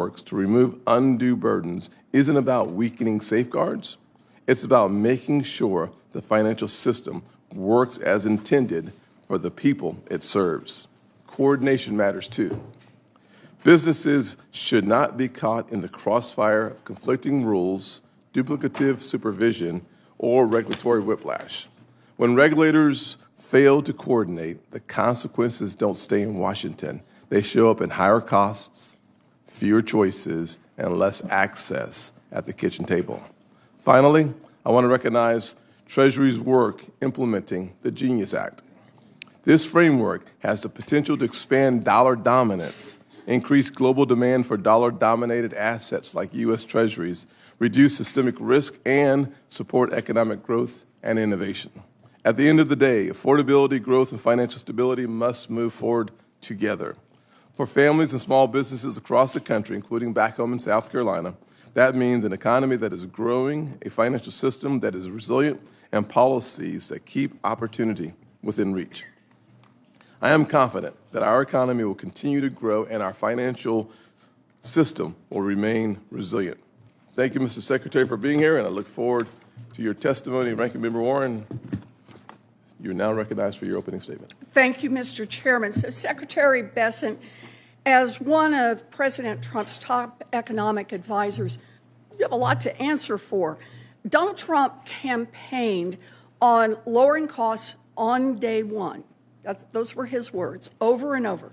works to remove undue burdens isn't about weakening safeguards. It's about making sure the financial system works as intended for the people it serves. Coordination matters too. Businesses should not be caught in the crossfire of conflicting rules, duplicative supervision, or regulatory whiplash. When regulators fail to coordinate, the consequences don't stay in Washington. They show up in higher costs, fewer choices, and less access at the kitchen table. Finally, I want to recognize Treasury's work implementing the GENIUS Act. This framework has the potential to expand dollar dominance, increase global demand for dollar-dominated assets like U.S. Treasuries, reduce systemic risk, and support economic growth and innovation. At the end of the day, affordability, growth, and financial stability must move forward together. For families and small businesses across the country, including back home in South Carolina, that means an economy that is growing, a financial system that is resilient, and policies that keep opportunity within reach. I am confident that our economy will continue to grow and our financial system will remain resilient. Thank you, Mr. Secretary, for being here, and I look forward to your testimony. Ranking Member Warren, you're now recognized for your opening statement. Thank you, Mr. Chairman. So, Secretary Bessent, as one of President Trump's top economic advisors, you have a lot to answer for. Donald Trump campaigned on lowering costs on day one. Those were his words, over and over.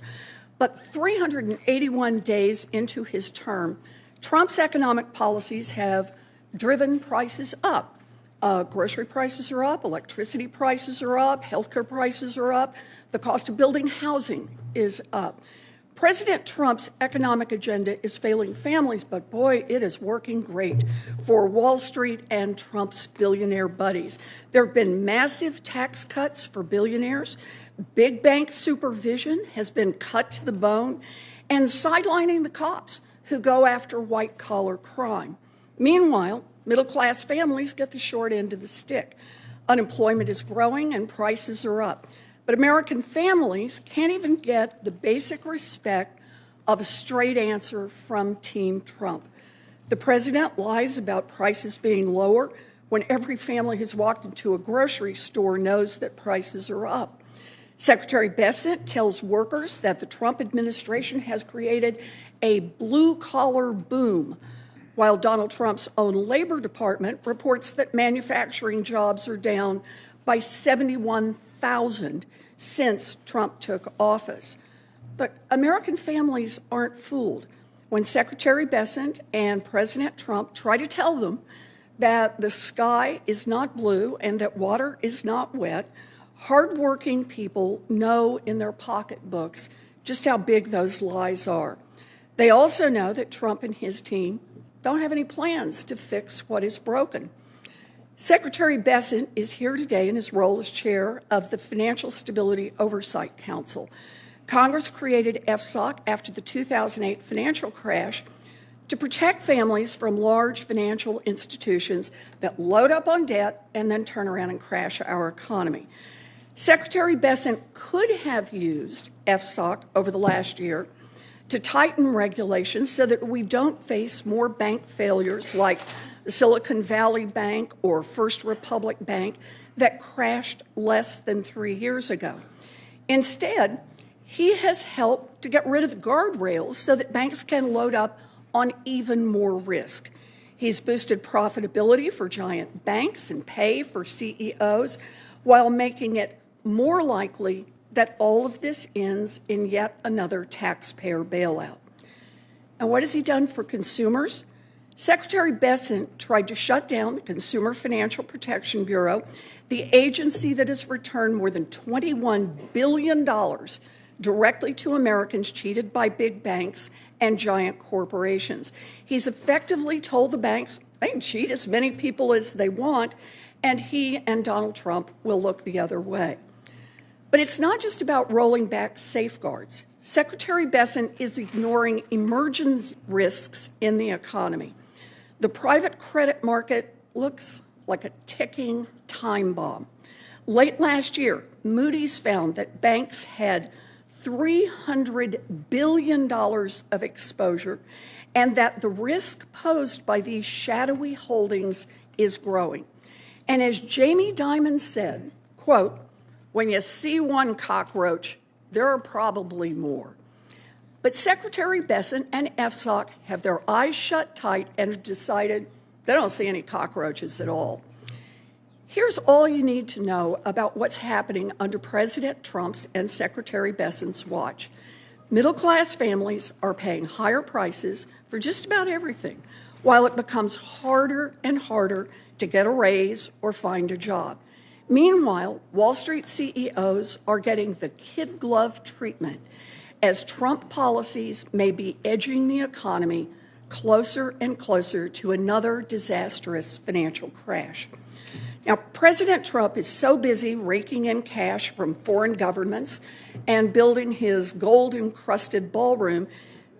But 381 days into his term, Trump's economic policies have driven prices up. Grocery prices are up, electricity prices are up, healthcare prices are up, the cost of building housing is up. President Trump's economic agenda is failing families, but boy, it is working great for Wall Street and Trump's billionaire buddies. There have been massive tax cuts for billionaires. Big bank supervision has been cut to the bone, and sidelining the cops who go after white-collar crime. Meanwhile, middle-class families get the short end of the stick. Unemployment is growing and prices are up. But American families can't even get the basic respect of a straight answer from Team Trump. The president lies about prices being lower when every family who's walked into a grocery store knows that prices are up. Secretary Bessent tells workers that the Trump administration has created a blue-collar boom, while Donald Trump's own Labor Department reports that manufacturing jobs are down by 71,000 since Trump took office. But American families aren't fooled. When Secretary Bessent and President Trump try to tell them that the sky is not blue and that water is not wet, hardworking people know in their pocketbooks just how big those lies are. They also know that Trump and his team don't have any plans to fix what is broken. Secretary Bessent is here today in his role as chair of the Financial Stability Oversight Council. Congress created FSOC after the 2008 financial crash to protect families from large financial institutions that load up on debt and then turn around and crash our economy. Secretary Bessent could have used FSOC over the last year to tighten regulations so that we don't face more bank failures like the Silicon Valley Bank or First Republic Bank that crashed less than 3 years ago. Instead, he has helped to get rid of the guardrails so that banks can load up on even more risk. He's boosted profitability for giant banks and pay for CEOs while making it more likely that all of this ends in yet another taxpayer bailout. And what has he done for consumers? Secretary Bessent tried to shut down the Consumer Financial Protection Bureau, the agency that has returned more than $21 billion directly to Americans cheated by big banks and giant corporations. He's effectively told the banks they can cheat as many people as they want, and he and Donald Trump will look the other way. But it's not just about rolling back safeguards. Secretary Bessent is ignoring emerging risks in the economy. The private credit market looks like a ticking time bomb. Late last year, Moody's found that banks had $300 billion of exposure and that the risk posed by these shadowy holdings is growing. And as Jamie Dimon said, quote, "When you see one cockroach, there are probably more." But Secretary Bessent and FSOC have their eyes shut tight and have decided they don't see any cockroaches at all. Here's all you need to know about what's happening under President Trump's and Secretary Bessent's watch. Middle-class families are paying higher prices for just about everything, while it becomes harder and harder to get a raise or find a job. Meanwhile, Wall Street CEOs are getting the kid glove treatment as Trump policies may be edging the economy closer and closer to another disastrous financial crash. Now, President Trump is so busy raking in cash from foreign governments and building his gold-encrusted ballroom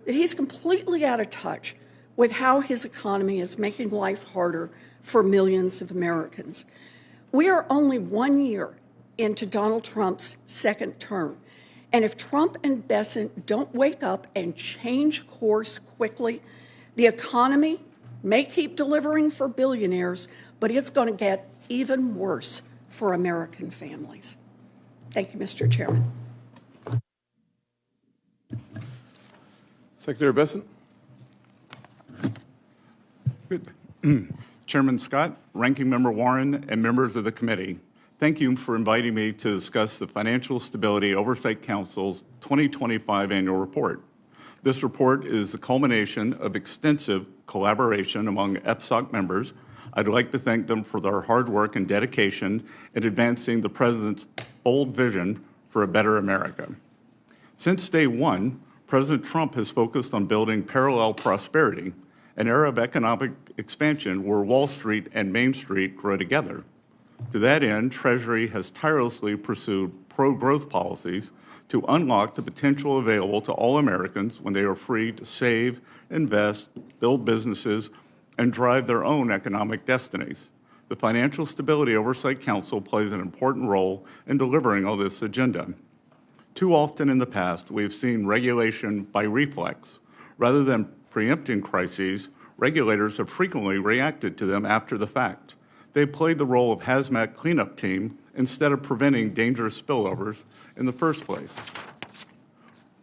that he's completely out of touch with how his economy is making life harder for millions of Americans. We are only 1 year into Donald Trump's second term, and if Trump and Bessent don't wake up and change course quickly, the economy may keep delivering for billionaires, but it's going to get even worse for American families. Thank you, Mr. Chairman. Secretary Bessent. Good. Chairman Scott, Ranking Member Warren, and members of the committee, thank you for inviting me to discuss the Financial Stability Oversight Council's 2025 annual report. This report is the culmination of extensive collaboration among FSOC members. I'd like to thank them for their hard work and dedication in advancing the President's bold vision for a better America. Since day one, President Trump has focused on building parallel prosperity, an era of economic expansion where Wall Street and Main Street grow together. To that end, Treasury has tirelessly pursued pro-growth policies to unlock the potential available to all Americans when they are free to save, invest, build businesses, and drive their own economic destinies. The Financial Stability Oversight Council plays an important role in delivering on this agenda. Too often in the past, we have seen regulation by reflex. Rather than preempting crises, regulators have frequently reacted to them after the fact. They played the role of hazmat cleanup team instead of preventing dangerous spillovers in the first place.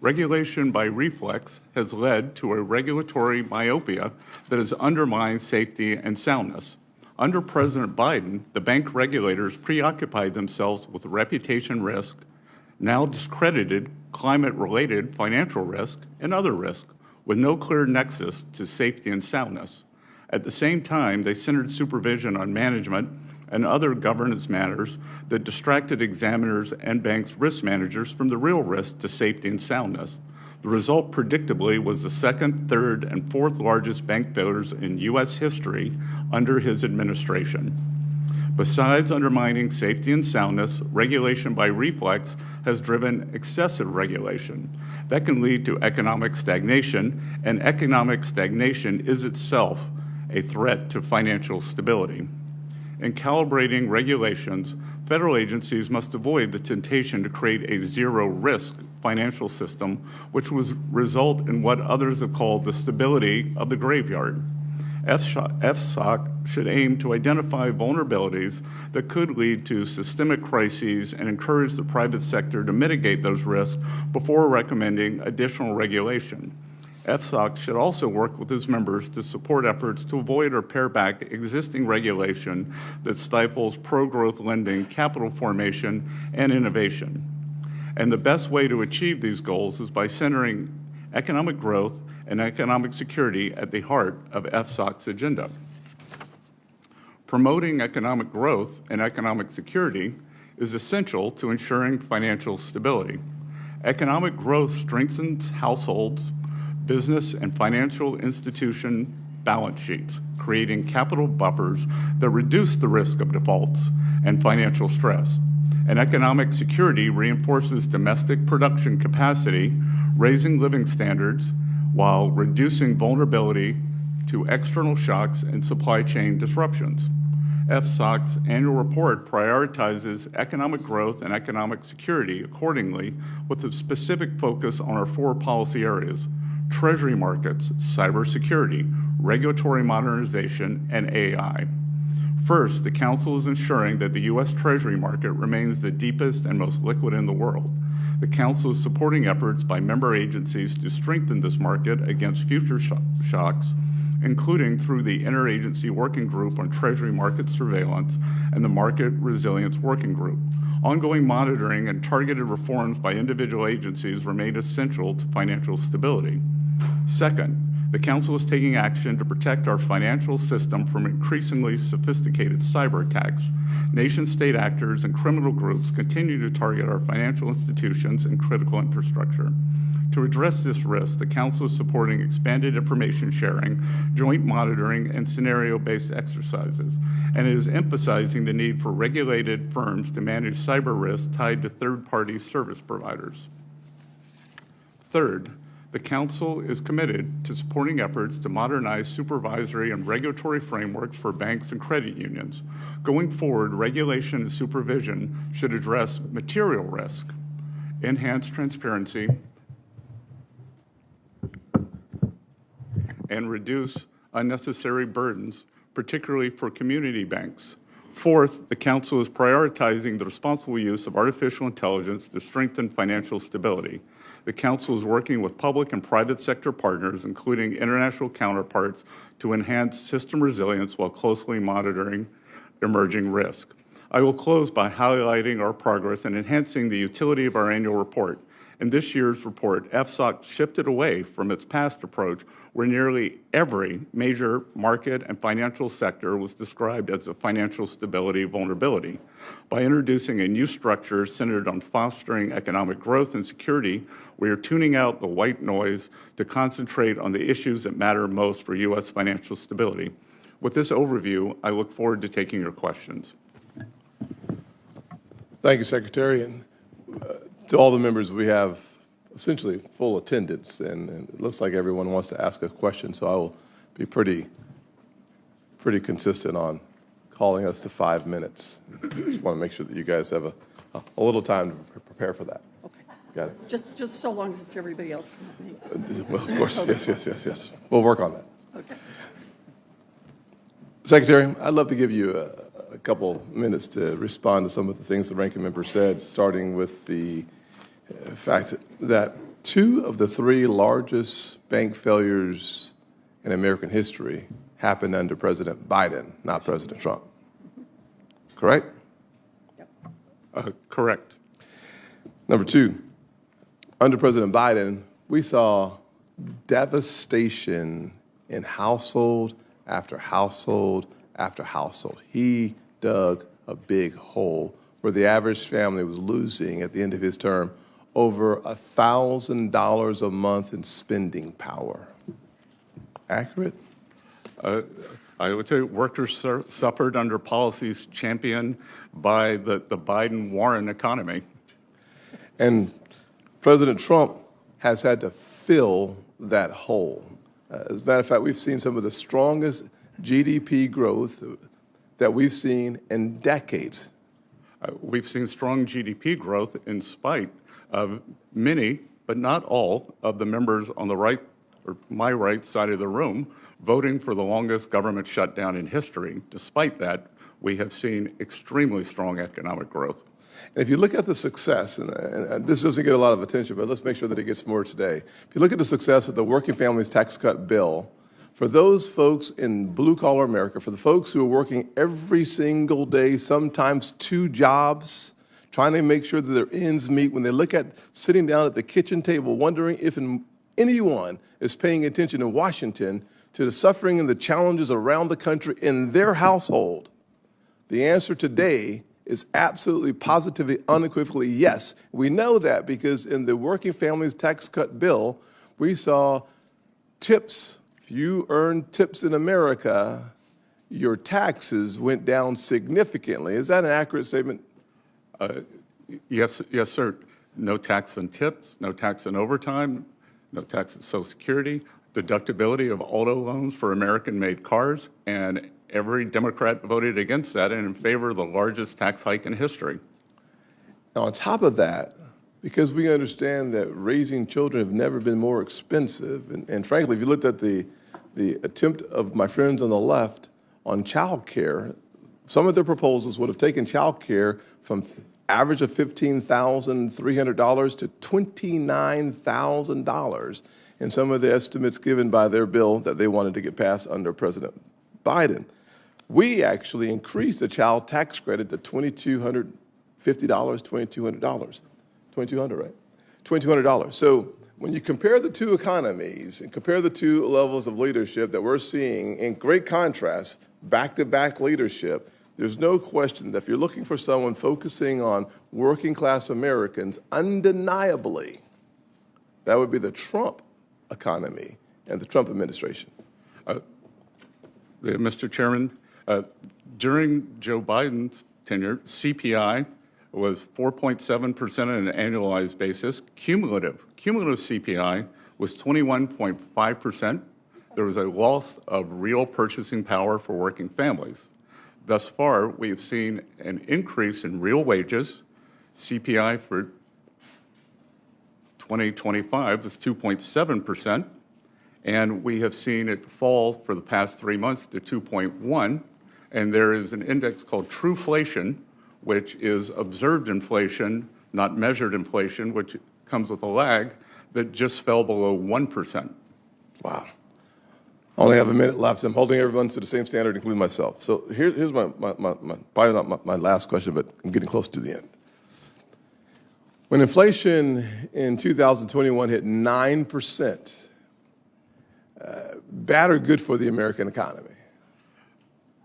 Regulation by reflex has led to a regulatory myopia that has undermined safety and soundness. Under President Biden, the bank regulators preoccupied themselves with reputation risk, now discredited climate-related financial risk, and other risk, with no clear nexus to safety and soundness. At the same time, they centered supervision on management and other governance matters that distracted examiners and banks' risk managers from the real risk to safety and soundness. The result, predictably, was the second, third, and fourth largest bank failures in U.S. history under his administration. Besides undermining safety and soundness, regulation by reflex has driven excessive regulation. That can lead to economic stagnation, and economic stagnation is itself a threat to financial stability. In calibrating regulations, federal agencies must avoid the temptation to create a zero-risk financial system, which would result in what others have called the stability of the graveyard. FSOC should aim to identify vulnerabilities that could lead to systemic crises and encourage the private sector to mitigate those risks before recommending additional regulation. FSOC should also work with its members to support efforts to avoid or pare back existing regulation that stifles pro-growth lending, capital formation, and innovation. And the best way to achieve these goals is by centering economic growth and economic security at the heart of FSOC's agenda. Promoting economic growth and economic security is essential to ensuring financial stability. Economic growth strengthens households, business and financial institution balance sheets, creating capital buffers that reduce the risk of defaults and financial stress. And economic security reinforces domestic production capacity, raising living standards, while reducing vulnerability to external shocks and supply chain disruptions. FSOC's annual report prioritizes economic growth and economic security accordingly, with a specific focus on our four policy areas: treasury markets, cybersecurity, regulatory modernization, and AI. First, the Council is ensuring that the U.S. Treasury market remains the deepest and most liquid in the world. The Council is supporting efforts by member agencies to strengthen this market against future shocks, including through the Interagency Working Group on Treasury Market Surveillance and the Market Resilience Working Group. Ongoing monitoring and targeted reforms by individual agencies remain essential to financial stability. Second, the Council is taking action to protect our financial system from increasingly sophisticated cyber attacks. Nation-state actors and criminal groups continue to target our financial institutions and critical infrastructure. To address this risk, the Council is supporting expanded information sharing, joint monitoring, and scenario-based exercises, and it is emphasizing the need for regulated firms to manage cyber risks tied to third-party service providers. Third, the Council is committed to supporting efforts to modernize supervisory and regulatory frameworks for banks and credit unions. Going forward, regulation and supervision should address material risk, enhance transparency, and reduce unnecessary burdens, particularly for community banks. Fourth, the Council is prioritizing the responsible use of artificial intelligence to strengthen financial stability. The Council is working with public and private sector partners, including international counterparts, to enhance system resilience while closely monitoring emerging risk. I will close by highlighting our progress in enhancing the utility of our annual report. In this year's report, FSOC shifted away from its past approach, where nearly every major market and financial sector was described as a financial stability vulnerability. By introducing a new structure centered on fostering economic growth and security, we are tuning out the white noise to concentrate on the issues that matter most for U.S. financial stability. With this overview, I look forward to taking your questions. Thank you, Secretary. And to all the members, we have essentially full attendance, and it looks like everyone wants to ask a question, so I will be pretty consistent on calling us to 5 minutes. Just want to make sure that you guys have a little time to prepare for that. Okay. Got it? Just so long as it's everybody else. Well, of course, yes. We'll work on that. Okay. Secretary, I'd love to give you a couple minutes to respond to some of the things the ranking member said, starting with the fact that 2 of the 3 largest bank failures in American history happened under President Biden, not President Trump. Correct? Yep. Correct. Number 2, under President Biden, we saw devastation in household after household after household. He dug a big hole where the average family was losing at the end of his term over $1,000 a month in spending power. Accurate? I would say workers suffered under policies championed by the Biden-Warren economy. And President Trump has had to fill that hole. As a matter of fact, we've seen some of the strongest GDP growth that we've seen in decades. We've seen strong GDP growth in spite of many, but not all, of the members on the right, or my right side of the room, voting for the longest government shutdown in history. Despite that, we have seen extremely strong economic growth. And if you look at the success, and this doesn't get a lot of attention, but let's make sure that it gets more today. If you look at the success of the Working Families Tax Cut Bill, for those folks in blue-collar America, for the folks who are working every single day, sometimes 2 jobs, trying to make sure that their ends meet, when they look at sitting down at the kitchen table, wondering if anyone is paying attention in Washington to the suffering and the challenges around the country in their household, the answer today is absolutely, positively, unequivocally yes. We know that because in the Working Families Tax Cut Bill, we saw tips. If you earn tips in America, your taxes went down significantly. Is that an accurate statement? Yes, sir. No tax on tips, no tax on overtime, no tax on Social Security, deductibility of auto loans for American-made cars, and every Democrat voted against that and in favor of the largest tax hike in history. Now, on top of that, because we understand that raising children have never been more expensive. And frankly, if you looked at the attempt of my friends on the left on child care, some of their proposals would have taken child care from average of $15,300 to $29,000 in some of the estimates given by their bill that they wanted to get passed under President Biden. We actually increased the child tax credit to $2,250, $2,200, right? $2,200. So when you compare the two economies and compare the two levels of leadership that we're seeing in great contrast, back-to-back leadership, there's no question that if you're looking for someone focusing on working-class Americans, undeniably, that would be the Trump economy and the Trump administration. Mr. Chairman, during Joe Biden's tenure, CPI was 4.7% on an annualized basis. Cumulative CPI was 21.5%. There was a loss of real purchasing power for working families. Thus far, we've seen an increase in real wages. CPI for 2025 was 2.7%, and we have seen it fall for the past 3 months to 2.1%. And there is an index called Trueflation, which is observed inflation, not measured inflation, which comes with a lag, that just fell below 1%. Wow. I only have a minute left. I'm holding everyone to the same standard, including myself. So here's my probably not my last question, but I'm getting close to the end. When inflation in 2021 hit 9%, bad or good for the American economy?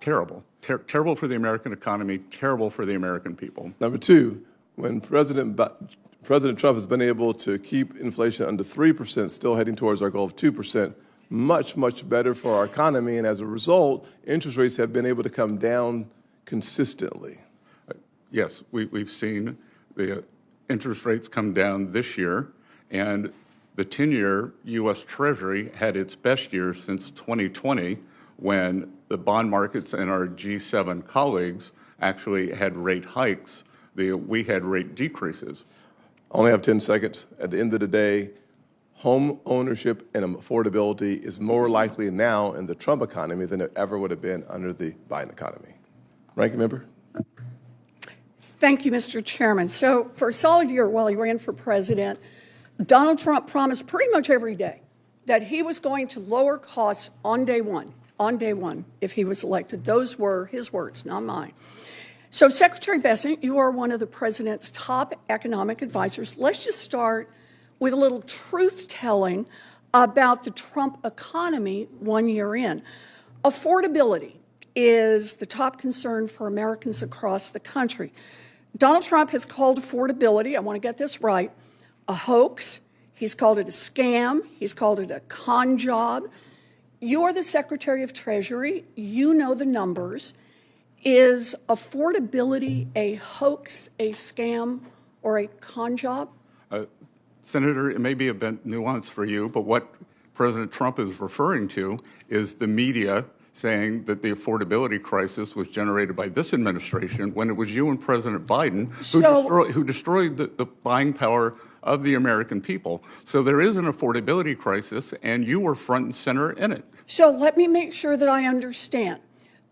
Terrible. Terrible for the American economy, terrible for the American people. Number two, when President Trump has been able to keep inflation under 3%, still heading towards our goal of 2%, much, much better for our economy. And as a result, interest rates have been able to come down consistently. Yes, we've seen the interest rates come down this year, and the 10-year U.S. Treasury had its best year since 2020, when the bond markets and our G7 colleagues actually had rate hikes. We had rate decreases. I only have 10 seconds. At the end of the day, home ownership and affordability is more likely now in the Trump economy than it ever would have been under the Biden economy. Ranking member? Thank you, Mr. Chairman. So for a solid year while he ran for president, Donald Trump promised pretty much every day that he was going to lower costs on day one, if he was elected. Those were his words, not mine. So Secretary Bessent, you are one of the president's top economic advisors. Let's just start with a little truth-telling about the Trump economy 1 year in. Affordability is the top concern for Americans across the country. Donald Trump has called affordability, I want to get this right, a hoax. He's called it a scam. He's called it a con job. You're the Secretary of Treasury. You know the numbers. Is affordability a hoax, a scam, or a con job? Senator, it may be a bit nuanced for you, but what President Trump is referring to is the media saying that the affordability crisis was generated by this administration when it was you and President Biden who destroyed the buying power of the American people. So there is an affordability crisis, and you were front and center in it. So let me make sure that I understand.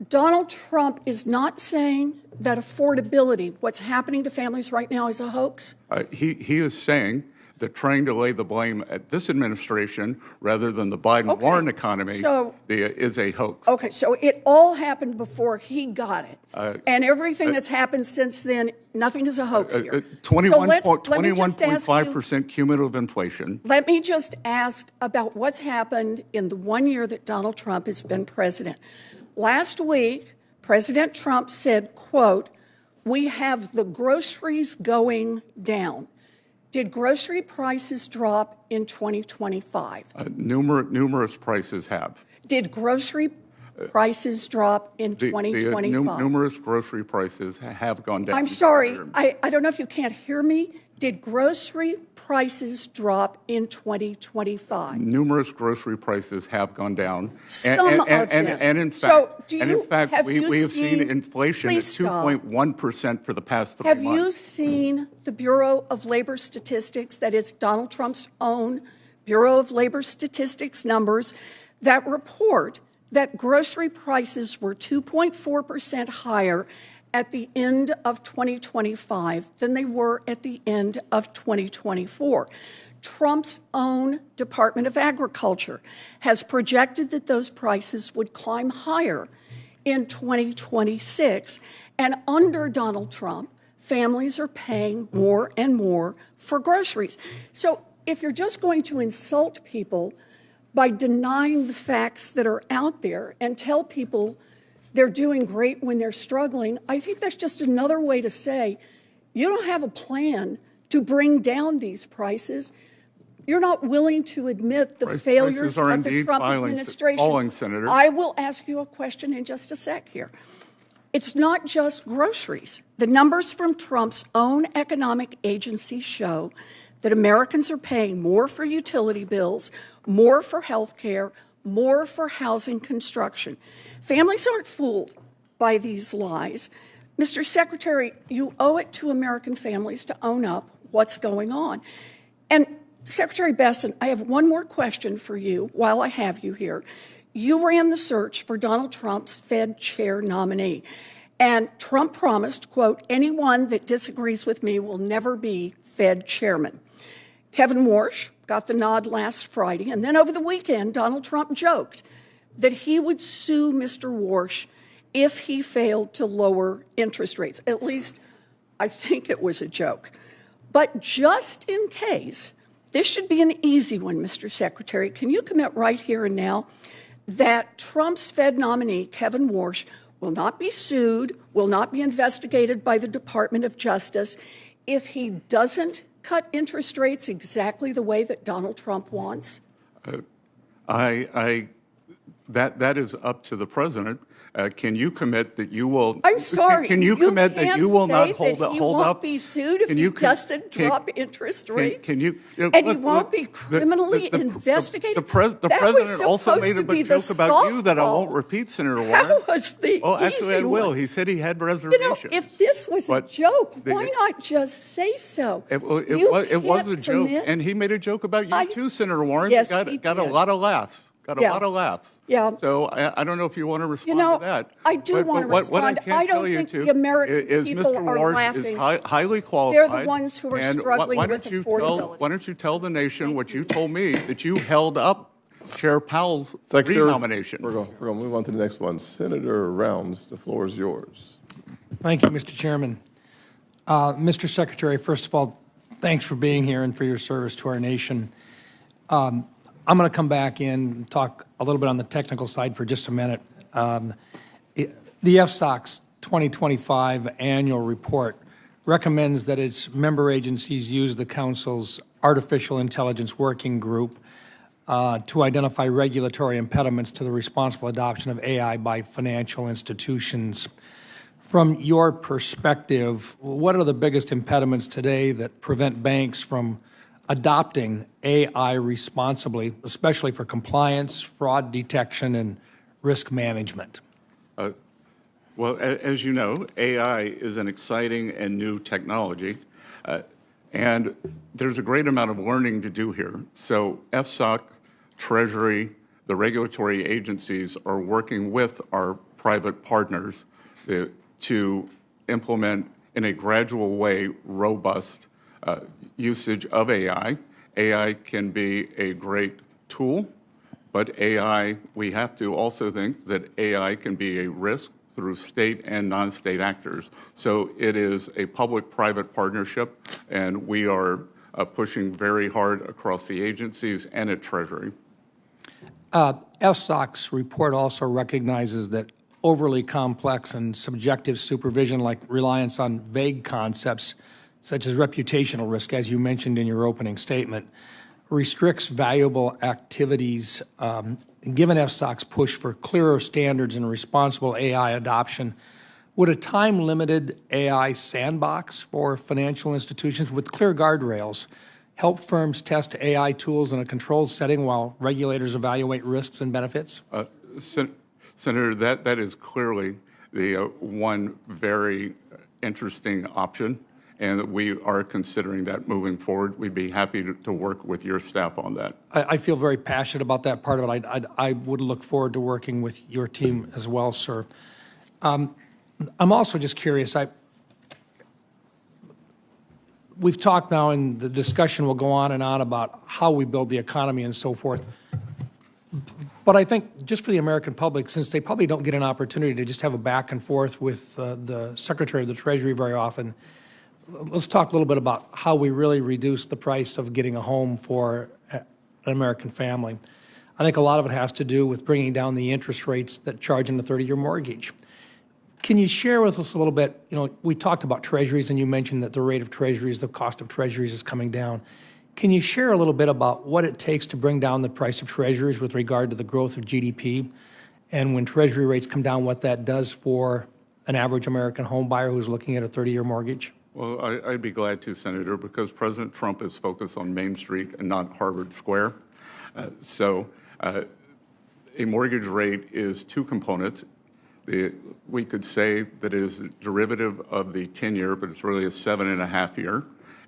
Donald Trump is not saying that affordability, what's happening to families right now, is a hoax? He is saying that trying to lay the blame at this administration rather than the Biden-Warren economy is a hoax. Okay, so it all happened before he got it. And everything that's happened since then, nothing is a hoax here. 21.5% cumulative inflation. Let me just ask about what's happened in the 1 year that Donald Trump has been president. Last week, President Trump said, quote, "We have the groceries going down." Did grocery prices drop in 2025? Numerous prices have. Did grocery prices drop in 2025? Numerous grocery prices have gone down. I'm sorry. I don't know if you can't hear me. Did grocery prices drop in 2025? Numerous grocery prices have gone down. Some of them. And in fact, we have seen inflation at 2.1% for the past 3 months. Have you seen the Bureau of Labor Statistics, that is Donald Trump's own Bureau of Labor Statistics numbers, that report that grocery prices were 2.4% higher at the end of 2025 than they were at the end of 2024. Trump's own Department of Agriculture has projected that those prices would climb higher in 2026. And under Donald Trump, families are paying more and more for groceries. So if you're just going to insult people by denying the facts that are out there and tell people they're doing great when they're struggling, I think that's just another way to say you don't have a plan to bring down these prices. You're not willing to admit the failures of the Trump administration. Falling, Senator. I will ask you a question in just a sec here. It's not just groceries. The numbers from Trump's own economic agency show that Americans are paying more for utility bills, more for health care, more for housing construction. Families aren't fooled by these lies. Mr. Secretary, you owe it to American families to own up what's going on. And Secretary Bessent, I have one more question for you while I have you here. You ran the search for Donald Trump's Fed chair nominee. And Trump promised, quote, anyone that disagrees with me will never be Fed chairman. Kevin Warsh got the nod last Friday, and then over the weekend, Donald Trump joked that he would sue Mr. Warsh if he failed to lower interest rates. At least, I think it was a joke. But just in case, this should be an easy one, Mr. Secretary. Can you commit right here and now that Trump's Fed nominee, Kevin Warsh, will not be sued, will not be investigated by the Department of Justice if he doesn't cut interest rates exactly the way that Donald Trump wants? That is up to the president. Can you commit that you will? I'm sorry. Can you commit that you will not hold up? He won't be sued if he doesn't drop interest rates. And he won't be criminally investigated. The president also made a joke about you that I won't repeat, Senator Warren. That was the actually, I will. He said he had reservations. You know, if this was a joke, why not just say so? It was a joke, and he made a joke about you too, Senator Warren. Yes, he got a lot of laughs. Got a lot of laughs. Yeah. So I don't know if you want to respond to that. I do want to respond. What I can tell you the American people Mr. are Warsh laughing. is highly qualified. They're the ones who are struggling with affordability. Why don't you tell the nation what you told me, that you held up Chair Powell's renomination? We're going to move on to the next one. Senator Rounds, the floor is yours. Thank you, Mr. Chairman. Mr. Secretary, first of all, thanks for being here and for your service to our nation. I'm going to come back in and talk a little bit on the technical side for just a minute. The FSOC's 2025 annual report recommends that its member agencies use the Council's Artificial Intelligence Working Group to identify regulatory impediments to the responsible adoption of AI by financial institutions. From your perspective, what are the biggest impediments today that prevent banks from adopting AI responsibly, especially for compliance, fraud detection, and risk management? Well, as you know, AI is an exciting and new technology, and there's a great amount of learning to do here. So FSOC, Treasury, the regulatory agencies are working with our private partners to implement in a gradual way robust usage of AI. AI can be a great tool, but we have to also think that AI can be a risk through state and non-state actors. So it is a public-private partnership, and we are pushing very hard across the agencies and at Treasury. FSOC's report also recognizes that overly complex and subjective supervision, like reliance on vague concepts, such as reputational risk, as you mentioned in your opening statement, restricts valuable activities. Given FSOC's push for clearer standards and responsible AI adoption, Would a time-limited AI sandbox for financial institutions with clear guardrails help firms test AI tools in a controlled setting while regulators evaluate risks and benefits? Senator, that is clearly the one very interesting option, and we are considering that moving forward. We'd be happy to work with your staff on that. I feel very passionate about that part of it. I would look forward to working with your team as well, sir. I'm also just curious. We've talked now, and the discussion will go on and on about how we build the economy and so forth. But I think just for the American public, since they probably don't get an opportunity to just have a back and forth with the Secretary of the Treasury very often, let's talk a little bit about how we really reduce the price of getting a home for an American family. I think a lot of it has to do with bringing down the interest rates that charge in a 30-year mortgage. Can you share with us a little bit, we talked about treasuries, and you mentioned that the rate of treasuries, the cost of treasuries is coming down. Can you share a little bit about what it takes to bring down the price of treasuries with regard to the growth of GDP? And when treasury rates come down, what that does for an average American home buyer who's looking at a 30-year mortgage? Well, I'd be glad to, Senator, because President Trump is focused on Main Street and not Harvard Square. A mortgage rate is two components. We could say that it is a derivative of the 10-year, but it's really a 7.5-year.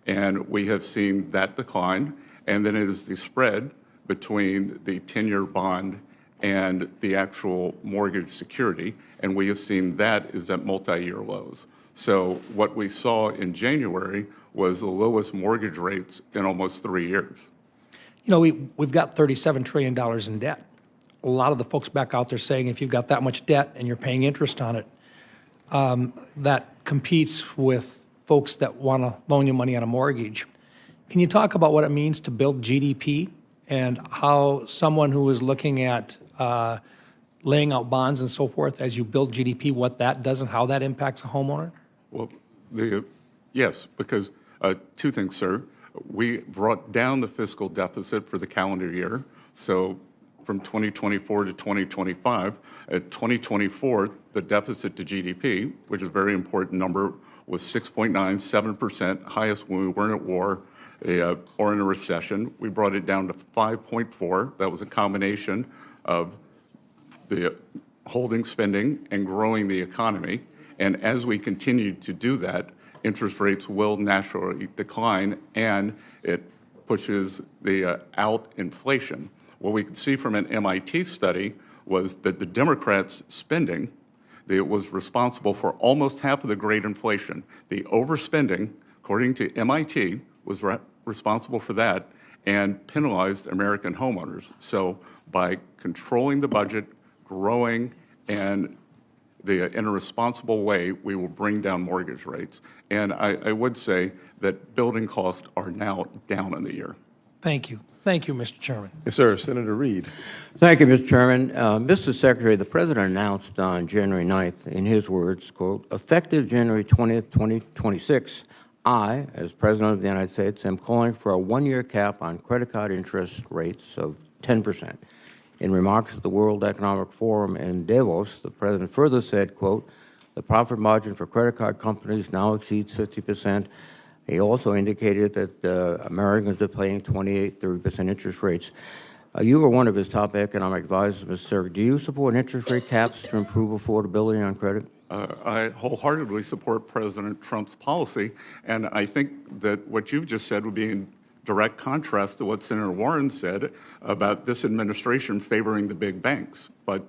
And we have seen that decline. And then it is the spread between the 10-year bond and the actual mortgage security. And we have seen that is at multi-year lows. So what we saw in January was the lowest mortgage rates in almost 3 years. We've got $37 trillion in debt. A lot of the folks back out there saying if you've got that much debt and you're paying interest on it, that competes with folks that want to loan you money on a mortgage. Can you talk about what it means to build GDP and how someone who is looking at laying out bonds and so forth as you build GDP, what that does and how that impacts a homeowner? Well, yes, because two things, sir. We brought down the fiscal deficit for the calendar year. So from 2024 to 2025, at 2024, the deficit to GDP, which is a very important number, was 6.97%, highest when we weren't at war or in a recession. We brought it down to 5.4. That was a combination of the holding spending and growing the economy. And as we continue to do that, interest rates will naturally decline, and it pushes the out inflation. What we could see from an MIT study was that the Democrats' spending that was responsible for almost half of the great inflation. The overspending, according to MIT, was responsible for that and penalized American homeowners. So by controlling the budget, growing, and in a responsible way, we will bring down mortgage rates. And I would say that building costs are now down in the year. Thank you. Thank you, Mr. Chairman. Yes, sir. Senator Reid. Thank you, Mr. Chairman. Mr. Secretary, the President announced on January 9th, in his words, quote, effective January 20th, 2026, I, as President of the United States, am calling for a one-year cap on credit card interest rates of 10%. In remarks at the World Economic Forum in Davos, the President further said, quote, the profit margin for credit card companies now exceeds 50%. He also indicated that Americans are paying 28-30% interest rates. You were one of his top economic advisors, Mr. Secretary. Do you support interest rate caps to improve affordability on credit? I wholeheartedly support President Trump's policy, and I think that what you've just said would be in direct contrast to what Senator Warren said about this administration favoring the big banks. But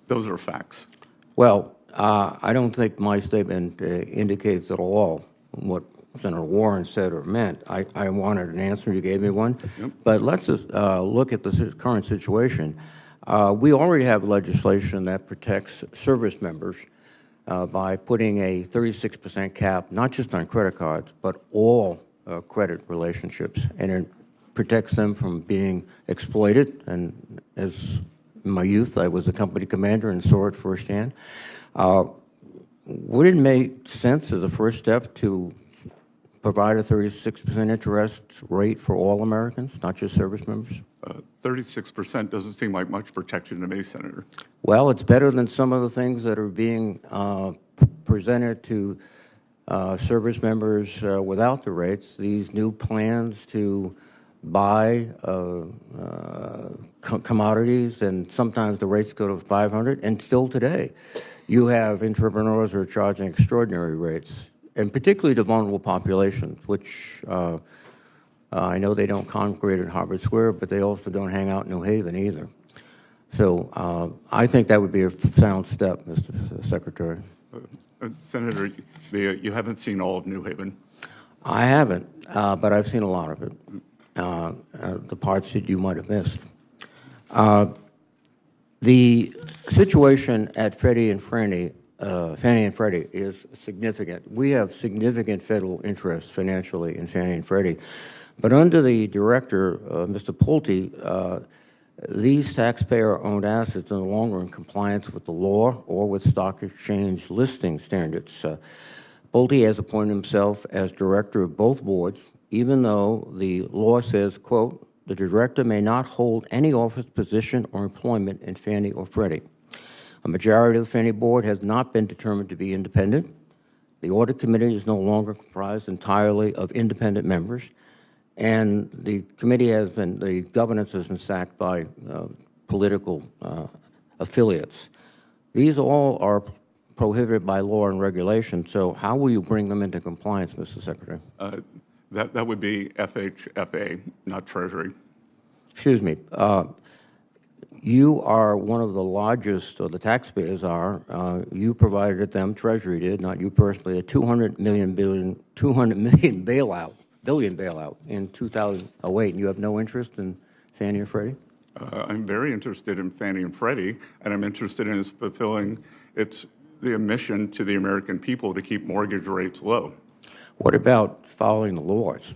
those are facts. Well, I don't think my statement indicates at all what Senator Warren said or meant. I wanted an answer. You gave me one. Yep. But let's just, look at the current situation. We already have legislation that protects service members by putting a 36% cap, not just on credit cards, but all credit relationships. And it protects them from being exploited. And as in my youth, I was a company commander and saw it firsthand. Would it make sense as a first step to provide a 36% interest rate for all Americans, not just service members? 36% doesn't seem like much protection to me, Senator. Well, it's better than some of the things that are being presented to service members without the rates these new plans to buy commodities, and sometimes the rates go to 500, and still today you have entrepreneurs who are charging extraordinary rates, and particularly to vulnerable populations, which I know they don't congregate at Harvard Square, but they also don't hang out in New Haven either. So I think that would be a sound step, Mr. Secretary. Senator, you haven't seen all of New Haven. I haven't, but I've seen a lot of it, the parts that you might have missed. The situation at Fannie and Freddie is significant. We have significant federal interest financially in Fannie and Freddie. But under the director, Mr. Pulte, these taxpayer-owned assets are no longer in compliance with the law or with stock exchange listing standards. Pulte has appointed himself as director of both boards, even though the law says, quote, the director may not hold any office, position, or employment in Fannie or Freddie. A majority of the Fannie board has not been determined to be independent. The audit committee is no longer comprised entirely of independent members, and the committee has been, the governance has been sacked by political affiliates. These all are prohibited by law and regulation, so how will you bring them into compliance, Mr. Secretary? That would be FHFA, not Treasury. Excuse me. You are one of the largest, or the taxpayers are. You provided them, Treasury did, not you personally, a $200 million bailout in 2008. And you have no interest in Fannie and Freddie? I'm very interested in Fannie and Freddie, and I'm interested in fulfilling the mission to the American people to keep mortgage rates low. What about following the laws?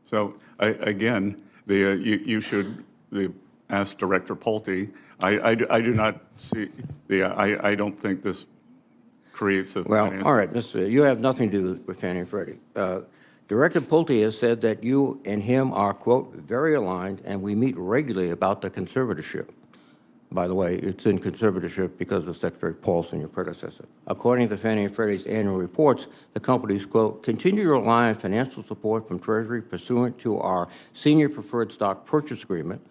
So again, you should ask Director Pulte. I do not see I don't think this creates a. Well, all right, you have nothing to do with Fannie and Freddie. Director Pulte has said that you and him are, quote, very aligned, and we meet regularly about the conservatorship. By the way, it's in conservatorship because of Secretary Paulson, your predecessor. According to Fannie and Freddie's annual reports, the companies, quote, continue to rely on financial support from Treasury pursuant to our senior preferred stock purchase agreement,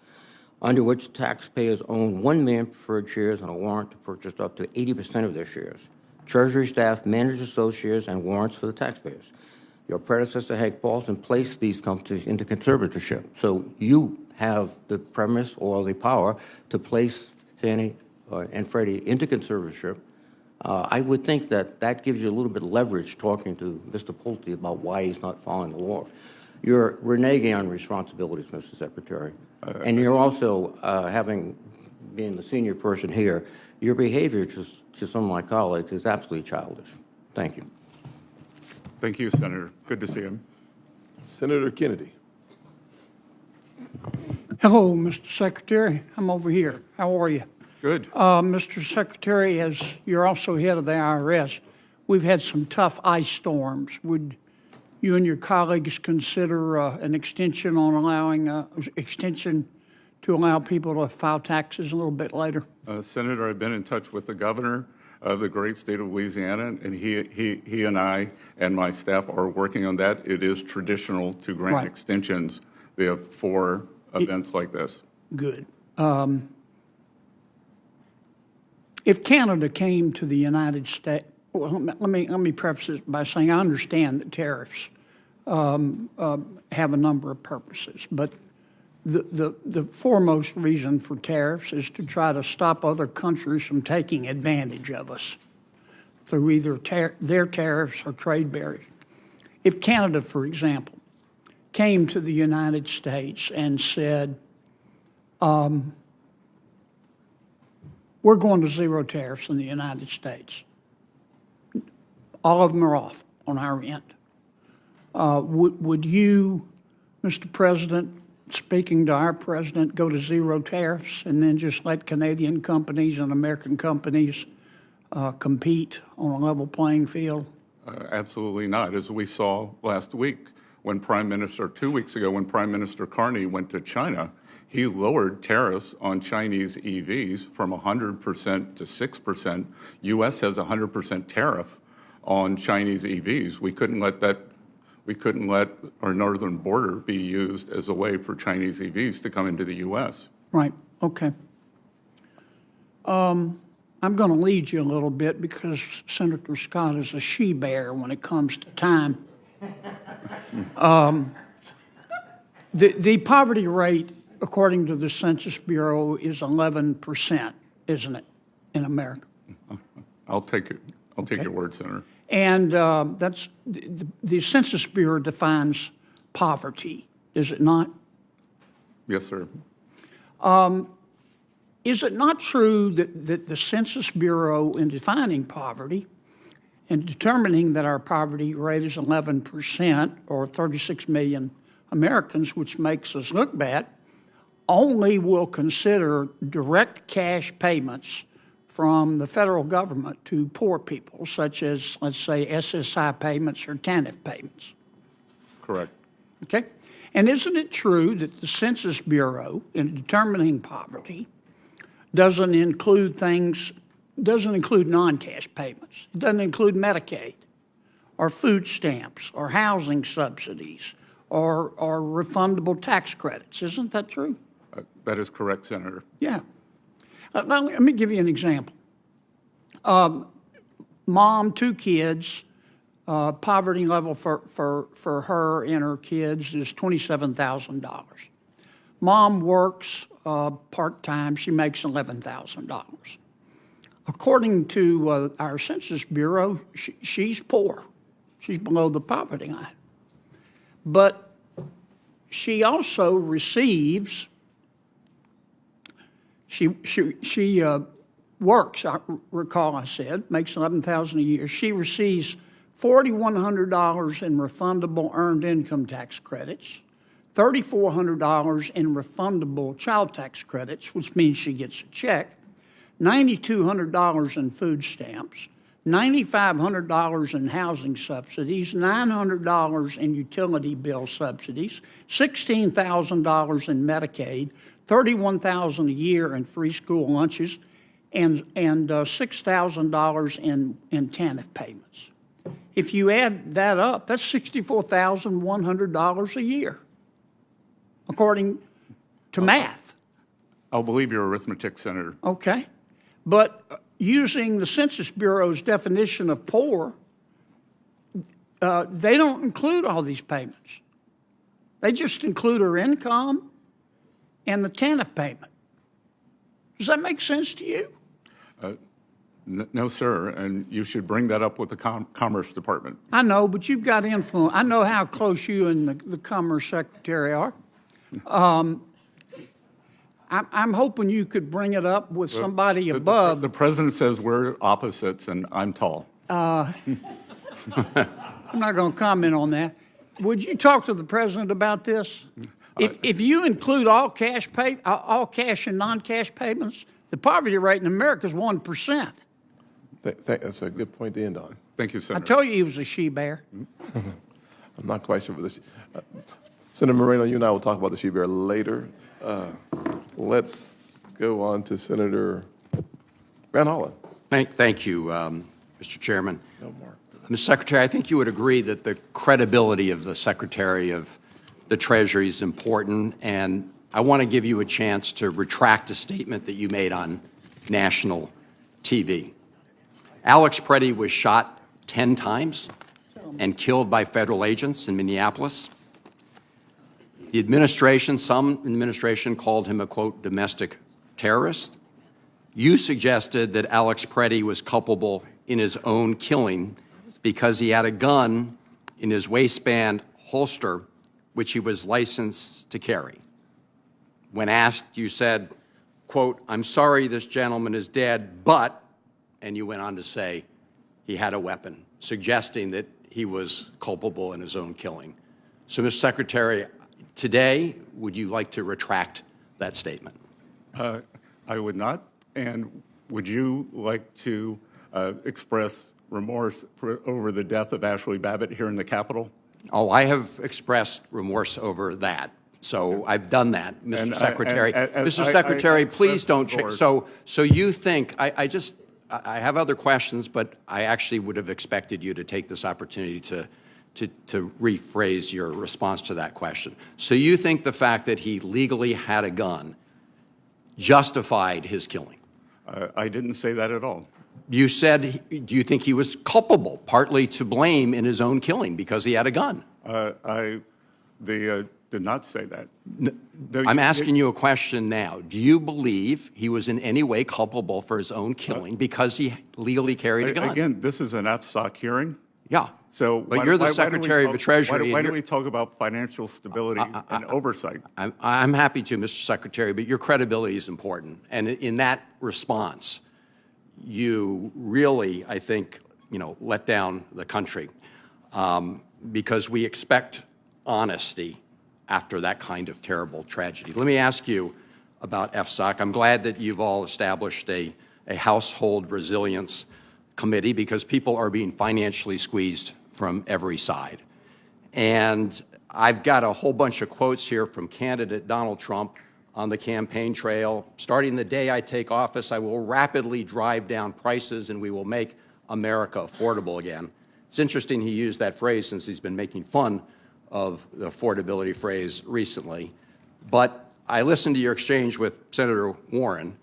under which taxpayers own 1 million preferred shares and a warrant to purchase up to 80% of their shares. Treasury staff manages those shares and warrants for the taxpayers. Your predecessor, Hank Paulson, placed these companies into conservatorship. So you have the premise or the power to place Fannie and Freddie into conservatorship. I would think that that gives you a little bit of leverage talking to Mr. Pulte about why he's not following the law. You're reneging on responsibilities, Mr. Secretary. And you're also, having been the senior person here, your behavior to some of my colleagues is absolutely childish. Thank you. Thank you, Senator. Good to see him. Senator Kennedy. Hello, Mr. Secretary. I'm over here. How are you? Good. Mr. Secretary, as you're also head of the IRS, we've had some tough ice storms. Would you and your colleagues consider an extension on allowing extension to allow people to file taxes a little bit later? Senator, I've been in touch with the governor of the great state of Louisiana, and he and I and my staff are working on that. It is traditional to grant extensions for events like this. Good. If Canada came to the United States, well, let me preface this by saying I understand that tariffs have a number of purposes, but the foremost reason for tariffs is to try to stop other countries from taking advantage of us through either their tariffs or trade barriers. If Canada, for example, came to the United States and said, we're going to zero tariffs in the United States, all of them are off on our end, would you, Mr. President, speaking to our president, go to zero tariffs and then just let Canadian companies and American companies compete on a level playing field? Absolutely not. As we saw last week, when 2 weeks ago, when Prime Minister Carney went to China, he lowered tariffs on Chinese EVs from 100% to 6%. U.S. has a 100% tariff on Chinese EVs. We couldn't let our northern border be used as a way for Chinese EVs to come into the U.S. Right, okay. I'm going to lead you a little bit because Senator Scott is a she-bear when it comes to time. The poverty rate, according to the Census Bureau, is 11%, isn't it, in America? I'll take your word, Senator. And that's the Census Bureau defines poverty, is it not? Yes, sir. Is it not true that the Census Bureau, in defining poverty and determining that our poverty rate is 11%, or 36 million Americans, which makes us look bad, only will consider direct cash payments from the federal government to poor people, such as, let's say, SSI payments or TANF payments? Correct. Okay? And isn't it true that the Census Bureau, in determining poverty, doesn't include non-cash payments? It doesn't include Medicaid or food stamps or housing subsidies or refundable tax credits. Isn't that true? That is correct, Senator. Yeah. Now, let me give you an example. Mom, 2 kids, poverty level for her and her kids is $27,000. Mom works part-time. She makes $11,000. According to our Census Bureau, she's poor. She's below the poverty line. But she also receives, she works, I recall I said, makes $11,000 a year. She receives $4,100 in refundable earned income tax credits, $3,400 in refundable child tax credits, which means she gets a check, $9,200 in food stamps, $9,500 in housing subsidies, $900 in utility bill subsidies, $16,000 in Medicaid, $31,000 a year in free school lunches, and $6,000 in TANF payments. If you add that up, that's $64,100 a year, according to math. I'll believe your arithmetic, Senator. Okay. But using the Census Bureau's definition of poor, they don't include all these payments. They just include her income and the TANF payment. Does that make sense to you? No, sir, and you should bring that up with the Commerce Department. I know, but you've got influence. I know how close you and the Commerce Secretary are. I'm hoping you could bring it up with somebody above. The president says we're opposites, and I'm tall. I'm not going to comment on that. Would you talk to the president about this? If you include all cash and non-cash payments, the poverty rate in America is 1%. That's a good point to end on. Thank you, Senator. I told you he was a she-bear. I'm not quite sure for this. Senator Moreno, you and I will talk about the she-bear later. Let's go on to Senator Van Hollen. Thank you, Mr. Chairman. No more. Mr. Secretary, I think you would agree that the credibility of the Secretary of the Treasury is important, and I want to give you a chance to retract a statement that you made on national TV. Alex Preddy was shot 10 times and killed by federal agents in Minneapolis. The administration, some in the administration called him a, quote, domestic terrorist. You suggested that Alex Preddy was culpable in his own killing because he had a gun in his waistband holster, which he was licensed to carry. When asked, you said, quote, I'm sorry this gentleman is dead, but, and you went on to say he had a weapon, suggesting that he was culpable in his own killing. So, Mr. Secretary, today, would you like to retract that statement? I would not. And would you like to express remorse over the death of Ashley Babbitt here in the Capitol? Oh, I have expressed remorse over that. So I've done that, Mr. Secretary. Mr. Secretary, please don't change. So you think, I have other questions, but I actually would have expected you to take this opportunity to rephrase your response to that question. So you think the fact that he legally had a gun justified his killing? I didn't say that at all. You said, do you think he was culpable, partly to blame in his own killing because he had a gun? They did not say that. I'm asking you a question now. Do you believe he was in any way culpable for his own killing because he legally carried a gun? Again, this is an FSOC hearing. Yeah. So, but you're the Secretary of the Treasury. Why do we talk about financial stability and oversight? I'm happy to, Mr. Secretary, but your credibility is important. And in that response, you really, I think, let down the country because we expect honesty after that kind of terrible tragedy. Let me ask you about FSOC. I'm glad that you've all established a household resilience committee because people are being financially squeezed from every side. And I've got a whole bunch of quotes here from candidate Donald Trump on the campaign trail. Starting the day I take office, I will rapidly drive down prices and we will make America affordable again. It's interesting he used that phrase since he's been making fun of the affordability phrase recently. But I listened to your exchange with Senator Warren,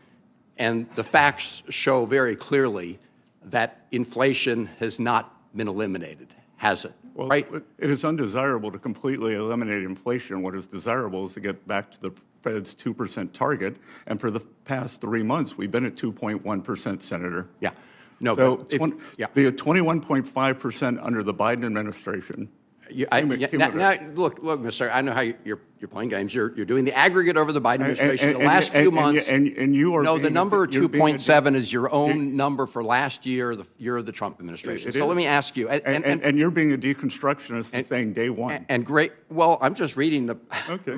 and the facts show very clearly that inflation has not been eliminated, has it? Well, right? It is undesirable to completely eliminate inflation. What is desirable is to get back to the Fed's 2% target. And for the past 3 months, we've been at 2.1%, Senator. Yeah. No, so but the 21.5% under the Biden administration. Now, look, Mr. I know how you're playing games. You're doing the aggregate over the Biden administration. The last few months. And you are. No, the number 2.7 is your own number for last year, the year of the Trump administration. So let me ask you. And you're being a deconstructionist and saying day one. And great. Well, I'm just reading the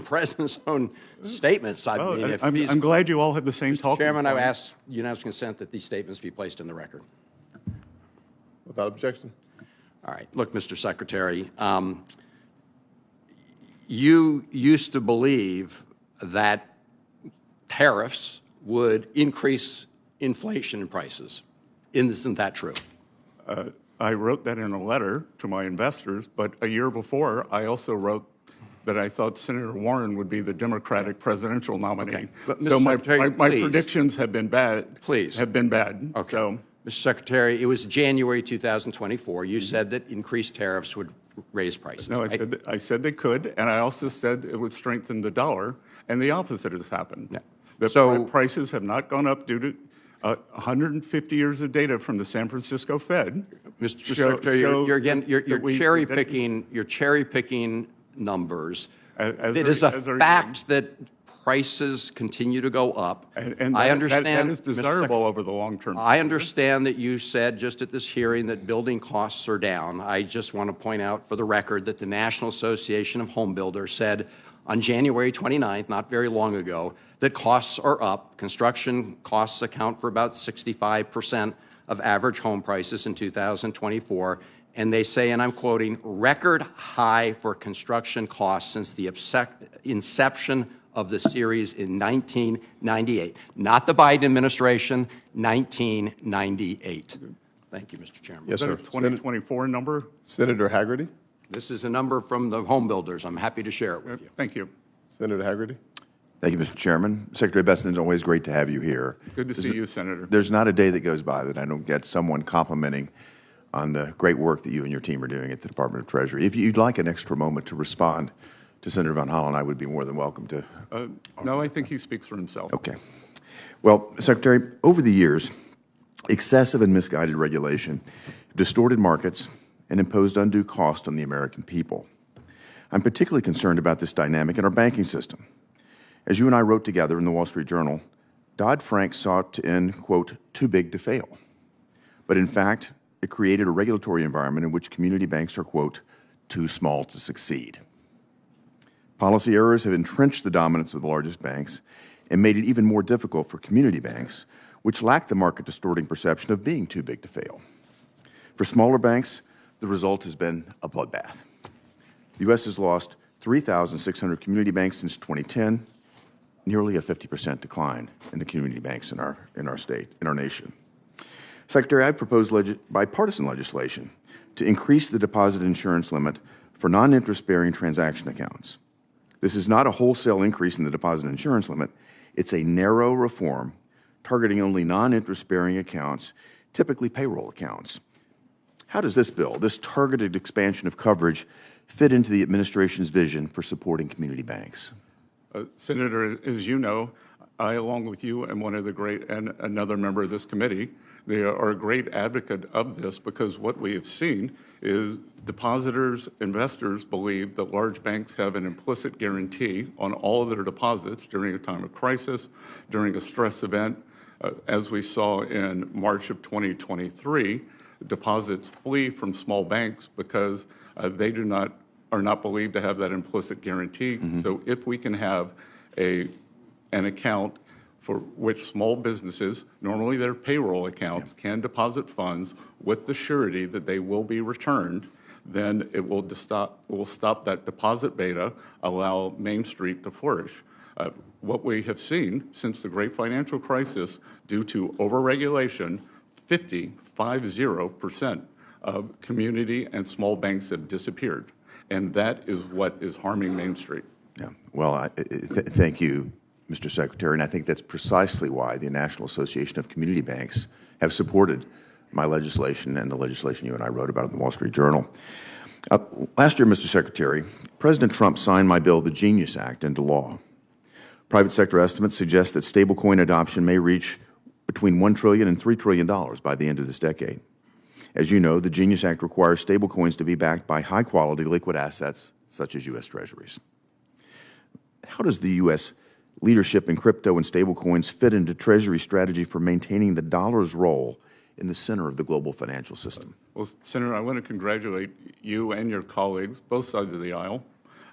president's own statements. I'm glad you all have the same talking point. Chairman, I ask unanimous consent that these statements be placed in the record. Without objection. All right. Look, Mr. Secretary, you used to believe that tariffs would increase inflation and prices. Isn't that true? I wrote that in a letter to my investors, but a year before, I also wrote that I thought Senator Warren would be the Democratic presidential nominee. Okay. But, so my please. predictions have been bad. Please. Have been bad. Okay. So, Mr. Secretary, it was January 2024. You said that increased tariffs would raise prices. No, right? I said they could, and I also said it would strengthen the dollar, and the opposite has happened. Yeah. The prices have not gone up due to 150 years of data from the San Francisco Fed. Mr. Secretary, you're cherry picking. You're cherry picking numbers. It is a fact that prices continue to go up. And I understand that is desirable over the long term. I understand that you said just at this hearing that building costs are down. I just want to point out for the record that the National Association of Home Builders said on January 29th, not very long ago, that costs are up. Construction costs account for about 65% of average home prices in 2024. And they say, and I'm quoting, record high for construction costs since the inception of the series in 1998. Not the Biden administration, 1998. Thank you, Mr. Chairman. Yes, sir. Is that a 2024 number? Senator Haggerty. This is a number from the home builders. I'm happy to share it with you. Thank you. Senator Haggerty. Thank you, Mr. Chairman. Secretary Bessent, it's always great to have you here. Good to see you, Senator. There's not a day that goes by that I don't get someone complimenting on the great work that you and your team are doing at the Department of Treasury. If you'd like an extra moment to respond to Senator Van Hollen, I would be more than welcome to. No, I think he speaks for himself. Okay. Well, Secretary, over the years, excessive and misguided regulation distorted markets and imposed undue cost on the American people. I'm particularly concerned about this dynamic in our banking system. As you and I wrote together in the Wall Street Journal, Dodd-Frank sought to end, quote, too big to fail. But in fact, it created a regulatory environment in which community banks are, quote, too small to succeed. Policy errors have entrenched the dominance of the largest banks and made it even more difficult for community banks, which lack the market-distorting perception of being too big to fail. For smaller banks, the result has been a bloodbath. The U.S. has lost 3,600 community banks since 2010, nearly a 50% decline in the community banks in our state, in our nation. Secretary, I propose bipartisan legislation to increase the deposit insurance limit for non-interest-bearing transaction accounts. This is not a wholesale increase in the deposit insurance limit. It's a narrow reform targeting only non-interest-bearing accounts, typically payroll accounts. How does this bill, this targeted expansion of coverage, fit into the administration's vision for supporting community banks? Senator, as you know, I, along with you, am one of the great, and another member of this committee, they are a great advocate of this because what we have seen is depositors, investors believe that large banks have an implicit guarantee on all of their deposits during a time of crisis, during a stress event. As we saw in March of 2023, deposits flee from small banks because they are not believed to have that implicit guarantee. Mm-hmm. So if we can have an account for which small businesses, normally their payroll accounts, can deposit funds with the surety that they will be returned, then it will stop that deposit beta, allow Main Street to flourish. What we have seen since the great financial crisis, due to overregulation, 50% of community and small banks have disappeared. And that is what is harming Main Street. Yeah. Well, thank you, Mr. Secretary, and I think that's precisely why the National Association of Community Banks have supported my legislation and the legislation you and I wrote about in the Wall Street Journal. Last year, Mr. Secretary, President Trump signed my bill, the Genius Act, into law. Private sector estimates suggest that stablecoin adoption may reach between $1 trillion and $3 trillion by the end of this decade. As you know, the Genius Act requires stablecoins to be backed by high-quality liquid assets such as U.S. Treasuries. How does the U.S. leadership in crypto and stablecoins fit into Treasury's strategy for maintaining the dollar's role in the center of the global financial system? Well, Senator, I want to congratulate you and your colleagues, both sides of the aisle,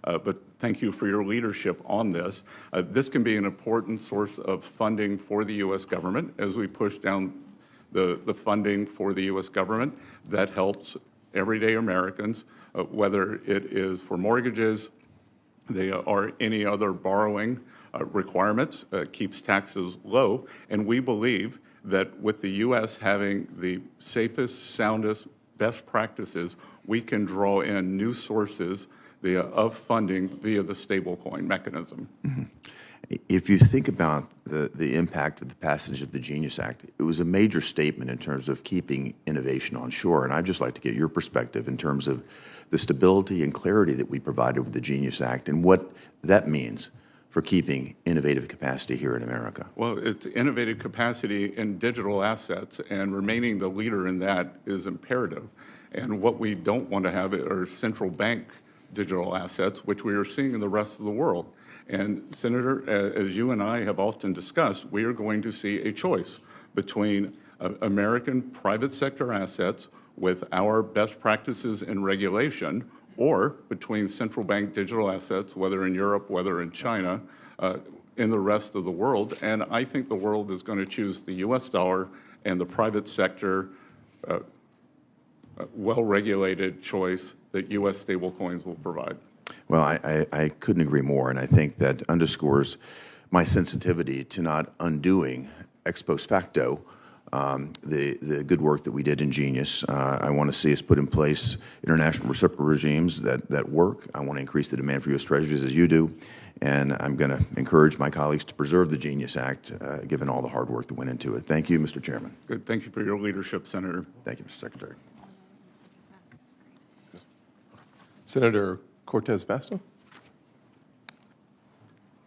but thank you for your leadership on this. This can be an important source of funding for the U.S. government as we push down the funding for the U.S. government that helps everyday Americans, whether it is for mortgages, or any other borrowing requirements, keeps taxes low. And we believe that with the U.S. having the safest, soundest, best practices, we can draw in new sources of funding via the stablecoin mechanism. Mm-hmm. If you think about the impact of the passage of the Genius Act, it was a major statement in terms of keeping innovation on shore. And I'd just like to get your perspective in terms of the stability and clarity that we provided with the Genius Act and what that means for keeping innovative capacity here in America. Well, it's innovative capacity in digital assets, and remaining the leader in that is imperative. And what we don't want to have are central bank digital assets, which we are seeing in the rest of the world. And Senator, as you and I have often discussed, we are going to see a choice between American private sector assets with our best practices in regulation, or between central bank digital assets, whether in Europe, whether in China, in the rest of the world. And I think the world is going to choose the U.S. dollar and the private sector well-regulated choice that U.S. stablecoins will provide. Well, I couldn't agree more, and I think that underscores my sensitivity to not undoing ex post facto the good work that we did in Genius. I want to see us put in place international reciprocal regimes that work. I want to increase the demand for U.S. Treasuries as you do, and I'm going to encourage my colleagues to preserve the Genius Act, given all the hard work that went into it. Thank you, Mr. Chairman. Good. Thank you for your leadership, Senator. Thank you, Mr. Secretary. Senator Cortez Masto?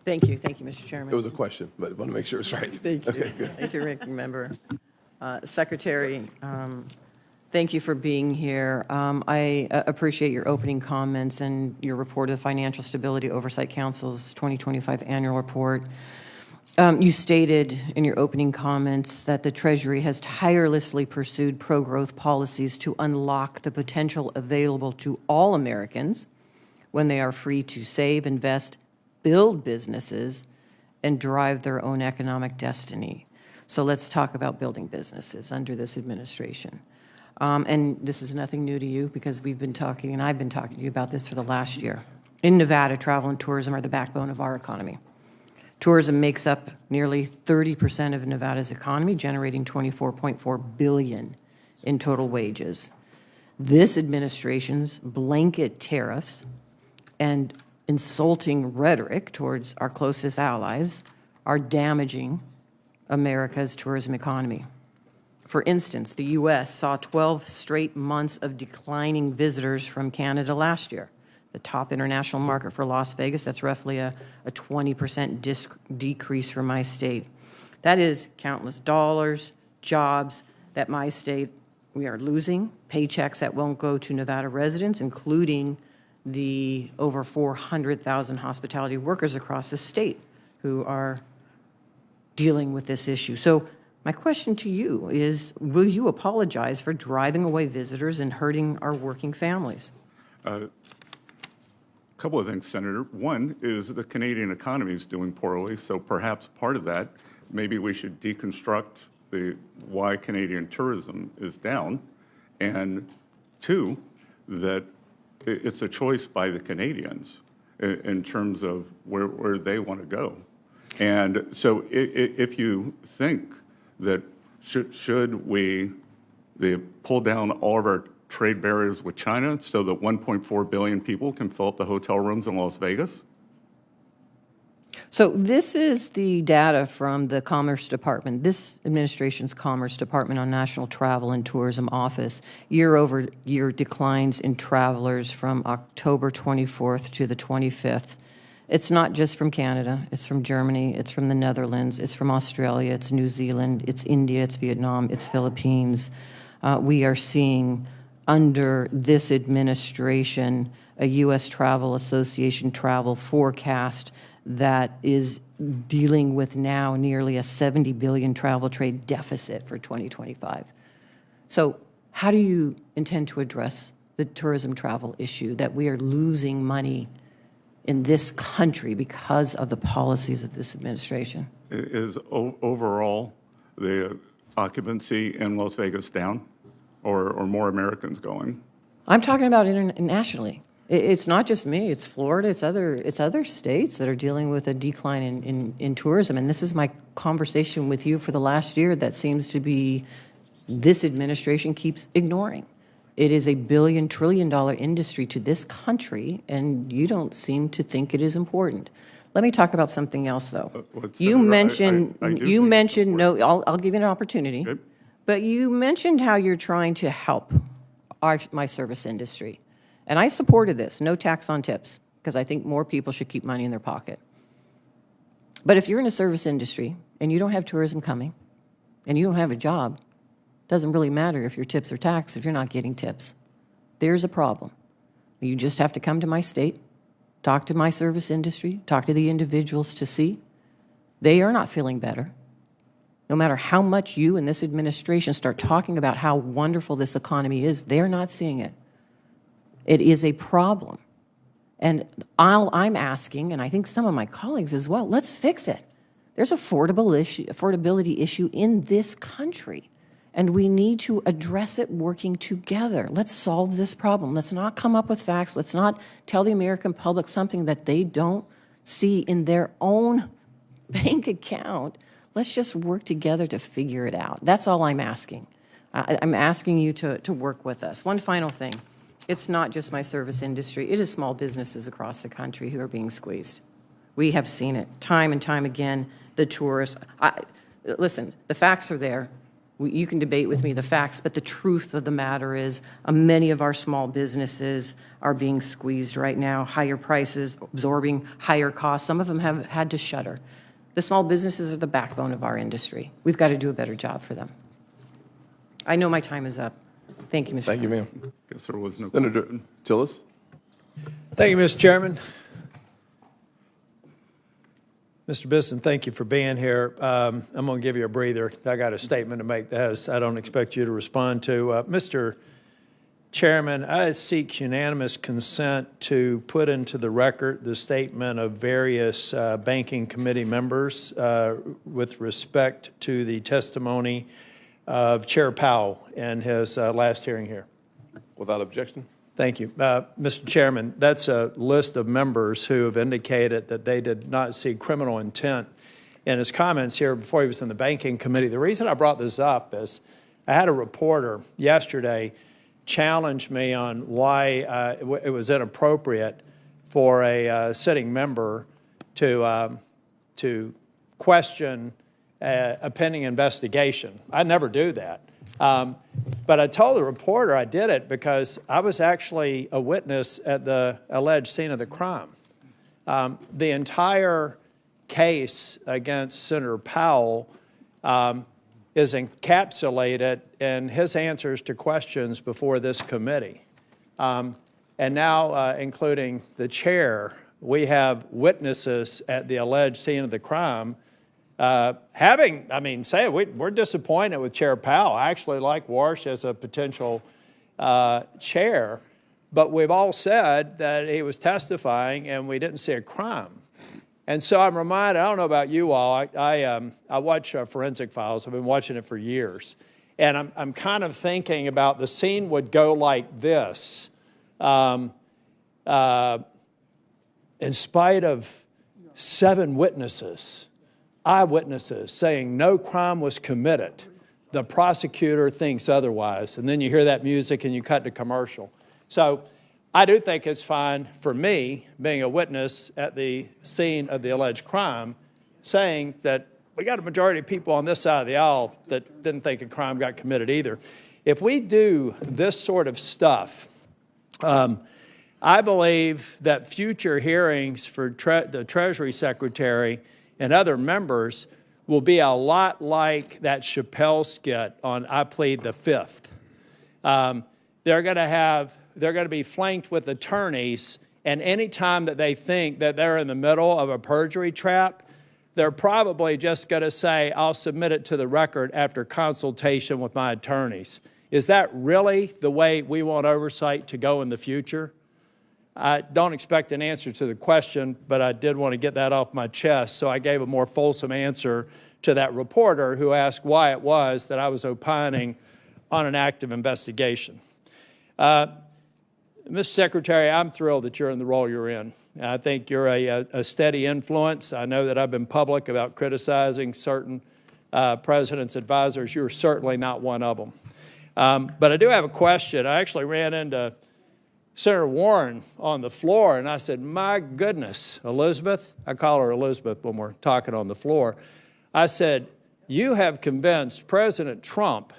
Thank you, Mr. Chairman. It was a question, but I want to make sure it's right. Thank you. Okay, good. Thank you, Ranking Member. Secretary, thank you for being here. I appreciate your opening comments and your report of the Financial Stability Oversight Council's 2025 annual report. You stated in your opening comments that the Treasury has tirelessly pursued pro-growth policies to unlock the potential available to all Americans when they are free to save, invest, build businesses, and drive their own economic destiny. So let's talk about building businesses under this administration. And this is nothing new to you because we've been talking, and I've been talking to you about this for the last year. In Nevada, travel and tourism are the backbone of our economy. Tourism makes up nearly 30% of Nevada's economy, generating $24.4 billion in total wages. This administration's blanket tariffs and insulting rhetoric towards our closest allies are damaging America's tourism economy. For instance, the U.S. saw 12 straight months of declining visitors from Canada last year. The top international market for Las Vegas, that's roughly a 20% decrease for my state. That is countless dollars, jobs that my state, we are losing, paychecks that won't go to Nevada residents, including the over 400,000 hospitality workers across the state who are dealing with this issue. So my question to you is, will you apologize for driving away visitors and hurting our working families? A couple of things, Senator. One is the Canadian economy is doing poorly, so perhaps part of that, maybe we should deconstruct why Canadian tourism is down. And two, that it's a choice by the Canadians in terms of where they want to go. And so if you think that should we pull down all of our trade barriers with China so that 1.4 billion people can fill up the hotel rooms in Las Vegas? So this is the data from the Commerce Department, this administration's Commerce Department on National Travel and Tourism Office. Year-over-year declines in travelers from October 24th to the 25th. It's not just from Canada, it's from Germany, it's from the Netherlands, it's from Australia, it's New Zealand, it's India, it's Vietnam, it's Philippines. We are seeing under this administration a U.S. Travel Association travel forecast that is dealing with now nearly a $70 billion travel trade deficit for 2025. So how do you intend to address the tourism travel issue that we are losing money in this country because of the policies of this administration? Is overall the occupancy in Las Vegas down, or more Americans going? I'm talking about internationally. It's not just me. It's Florida. It's other states that are dealing with a decline in tourism. And this is my conversation with you for the last year that seems to be this administration keeps ignoring. It is a $1 trillion industry to this country, and you don't seem to think it is important. Let me talk about something else, though. You mentioned, no, I'll give you an opportunity, Good. But you mentioned how you're trying to help my service industry. And I supported this, no tax on tips, because I think more people should keep money in their pocket. But if you're in a service industry and you don't have tourism coming and you don't have a job, it doesn't really matter if your tips are taxed if you're not getting tips. There's a problem. You just have to come to my state, talk to my service industry, talk to the individuals to see. They are not feeling better. No matter how much you and this administration start talking about how wonderful this economy is, they're not seeing it. It is a problem. And I'm asking, and I think some of my colleagues as well, let's fix it. There's affordability issue in this country, and we need to address it working together. Let's solve this problem. Let's not come up with facts. Let's not tell the American public something that they don't see in their own bank account. Let's just work together to figure it out. That's all I'm asking. I'm asking you to work with us. One final thing. It's not just my service industry. It is small businesses across the country who are being squeezed. We have seen it time and time again. The tourists. Listen, the facts are there. You can debate with me the facts, but the truth of the matter is many of our small businesses are being squeezed right now. Higher prices, absorbing higher costs. Some of them have had to shutter. The small businesses are the backbone of our industry. We've got to do a better job for them. I know my time is up. Thank you, Mr. Thank you, Chairman. ma'am. Guess there was no Senator question. Tillis? Thank you, Mr. Chairman. Mr. Bessent, thank you for being here. I'm going to give you a breather. I got a statement to make that I don't expect you to respond to. Mr. Chairman, I seek unanimous consent to put into the record the statement of various banking committee members with respect to the testimony of Chair Powell in his last hearing here. Without objection? Thank you. Mr. Chairman, that's a list of members who have indicated that they did not see criminal intent in his comments here before he was in the Banking Committee. The reason I brought this up is I had a reporter yesterday challenge me on why it was inappropriate for a sitting member to question a pending investigation. I never do that. But I told the reporter I did it because I was actually a witness at the alleged scene of the crime. The entire case against Senator Powell is encapsulated in his answers to questions before this committee. And now, including the chair, we have witnesses at the alleged scene of the crime we're disappointed with Chair Powell. I actually like Warsh as a potential chair, but we've all said that he was testifying and we didn't see a crime. And so I'm reminded, I don't know about you all, I watch Forensic Files. I've been watching it for years. And I'm kind of thinking about the scene would go like this. In spite of 7 witnesses, eyewitnesses saying no crime was committed, the prosecutor thinks otherwise. And then you hear that music and you cut to commercial. So I do think it's fine for me, being a witness at the scene of the alleged crime, saying that we got a majority of people on this side of the aisle that didn't think a crime got committed either. If we do this sort of stuff, I believe that future hearings for the Treasury Secretary and other members will be a lot like that Chappelle skit on I Plead the Fifth. They're going to be flanked with attorneys, and any time that they think that they're in the middle of a perjury trap, they're probably just going to say, I'll submit it to the record after consultation with my attorneys. Is that really the way we want oversight to go in the future? I don't expect an answer to the question, but I did want to get that off my chest, so I gave a more fulsome answer to that reporter who asked why it was that I was opining on an active investigation. Mr. Secretary, I'm thrilled that you're in the role you're in. I think you're a steady influence. I know that I've been public about criticizing certain president's advisors. You're certainly not one of them. But I do have a question. I actually ran into Senator Warren on the floor, and I said, my goodness, Elizabeth, I call her Elizabeth when we're talking on the floor. I said, you have convinced President Trump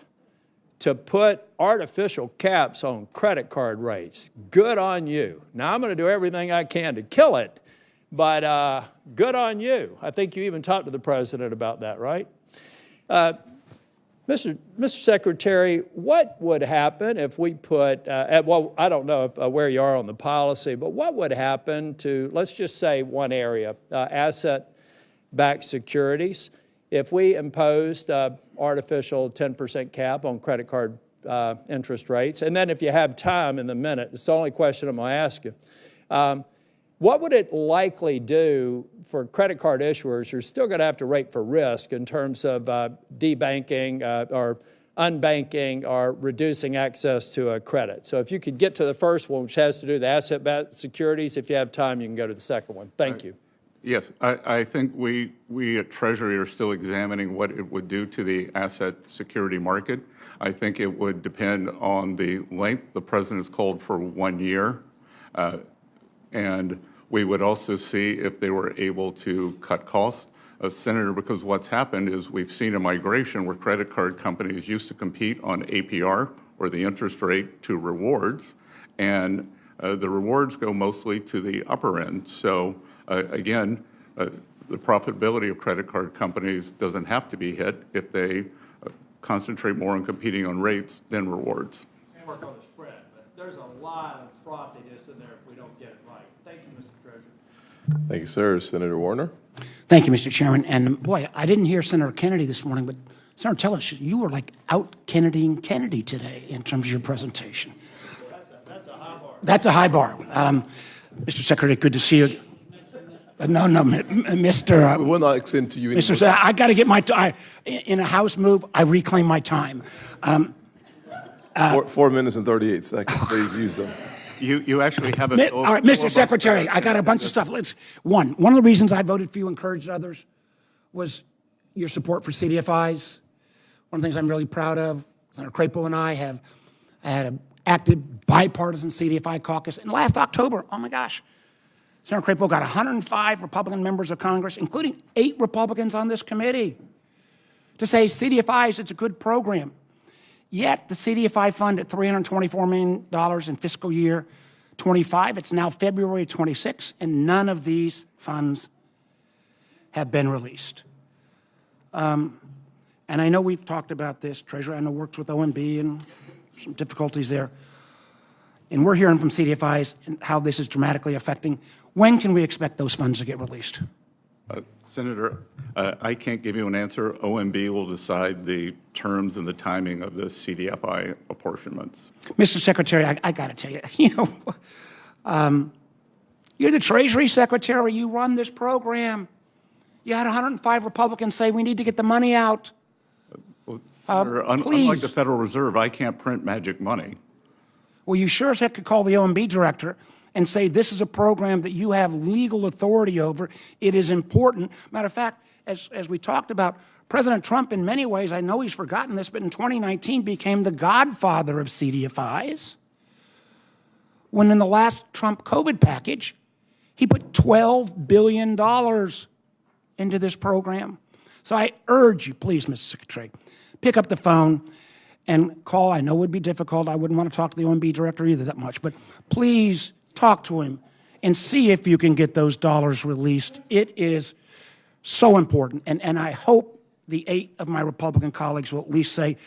to put artificial caps on credit card rates. Good on you. Now, I'm going to do everything I can to kill it, but good on you. I think you even talked to the president about that, right? Mr. Secretary, what would happen if we put, well, I don't know where you are on the policy, but what would happen to, let's just say one area, asset-backed securities, if we imposed artificial 10% cap on credit card interest rates? And then if you have time in the minute, it's the only question I'm going to ask you. What would it likely do for credit card issuers? You're still going to have to rate for risk in terms of debanking or unbanking or reducing access to a credit. So if you could get to the first one, which has to do with asset-backed securities, if you have time, you can go to the second one. Thank you. Yes, I think we at Treasury are still examining what it would do to the asset security market. I think it would depend on the length. The president has called for 1 year. And we would also see if they were able to cut costs. Senator, because what's happened is we've seen a migration where credit card companies used to compete on APR, or the interest rate, to rewards, and the rewards go mostly to the upper end. So again, the profitability of credit card companies doesn't have to be hit if they concentrate more on competing on rates than rewards. And work on the spread, but there's a lot of frothiness in there if we don't get it right. Thank you, Mr. Treasurer. Thank you, sir. Senator Warner. Thank you, Mr. Chairman. And boy, I didn't hear Senator Kennedy this morning, but Senator Tillis, you were like out-Kennedying Kennedy today in terms of your presentation. That's a high bar. That's a high bar. Mr. Secretary, good to see you. No, Mr. We will not extend to you anymore. Mr. I got to get my time. In a House move, I reclaim my time. 4 minutes and 38 seconds. Please use them. You actually have a All right, Mr. Secretary, I got a bunch of stuff. One of the reasons I voted for you, encouraged others, was your support for CDFIs. One of the things I'm really proud of, Senator Crapo and I had an active bipartisan CDFI caucus. And last October, oh my gosh, Senator Crapo got 105 Republican members of Congress, including 8 Republicans on this committee, to say CDFIs, it's a good program. Yet the CDFI fund at $324 million in fiscal year 25, it's now February 26, and none of these funds have been released. And I know we've talked about this. Treasury, I know, works with OMB and some difficulties there. And we're hearing from CDFIs and how this is dramatically affecting. When can we expect those funds to get released? Senator, I can't give you an answer. OMB will decide the terms and the timing of the CDFI apportionments. Mr. Secretary, I got to tell you, you're the Treasury Secretary. You run this program. You had 105 Republicans say we need to get the money out. Well, Senator, unlike the Federal Reserve, I can't print magic money. Well, you sure as heck could call the OMB director and say this is a program that you have legal authority over. It is important. Matter of fact, as we talked about, President Trump, in many ways, I know he's forgotten this, but in 2019 became the godfather of CDFIs. When in the last Trump COVID package, he put $12 billion into this program. So I urge you, please, Mr. Secretary, pick up the phone and call. I know it would be difficult. I wouldn't want to talk to the OMB director either that much, but please talk to him and see if you can get those dollars released. It is so important. And I hope the 8 of my Republican colleagues will at least say,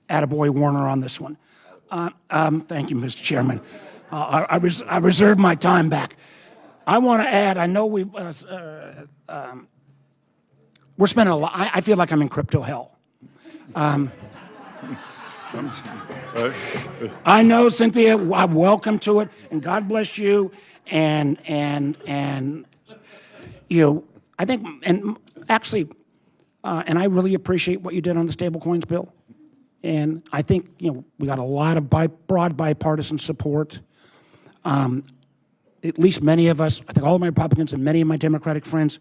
attaboy Warner on this one. Thank you, Mr. Chairman. I reserve my time back. I want to add, I know we're spending a lot. I feel like I'm in crypto hell. I know, Cynthia, I'm welcome to it, and God bless you. And you know, I think, and actually, and I really appreciate what you did on the stablecoins bill. And I think, you know, we got a lot of broad bipartisan support. At least many of us, I think all of my Republicans and many of my Democratic friends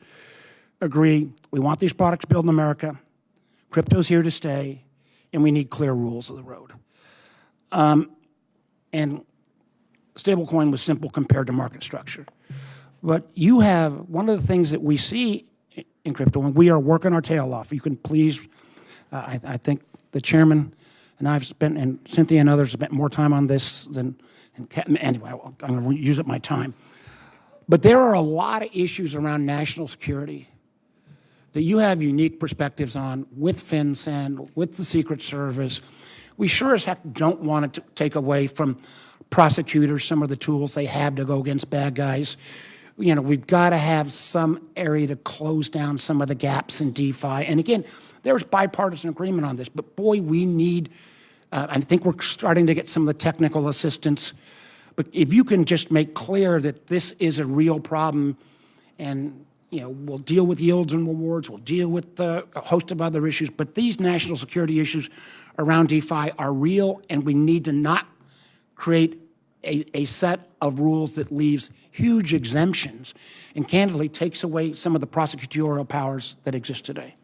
agree we want these products built in America. Crypto's here to stay, and we need clear rules of the road. And stablecoin was simple compared to market structure. But you have one of the things that we see in crypto, and we are working our tail off. You can please, I think the chairman and I've spent, and Cynthia and others have spent more time on this than, anyway, I'm going to use up my time. But there are a lot of issues around national security that you have unique perspectives on with FinCEN, with the Secret Service. We sure as heck don't want to take away from prosecutors some of the tools they have to go against bad guys. You know, we've got to have some area to close down some of the gaps in DeFi. And again, there's bipartisan agreement on this, but boy, we need, I think we're starting to get some of the technical assistance. But if you can just make clear that this is a real problem, and you know, we'll deal with yields and rewards, we'll deal with a host of other issues, but these national security issues around DeFi are real, and we need to not create a set of rules that leaves huge exemptions and candidly takes away some of the prosecutorial powers that exist today.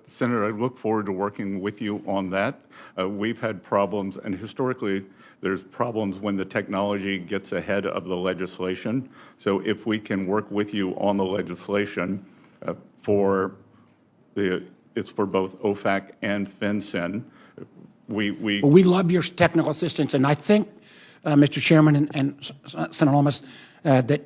Senator, I look forward to working with you on that. We've had problems, and historically, there's problems when the technology gets ahead of the legislation. So if we can work with you on the legislation it's for both OFAC and FinCEN. We love your technical assistance, and I think, Mr. Chairman and Senator Lomas, that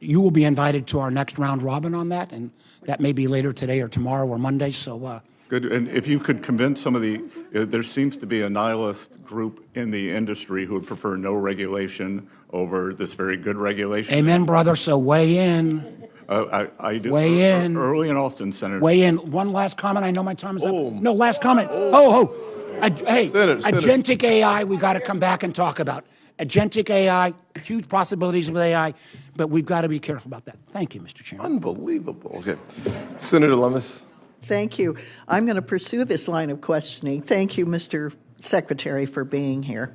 you will be invited to our next round robin on that, and that may be later today or tomorrow or Monday. So good. And if you could convince some of there seems to be a nihilist group in the industry who would prefer no regulation over this very good regulation. Amen, brother. So weigh in. I do. Weigh in. Early and often, Senator. Weigh in. One last comment. I know my time is up. No, last comment. Hey, agentic AI, we got to come back and talk about. Agentic AI, huge possibilities with AI, but we've got to be careful about that. Thank you, Mr. Chairman. Unbelievable. Okay. Senator Lummis. Thank you. I'm going to pursue this line of questioning. Thank you, Mr. Secretary, for being here.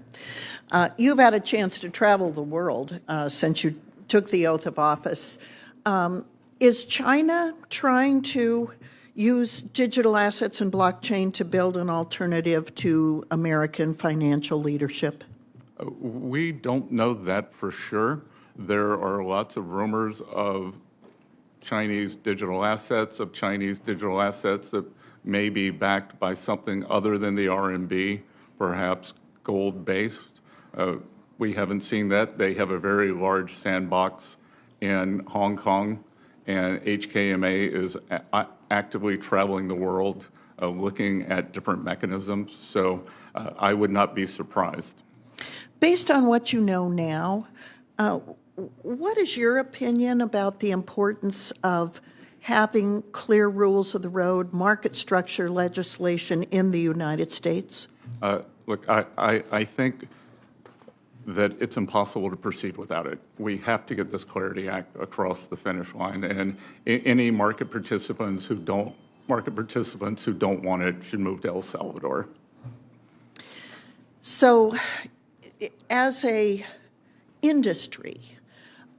You've had a chance to travel the world since you took the oath of office. Is China trying to use digital assets and blockchain to build an alternative to American financial leadership? We don't know that for sure. There are lots of rumors of Chinese digital assets that may be backed by something other than the RMB, perhaps gold-based. We haven't seen that. They have a very large sandbox in Hong Kong, and HKMA is actively traveling the world looking at different mechanisms, so I would not be surprised. Based on what you know now, what is your opinion about the importance of having clear rules of the road, market structure legislation in the United States? Look, I think that it's impossible to proceed without it. We have to get this Clarity Act across the finish line, and any market participants who don't want it should move to El Salvador. So, as a industry,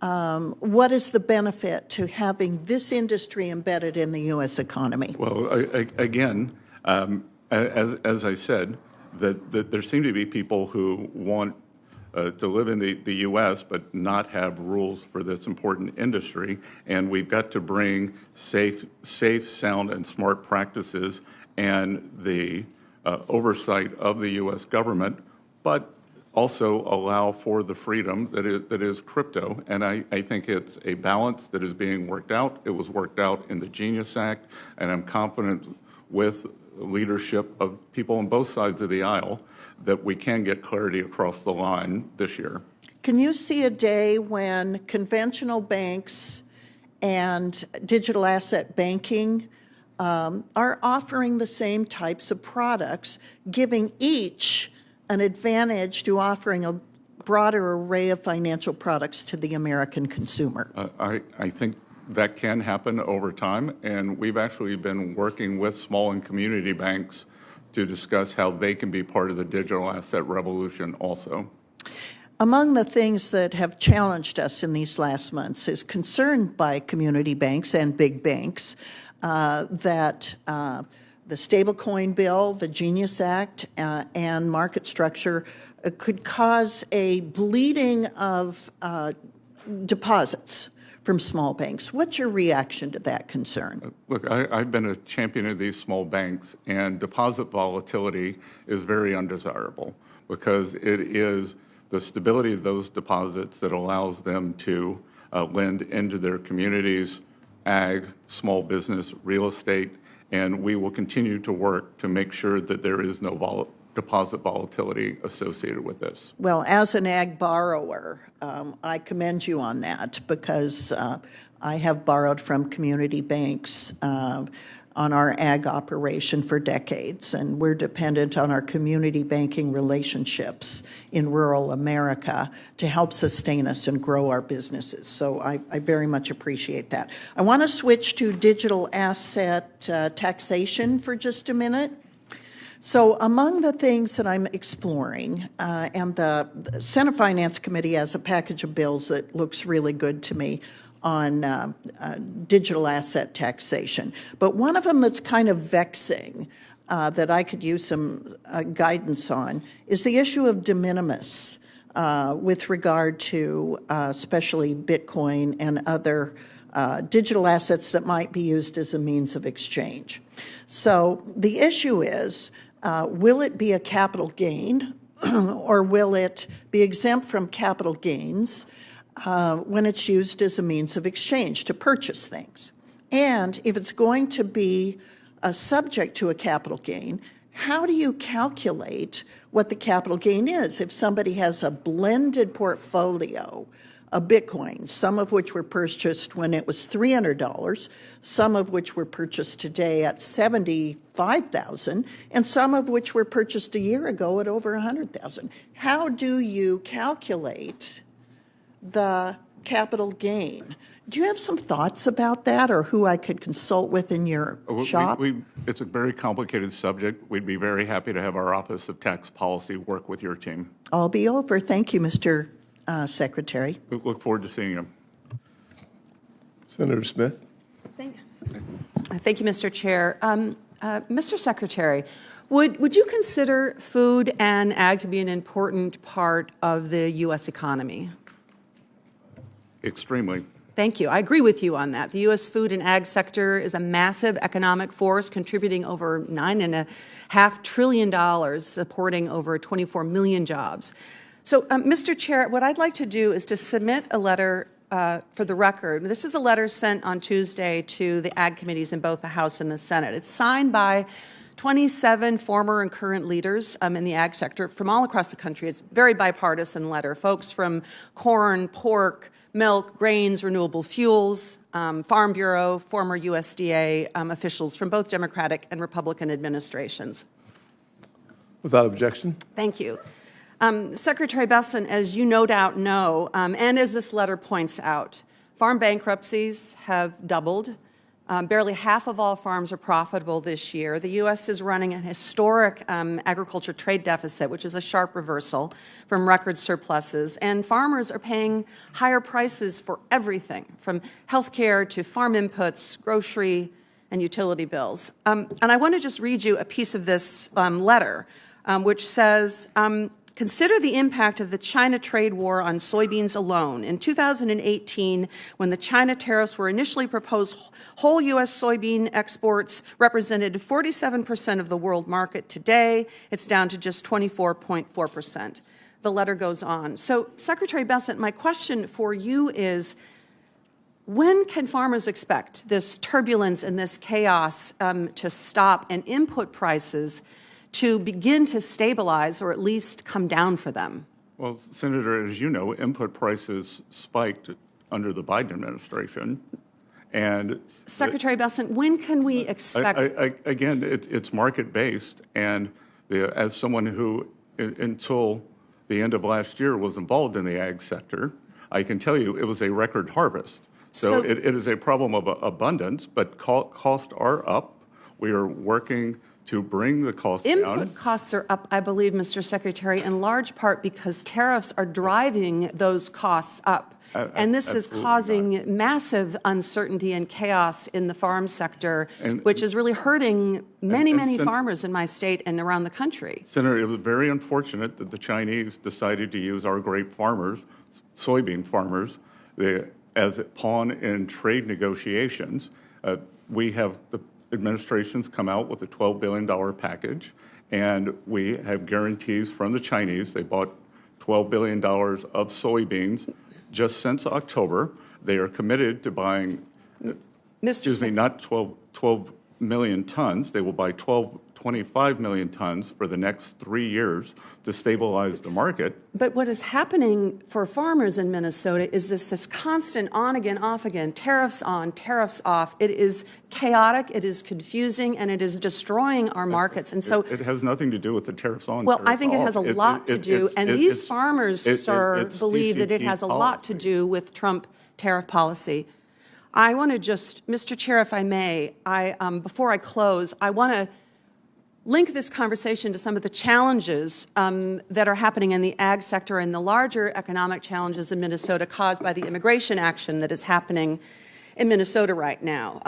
what is the benefit to having this industry embedded in the U.S. economy? Well, again, as I said, that there seem to be people who want to live in the U.S. but not have rules for this important industry, and we've got to bring safe, sound, and smart practices and the oversight of the U.S. government, but also allow for the freedom that is crypto. And I think it's a balance that is being worked out. It was worked out in the Genius Act, and I'm confident with leadership of people on both sides of the aisle that we can get clarity across the line this year. Can you see a day when conventional banks and digital asset banking are offering the same types of products, giving each an advantage to offering a broader array of financial products to the American consumer? I think that can happen over time, and we've actually been working with small and community banks to discuss how they can be part of the digital asset revolution also. Among the things that have challenged us in these last months is concern by community banks and big banks that the stablecoin bill, the Genius Act, and market structure could cause a bleeding of deposits from small banks. What's your reaction to that concern? Look, I've been a champion of these small banks, and deposit volatility is very undesirable because it is the stability of those deposits that allows them to lend into their communities, ag, small business, real estate, and we will continue to work to make sure that there is no deposit volatility associated with this. Well, as an ag borrower, I commend you on that because I have borrowed from community banks on our ag operation for decades, and we're dependent on our community banking relationships in rural America to help sustain us and grow our businesses. So I very much appreciate that. I want to switch to digital asset taxation for just a minute. So among the things that I'm exploring, and the Senate Finance Committee has a package of bills that looks really good to me on digital asset taxation. But one of them that's kind of vexing that I could use some guidance on is the issue of de minimis with regard to especially Bitcoin and other digital assets that might be used as a means of exchange. So the issue is, will it be a capital gain or will it be exempt from capital gains when it's used as a means of exchange to purchase things? And if it's going to be subject to a capital gain, how do you calculate what the capital gain is? If somebody has a blended portfolio of Bitcoin, some of which were purchased when it was $300, some of which were purchased today at $75,000, and some of which were purchased a year ago at over $100,000. How do you calculate the capital gain. Do you have some thoughts about that, or who I could consult with in your shop? It's a very complicated subject. We'd be very happy to have our Office of Tax Policy work with your team. I'll be over. Thank you, Mr. Secretary. We look forward to seeing you. Senator Smith. Thank you, Mr. Chair. Mr. Secretary, would you consider food and ag to be an important part of the U.S. economy? Extremely. Thank you. I agree with you on that. The U.S. food and ag sector is a massive economic force, contributing over $9.5 trillion, supporting over 24 million jobs. So, Mr. Chair, what I'd like to do is to submit a letter for the record. This is a letter sent on Tuesday to the ag committees in both the House and the Senate. It's signed by 27 former and current leaders in the ag sector from all across the country. It's a very bipartisan letter. Folks from corn, pork, milk, grains, renewable fuels, Farm Bureau, former USDA officials from both Democratic and Republican administrations. Without objection. Thank you. Secretary Bessent, as you no doubt know, and as this letter points out, farm bankruptcies have doubled. Barely half of all farms are profitable this year. The U.S. is running an historic agriculture trade deficit, which is a sharp reversal from record surpluses. And farmers are paying higher prices for everything, from health care to farm inputs, grocery, and utility bills. And I want to just read you a piece of this letter, which says, consider the impact of the China trade war on soybeans alone. In 2018, when the China tariffs were initially proposed, whole U.S. soybean exports represented 47% of the world market. Today, it's down to just 24.4%. The letter goes on. So, Secretary Bessent, my question for you is, when can farmers expect this turbulence and this chaos to stop and input prices to begin to stabilize or at least come down for them? Well, Senator, as you know, input prices spiked under the Biden administration. And Secretary Bessent, when can we expect? Again, it's market-based, and as someone who, until the end of last year, was involved in the ag sector, I can tell you it was a record harvest. So it is a problem of abundance, but costs are up. We are working to bring the costs down. Input costs are up, I believe, Mr. Secretary, in large part because tariffs are driving those costs up. And this is causing massive uncertainty and chaos in the farm sector, which is really hurting many farmers in my state and around the country. Senator, it was very unfortunate that the Chinese decided to use our grape farmers, soybean farmers, as a pawn in trade negotiations. We have the administrations come out with a $12 billion package, and we have guarantees from the Chinese. They bought $12 billion of soybeans just since October. They are committed to buying, not 12 million tons. They will buy 25 million tons for the next 3 years to stabilize the market. But what is happening for farmers in Minnesota is this constant on again, off again, tariffs on, tariffs off. It is chaotic, it is confusing, and it is destroying our markets. And so it has nothing to do with the tariffs on. Well, tariffs I think it has a lot to do, and these farmers, sir, believe that it has a lot to do with Trump tariff policy. I want to just, Mr. Chair, if I may, before I close, I want to link this conversation to some of the challenges that are happening in the ag sector and the larger economic challenges in Minnesota caused by the immigration action that is happening in Minnesota right now.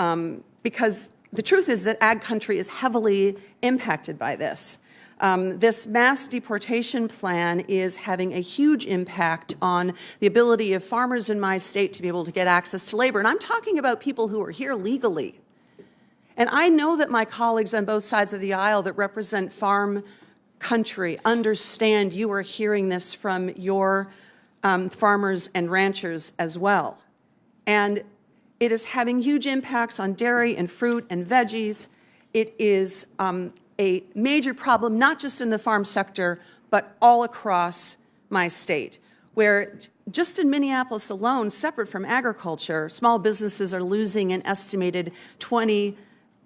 Because the truth is that ag country is heavily impacted by this. This mass deportation plan is having a huge impact on the ability of farmers in my state to be able to get access to labor. And I'm talking about people who are here legally. And I know that my colleagues on both sides of the aisle that represent farm country understand you are hearing this from your farmers and ranchers as well. And it is having huge impacts on dairy and fruit and veggies. It is a major problem, not just in the farm sector, but all across my state, where just in Minneapolis alone, separate from agriculture, small businesses are losing an estimated $20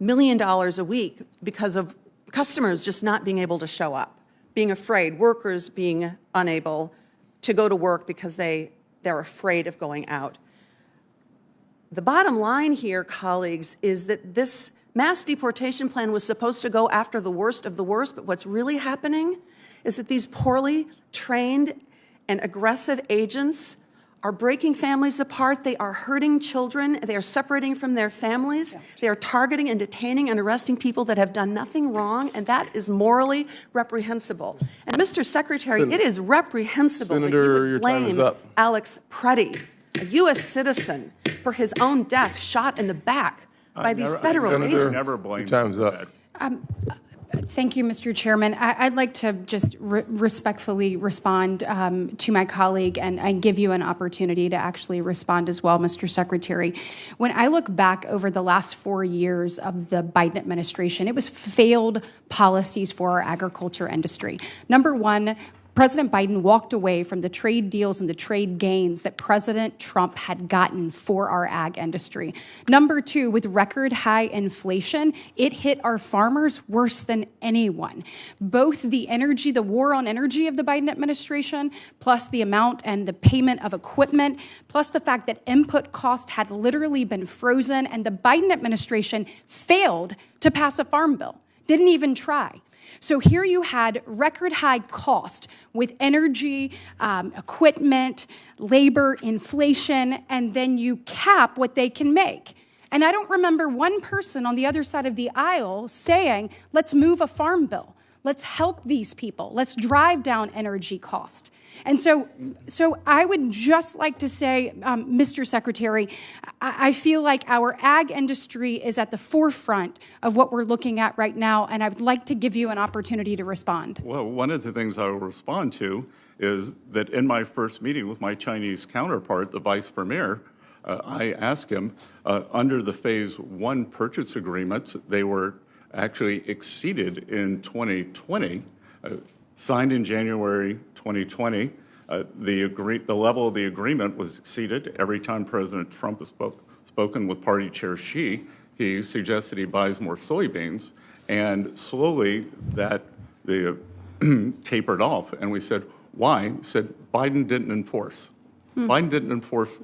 million a week because of customers just not being able to show up, being afraid, workers being unable to go to work because they they're afraid of going out. The bottom line here, colleagues, is that this mass deportation plan was supposed to go after the worst of the worst, but what's really happening is that these poorly trained and aggressive agents are breaking families apart. They are hurting children. They are separating from their families. They are targeting and detaining and arresting people that have done nothing wrong, and that is morally reprehensible. And Mr. Secretary, it is reprehensible Senator, that you your would time is blame up. Alex Preddy, a U.S. citizen, for his own death, shot in the back by these federal agents. Never blame your time's up. Thank you, Mr. Chairman. I'd like to just respectfully respond to my colleague and give you an opportunity to actually respond as well, Mr. Secretary. When I look back over the last 4 years of the Biden administration, it was failed policies for our agriculture industry. Number one, President Biden walked away from the trade deals and the trade gains that President Trump had gotten for our ag industry. Number two, with record high inflation, it hit our farmers worse than anyone. Both the war on energy of the Biden administration, plus the amount and the payment of equipment, plus the fact that input cost had literally been frozen, and the Biden administration failed to pass a farm bill, didn't even try. So here you had record high cost with energy, equipment, labor, inflation, and then you cap what they can make. And I don't remember one person on the other side of the aisle saying, let's move a farm bill. Let's help these people. Let's drive down energy cost. And so I would just like to say, Mr. Secretary, I feel like our ag industry is at the forefront of what we're looking at right now, and I would like to give you an opportunity to respond. Well, one of the things I will respond to is that in my first meeting with my Chinese counterpart, the Vice Premier, I asked him, under the Phase 1 purchase agreements, they were actually exceeded in 2020, signed in January 2020. The level of the agreement was exceeded every time President Trump has spoken with Party Chair Xi. He suggested he buys more soybeans, and slowly that tapered off. And we said, why? He said, Biden didn't enforce. Biden didn't enforce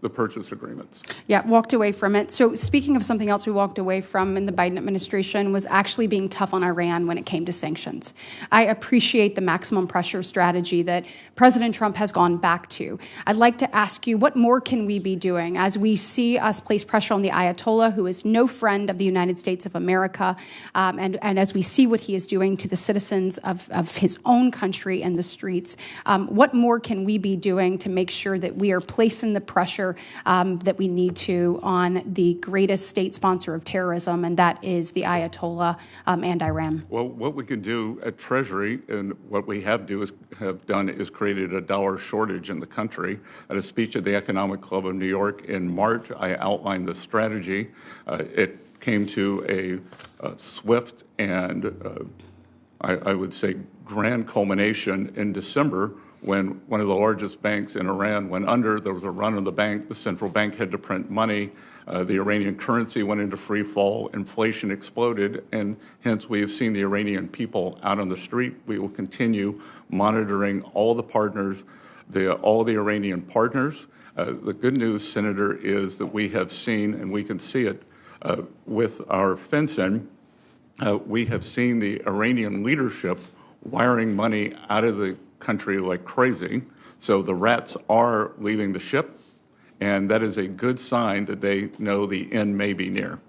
the purchase agreements. Yeah, walked away from it. So speaking of something else we walked away from in the Biden administration was actually being tough on Iran when it came to sanctions. I appreciate the maximum pressure strategy that President Trump has gone back to. I'd like to ask you, what more can we be doing as we see us place pressure on the Ayatollah, who is no friend of the United States of America, and as we see what he is doing to the citizens of his own country in the streets? What more can we be doing to make sure that we are placing the pressure that we need to on the greatest state sponsor of terrorism, and that is the Ayatollah and Iran? Well, what we can do at Treasury, and what we have done is created a dollar shortage in the country. At a speech at the Economic Club of New York in March, I outlined the strategy. It came to a swift and I would say grand culmination in December, when one of the largest banks in Iran went under. There was a run on the bank. The central bank had to print money. The Iranian currency went into free fall. Inflation exploded, and hence we have seen the Iranian people out on the street. We will continue monitoring all the partners, all the Iranian partners. The good news, Senator, is that we have seen, and we can see it with our fencing, we have seen the Iranian leadership wiring money out of the country like crazy. So the rats are leaving the ship, and that is a good sign that they know the end may be near.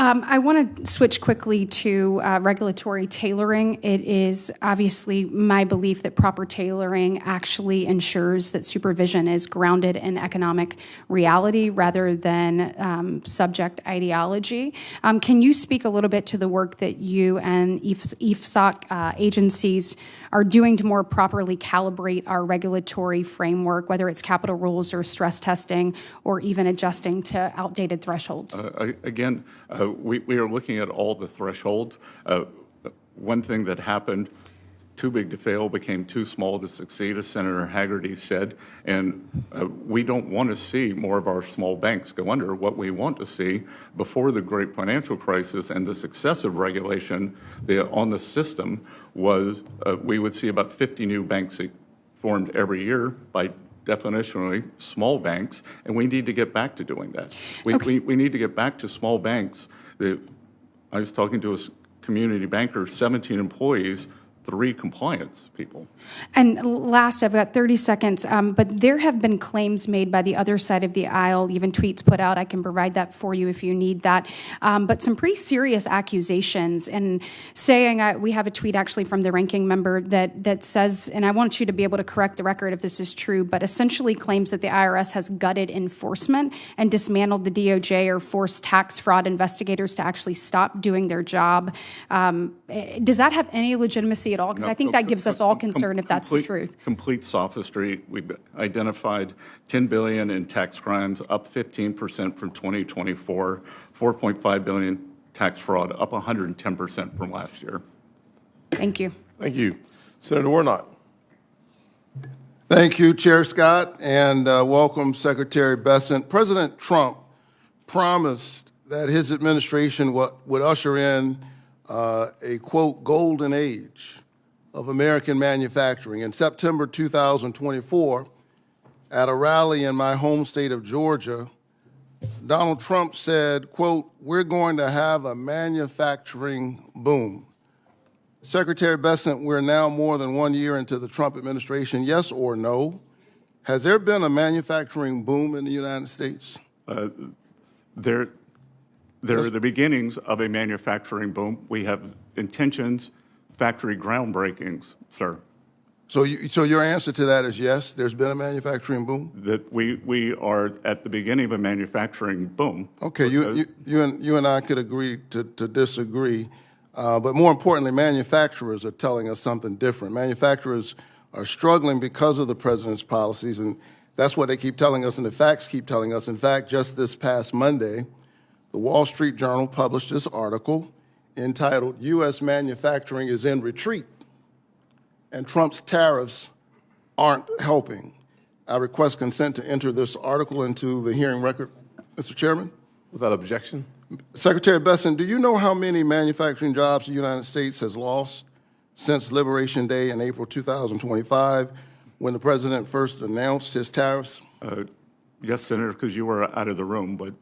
I want to switch quickly to regulatory tailoring. It is obviously my belief that proper tailoring actually ensures that supervision is grounded in economic reality rather than subject ideology. Can you speak a little bit to the work that you and EFSOC agencies are doing to more properly calibrate our regulatory framework, whether it's capital rules or stress testing or even adjusting to outdated thresholds? Again, we are looking at all the thresholds. One thing that happened, too big to fail became too small to succeed, as Senator Hagerty said, and we don't want to see more of our small banks go under. What we want to see before the great financial crisis and this excessive regulation on the system was we would see about 50 new banks formed every year. By definitionally small banks, and we need to get back to doing that. We need to get back to small banks. I was talking to a community banker, 17 employees, 3 compliance people. And last, I've got 30 seconds, but there have been claims made by the other side of the aisle, even tweets put out. I can provide that for you if you need that. But some pretty serious accusations, and saying, we have a tweet actually from the ranking member that says, and I want you to be able to correct the record if this is true, but essentially claims that the IRS has gutted enforcement and dismantled the DOJ or forced tax fraud investigators to actually stop doing their job. Does that have any legitimacy at all? Because I think that gives us all concern if that's the truth. Complete sophistry. We've identified $10 billion in tax crimes, up 15% from 2024, $4.5 billion tax fraud, up 110% from last year. Thank you. Thank you. Senator Warnock. Thank you, Chair Scott, and welcome, Secretary Bessent. President Trump promised that his administration would usher in a, quote, golden age of American manufacturing. In September 2024, at a rally in my home state of Georgia, Donald Trump said, quote, we're going to have a manufacturing boom. Secretary Bessent, we're now more than 1 year into the Trump administration. Yes or no? Has there been a manufacturing boom in the United States? There are the beginnings of a manufacturing boom. We have intentions, factory groundbreakings, sir. So your answer to that is yes, there's been a manufacturing boom? That we are at the beginning of a manufacturing boom. Okay, you and I could agree to disagree, but more importantly, manufacturers are telling us something different. Manufacturers are struggling because of the president's policies, and that's what they keep telling us, and the facts keep telling us. In fact, just this past Monday, the Wall Street Journal published this article entitled, U.S. Manufacturing is in Retreat, and Trump's tariffs aren't helping. I request consent to enter this article into the hearing record. Mr. Chairman? Without objection. Secretary Bessent, do you know how many manufacturing jobs the United States has lost since Liberation Day in April 2025, when the president first announced his tariffs? Yes, Senator, because you were out of the room, but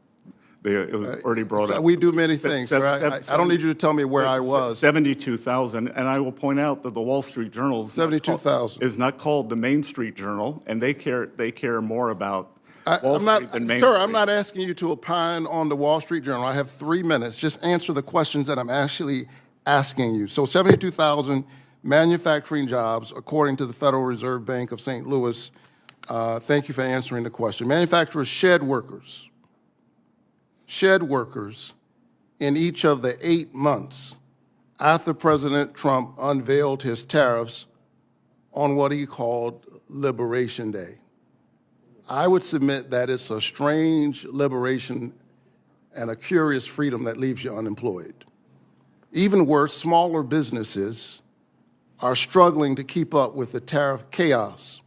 it was already brought up. We do many things, sir. I don't need you to tell me where I was. 72,000, and I will point out that the Wall Street Journal 72,000 is not called the Main Street Journal, and they care more about Wall Street than Main Sir, Street. I'm not asking you to opine on the Wall Street Journal. I have 3 minutes. Just answer the questions that I'm actually asking you. So 72,000 manufacturing jobs, according to the Federal Reserve Bank of St. Louis. Thank you for answering the question. Manufacturers shed workers in each of the 8 months after President Trump unveiled his tariffs on what he called Liberation Day. I would submit that it's a strange liberation and a curious freedom that leaves you unemployed. Even worse, smaller businesses are struggling to keep up with the tariff chaos.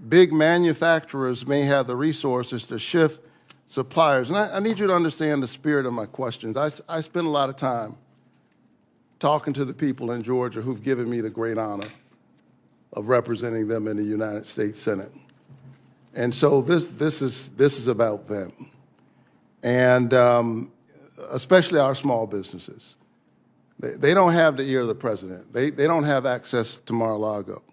Big manufacturers may have the resources to shift suppliers. And I need you to understand the spirit of my questions. I spend a lot of time talking to the people in Georgia who've given me the great honor of representing them in the United States Senate. And so this is about them, and especially our small businesses. They don't have the ear of the president. They don't have access to Mar-a-Lago.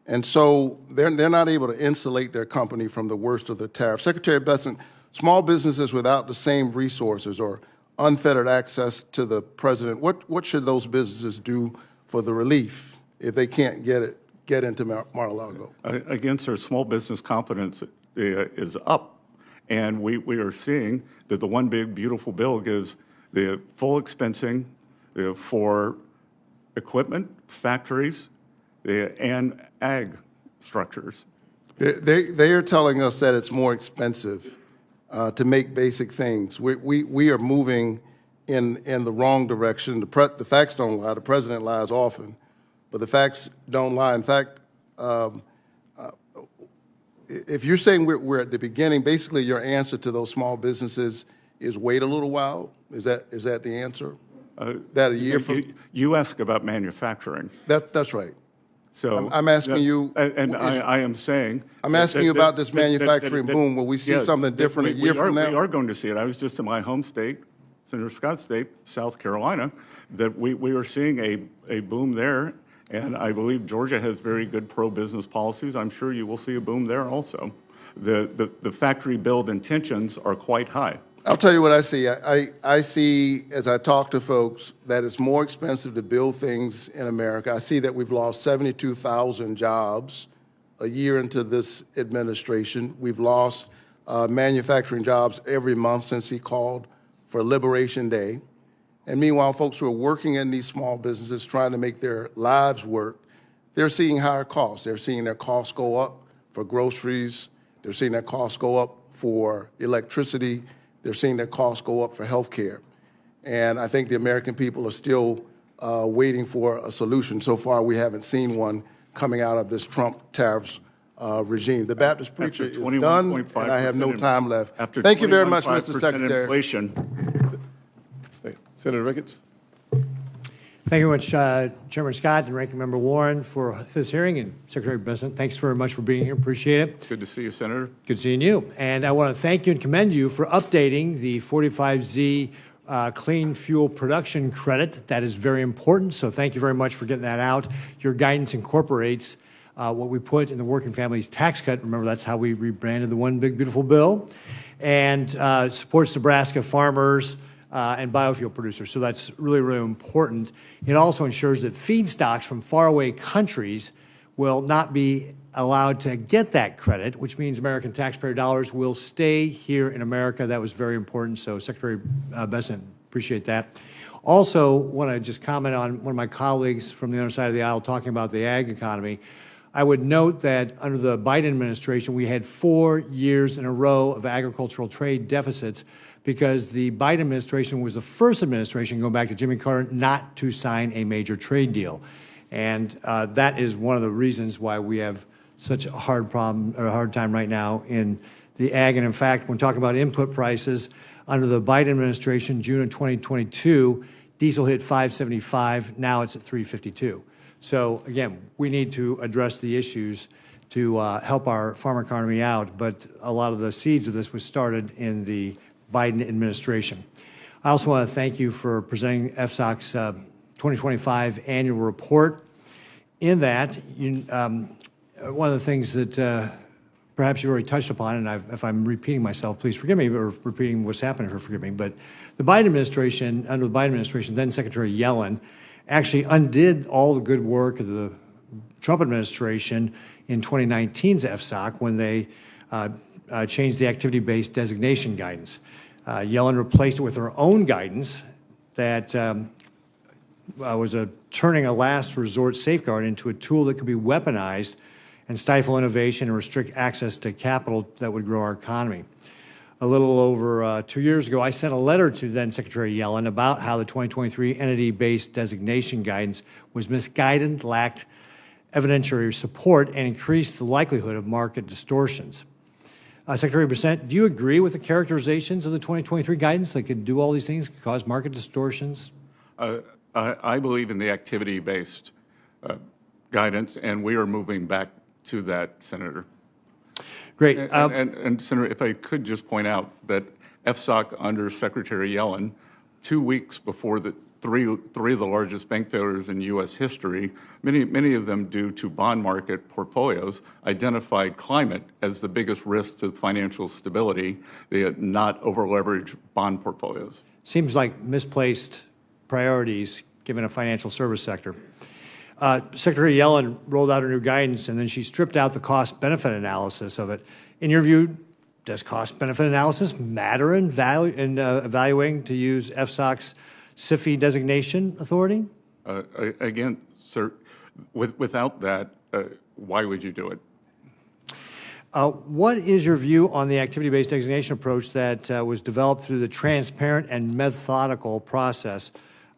And so they're not able to insulate their company from the worst of the tariffs. Secretary Bessent, small businesses without the same resources or unfettered access to the president, what should those businesses do for the relief if they can't get into Mar-a-Lago? Again, sir, small business confidence is up, and we are seeing that the one big beautiful bill gives the full expensing for equipment, factories, and ag structures. They are telling us that it's more expensive to make basic things. We are moving in the wrong direction. The facts don't lie. The president lies often, but the facts don't lie. In fact, if you're saying we're at the beginning, basically your answer to those small businesses is wait a little while. Is that the answer? That a year from you ask about manufacturing. That's right. So I'm asking you. And I am saying. I'm asking you about this manufacturing boom. Will we see something different a year from now? We are going to see it. I was just in my home state, Senator Scott's state, South Carolina, that we are seeing a boom there. And I believe Georgia has very good pro-business policies. I'm sure you will see a boom there also. The factory build intentions are quite high. I'll tell you what I see. I see, as I talk to folks, that it's more expensive to build things in America. I see that we've lost 72,000 jobs a year into this administration. We've lost manufacturing jobs every month since he called for Liberation Day. And meanwhile, folks who are working in these small businesses trying to make their lives work, they're seeing higher costs. They're seeing their costs go up for groceries. They're seeing their costs go up for electricity. They're seeing their costs go up for health care. And I think the American people are still waiting for a solution. So far, we haven't seen one coming out of this Trump tariffs regime. The Baptist preacher is done, and I have no time left. Thank you very much, Mr. Secretary. Inflation. Senator Ricketts. Thank you very much, Chairman Scott and Ranking Member Warren, for this hearing, and Secretary Bessent. Thanks very much for being here. Appreciate it. Good to see you, Senator. Good seeing you. And I want to thank you and commend you for updating the 45Z clean fuel production credit. That is very important, so thank you very much for getting that out. Your guidance incorporates what we put in the Working Families Tax Cut. Remember, that's how we rebranded the One Big Beautiful Bill, and supports Nebraska farmers and biofuel producers. So that's really, really important. It also ensures that feedstocks from faraway countries will not be allowed to get that credit, which means American taxpayer dollars will stay here in America. That was very important. So Secretary Bessent, appreciate that. Also, want to just comment on one of my colleagues from the other side of the aisle talking about the ag economy. I would note that under the Biden administration, we had 4 years in a row of agricultural trade deficits because the Biden administration was the first administration, going back to Jimmy Carter, not to sign a major trade deal. And that is one of the reasons why we have such a hard problem, or a hard time right now in the ag. And in fact, when talking about input prices, under the Biden administration, June of 2022, diesel hit $5.75. Now it's at $3.52. So again, we need to address the issues to help our farm economy out. But a lot of the seeds of this was started in the Biden administration. I also want to thank you for presenting FSOC's 2025 annual report. In that, one of the things that perhaps you already touched upon, and if I'm repeating myself, please forgive me, or repeating what's happening, forgive me, but the Biden administration, under the Biden administration, then Secretary Yellen, actually undid all the good work of the Trump administration in 2019's FSOC when they changed the activity-based designation guidance. Yellen replaced it with her own guidance that was turning a last resort safeguard into a tool that could be weaponized and stifle innovation and restrict access to capital that would grow our economy. A little over 2 years ago, I sent a letter to then Secretary Yellen about how the 2023 entity-based designation guidance was misguided, lacked evidentiary support, and increased the likelihood of market distortions. Secretary Bessent, do you agree with the characterizations of the 2023 guidance that could do all these things, could cause market distortions? I believe in the activity-based guidance, and we are moving back to that, Senator. Great. And Senator, if I could just point out that FSOC under Secretary Yellen, 2 weeks before the three of the largest bank failures in U.S. history, many of them due to bond market portfolios, identified climate as the biggest risk to financial stability. They had not over-leveraged bond portfolios. Seems like misplaced priorities given a financial service sector. Secretary Yellen rolled out her new guidance, and then she stripped out the cost-benefit analysis of it. In your view, does cost-benefit analysis matter in evaluating to use FSOC's SIFI designation authority? Again, sir, without that, why would you do it? What is your view on the activity-based designation approach that was developed through the transparent and methodical process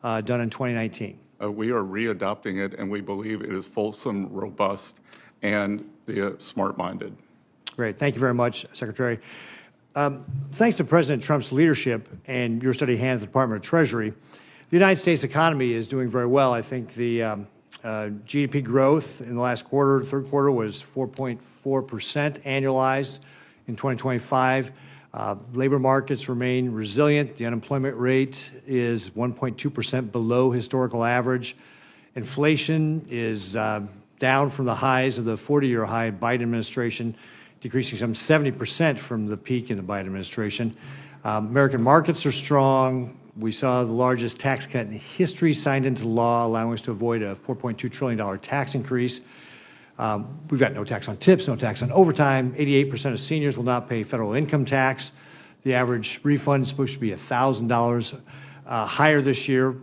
done in 2019? We are readopting it, and we believe it is fulsome, robust, and smart-minded. Great. Thank you very much, Secretary. Thanks to President Trump's leadership and your steady hand at the Department of Treasury, the United States economy is doing very well. I think the GDP growth in the last quarter, third quarter, was 4.4% annualized in 2025. Labor markets remain resilient. The unemployment rate is 1.2% below historical average. Inflation is down from the highs of the 40-year high Biden administration, decreasing some 70% from the peak in the Biden administration. American markets are strong. We saw the largest tax cut in history signed into law, allowing us to avoid a $4.2 trillion tax increase. We've got no tax on tips, no tax on overtime. 88% of seniors will not pay federal income tax. The average refund is supposed to be $1,000 higher this year.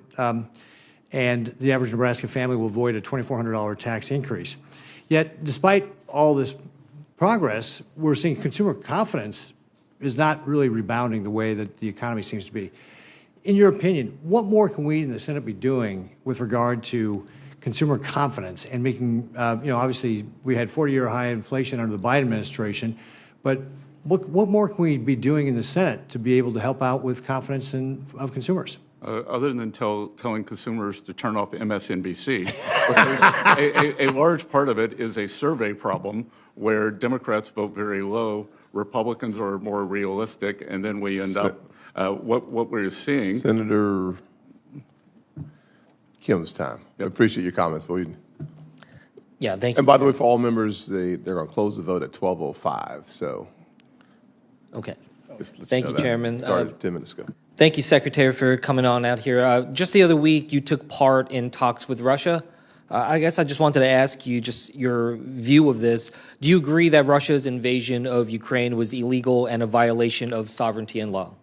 And the average Nebraska family will avoid a $2,400 tax increase. Yet, despite all this progress, we're seeing consumer confidence is not really rebounding the way that the economy seems to be. In your opinion, what more can we in the Senate be doing with regard to consumer confidence and making, obviously we had 40-year high inflation under the Biden administration, but what more can we be doing in the Senate to be able to help out with confidence of consumers? Other than telling consumers to turn off MSNBC, because a large part of it is a survey problem where Democrats vote very low, Republicans are more realistic, and then we end up what we're seeing. Senator Kim's time. Yep. I appreciate your comments. Yeah, thank you. And by the way, for all members, they're going to close the vote at 12:05. So, okay. Thank you, Chairman. Started 10 minutes ago. Thank you, Secretary, for coming on out here. Just the other week, you took part in talks with Russia. I guess I just wanted to ask you just your view of this. Do you agree that Russia's invasion of Ukraine was illegal and a violation of sovereignty and law?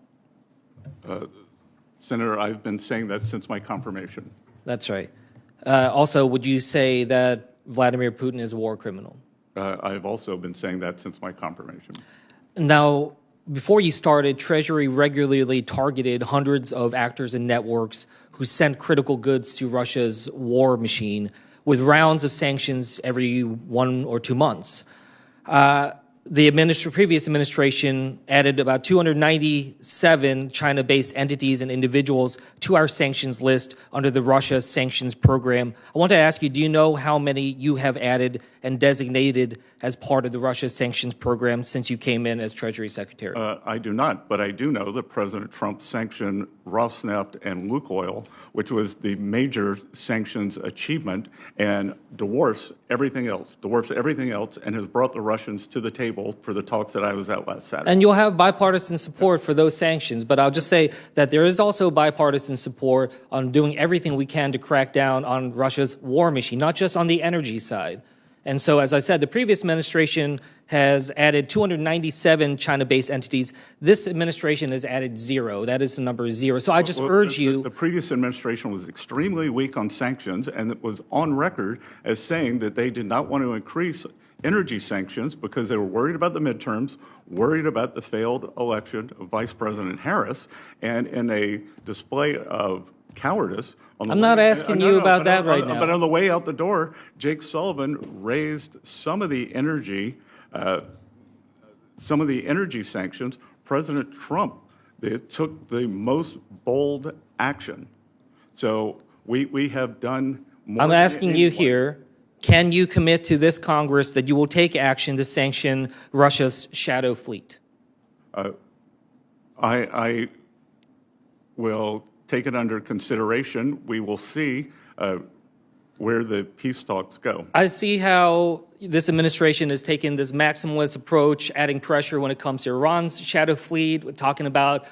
Senator, I've been saying that since my confirmation. That's right. Also, would you say that Vladimir Putin is a war criminal? I've also been saying that since my confirmation. Now, before you started, Treasury regularly targeted hundreds of actors and networks who sent critical goods to Russia's war machine with rounds of sanctions every 1 or 2 months. The previous administration added about 297 China-based entities and individuals to our sanctions list under the Russia sanctions program. I want to ask you, do you know how many you have added and designated as part of the Russia sanctions program since you came in as Treasury Secretary? I do not, but I do know that President Trump sanctioned Rosneft and Lukoil, which was the major sanctions achievement, and dwarfs everything else, and has brought the Russians to the table for the talks that I was at last Saturday. And you'll have bipartisan support for those sanctions, but I'll just say that there is also bipartisan support on doing everything we can to crack down on Russia's war machine, not just on the energy side. And so, as I said, the previous administration has added 297 China-based entities. This administration has added 0. That is the number 0. So I just urge you. The previous administration was extremely weak on sanctions, and it was on record as saying that they did not want to increase energy sanctions because they were worried about the midterms, worried about the failed election of Vice President Harris, and in a display of cowardice. I'm not asking you about that right now. But on the way out the door, Jake Sullivan raised some of the energy sanctions. President Trump took the most bold action. So we have done more. I'm asking you here, can you commit to this Congress that you will take action to sanction Russia's shadow fleet? I will take it under consideration. We will see where the peace talks go. I see how this administration has taken this maximalist approach, adding pressure when it comes to Iran's shadow fleet, talking about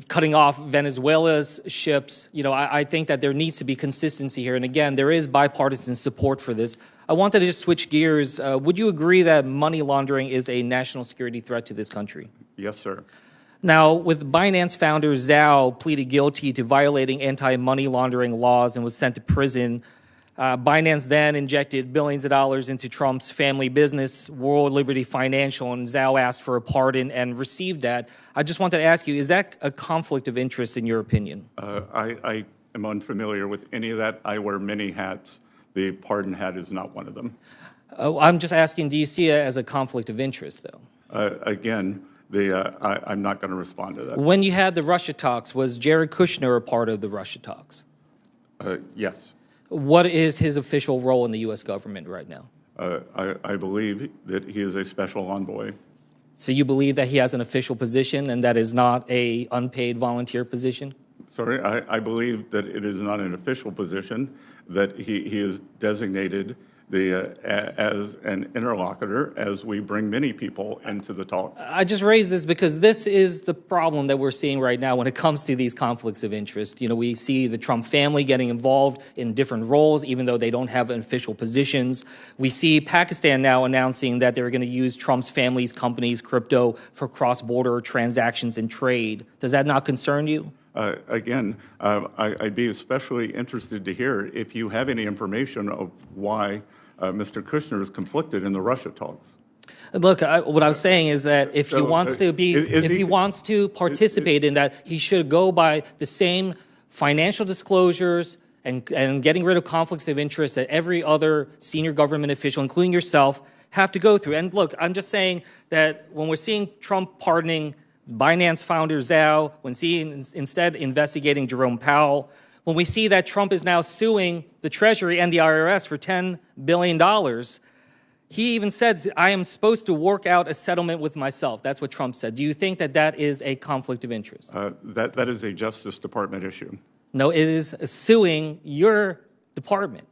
cutting off Venezuela's ships. I think that there needs to be consistency here. And again, there is bipartisan support for this. I wanted to just switch gears. Would you agree that money laundering is a national security threat to this country? Yes, sir. Now, with Binance founder Zhao pleaded guilty to violating anti-money laundering laws and was sent to prison, Binance then injected billions of dollars into Trump's family business, World Liberty Financial, and Zhao asked for a pardon and received that. I just wanted to ask you, is that a conflict of interest in your opinion? I am unfamiliar with any of that. I wear many hats. The pardon hat is not one of them. I'm just asking, do you see it as a conflict of interest, though? Again, I'm not going to respond to that. When you had the Russia talks, was Jared Kushner a part of the Russia talks? Yes. What is his official role in the U.S. government right now? I believe that he is a special envoy. So you believe that he has an official position and that is not a unpaid volunteer position? Sorry, I believe that it is not an official position, that he is designated as an interlocutor as we bring many people into the talk. I just raise this because this is the problem that we're seeing right now when it comes to these conflicts of interest. You know, we see the Trump family getting involved in different roles, even though they don't have official positions. We see Pakistan now announcing that they're going to use Trump's family's companies' crypto for cross-border transactions and trade. Does that not concern you? Again, I'd be especially interested to hear if you have any information of why Mr. Kushner is conflicted in the Russia talks. Look, what I'm saying is that if he wants to be, if he wants to participate in that, he should go by the same financial disclosures and getting rid of conflicts of interest that every other senior government official, including yourself, have to go through. And look, I'm just saying that when we're seeing Trump pardoning Binance founder Zhao, when seeing instead investigating Jerome Powell, when we see that Trump is now suing the Treasury and the IRS for $10 billion, he even said, I am supposed to work out a settlement with myself. That's what Trump said. Do you think that that is a conflict of interest? That is a Justice Department issue. No, it is suing your department.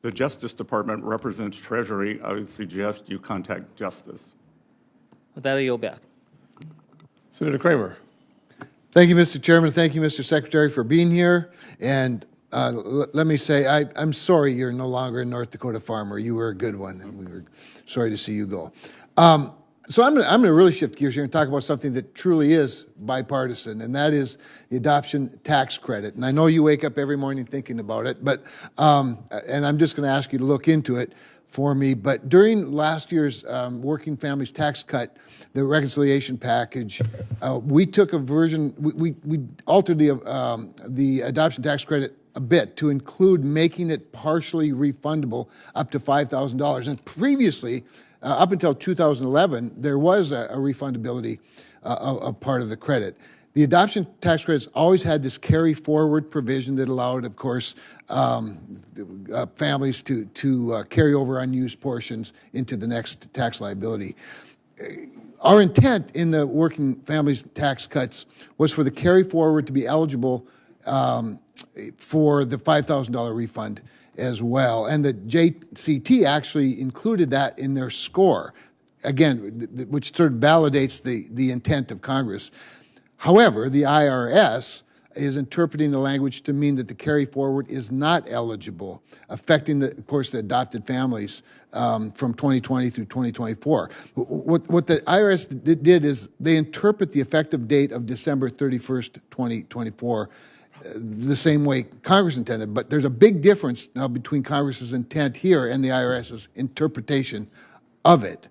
The Justice Department represents Treasury. I would suggest you contact Justice. With that, I yield back. Senator Kramer. Thank you, Mr. Chairman. Thank you, Mr. Secretary, for being here. And let me say, I'm sorry you're no longer a North Dakota farmer. You were a good one, and we were sorry to see you go. So I'm going to really shift gears here and talk about something that truly is bipartisan, and that is the adoption tax credit. And I know you wake up every morning thinking about it, but and I'm just going to ask you to look into it for me. But during last year's Working Families Tax Cut, the reconciliation package, we took a version, we altered the adoption tax credit a bit to include making it partially refundable up to $5,000. And previously, up until 2011, there was a refundability of part of the credit. The adoption tax credits always had this carry forward provision that allowed, of course, families to carry over unused portions into the next tax liability. Our intent in the Working Families Tax Cuts was for the carry forward to be eligible for the $5,000 refund as well. And the JCT actually included that in their score, again, which sort of validates the intent of Congress. However, the IRS is interpreting the language to mean that the carry forward is not eligible, affecting, of course, the adopted families from 2020 through 2024. What the IRS did is they interpret the effective date of December 31st, 2024, the same way Congress intended. But there's a big difference now between Congress's intent here and the IRS's interpretation of it.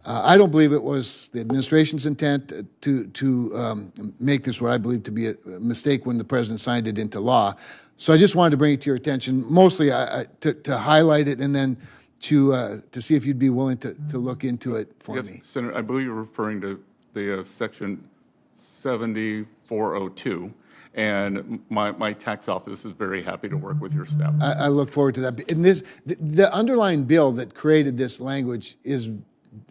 I don't believe it was the administration's intent to make this what I believe to be a mistake when the president signed it into law. So I just wanted to bring it to your attention, mostly to highlight it and then to see if you'd be willing to look into it for me. Senator, I believe you're referring to the section 7402. And my tax office is very happy to work with your staff. I look forward to that. And the underlying bill that created this language is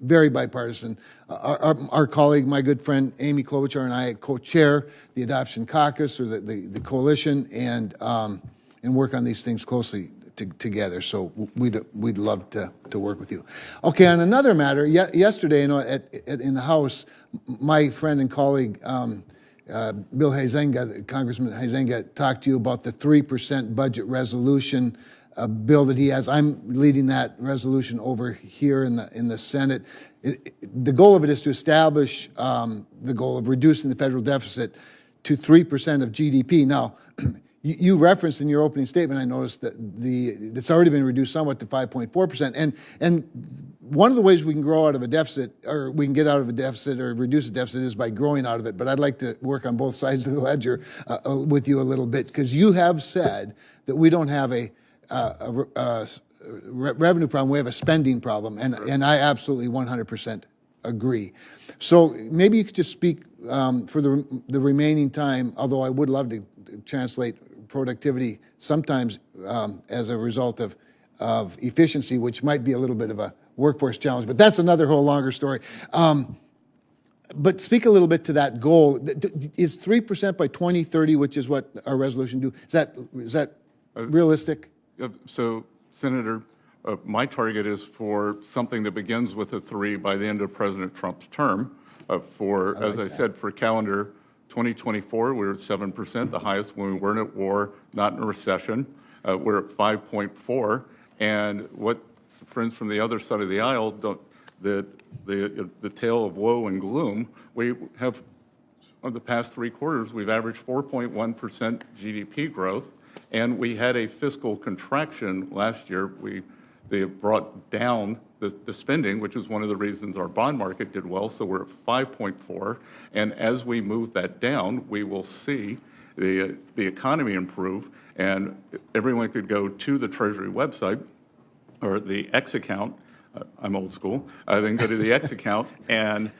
very bipartisan. Our colleague, my good friend Amy Klobuchar, and I co-chair the Adoption Caucus, or the coalition, and work on these things closely together. So we'd love to work with you. Okay, on another matter, yesterday in the House, my friend and colleague Bill Huizenga, Congressman Huizenga, talked to you about the 3% budget resolution bill that he has. I'm leading that resolution over here in the Senate. The goal of it is to establish the goal of reducing the federal deficit to 3% of GDP. Now, you referenced in your opening statement, I noticed that it's already been reduced somewhat to 5.4%. And one of the ways we can grow out of a deficit, or we can get out of a deficit or reduce a deficit, is by growing out of it. But I'd like to work on both sides of the ledger with you a little bit, because you have said that we don't have a revenue problem, we have a spending problem, and I absolutely 100% agree. So maybe you could just speak for the remaining time, although I would love to translate productivity, sometimes as a result of efficiency, which might be a little bit of a workforce challenge. But that's another whole longer story. But speak a little bit to that goal. Is 3% by 2030, which is what our resolution do? Is that realistic? So, Senator, my target is for something that begins with a 3 by the end of President Trump's term. As I said, for calendar 2024, we're at 7%, the highest when we weren't at war, not in a recession. We're at 5.4, and what friends from the other side of the aisle don't. The tale of woe and gloom, we have, over the past 3 quarters, we've averaged 4.1% GDP growth, and we had a fiscal contraction last year. They brought down the spending, which is one of the reasons our bond market did well, so we're at 5.4, and as we move that down, we will see the economy improve, and everyone could go to the Treasury website, or the X account. I'm old school. They can go to the X account, and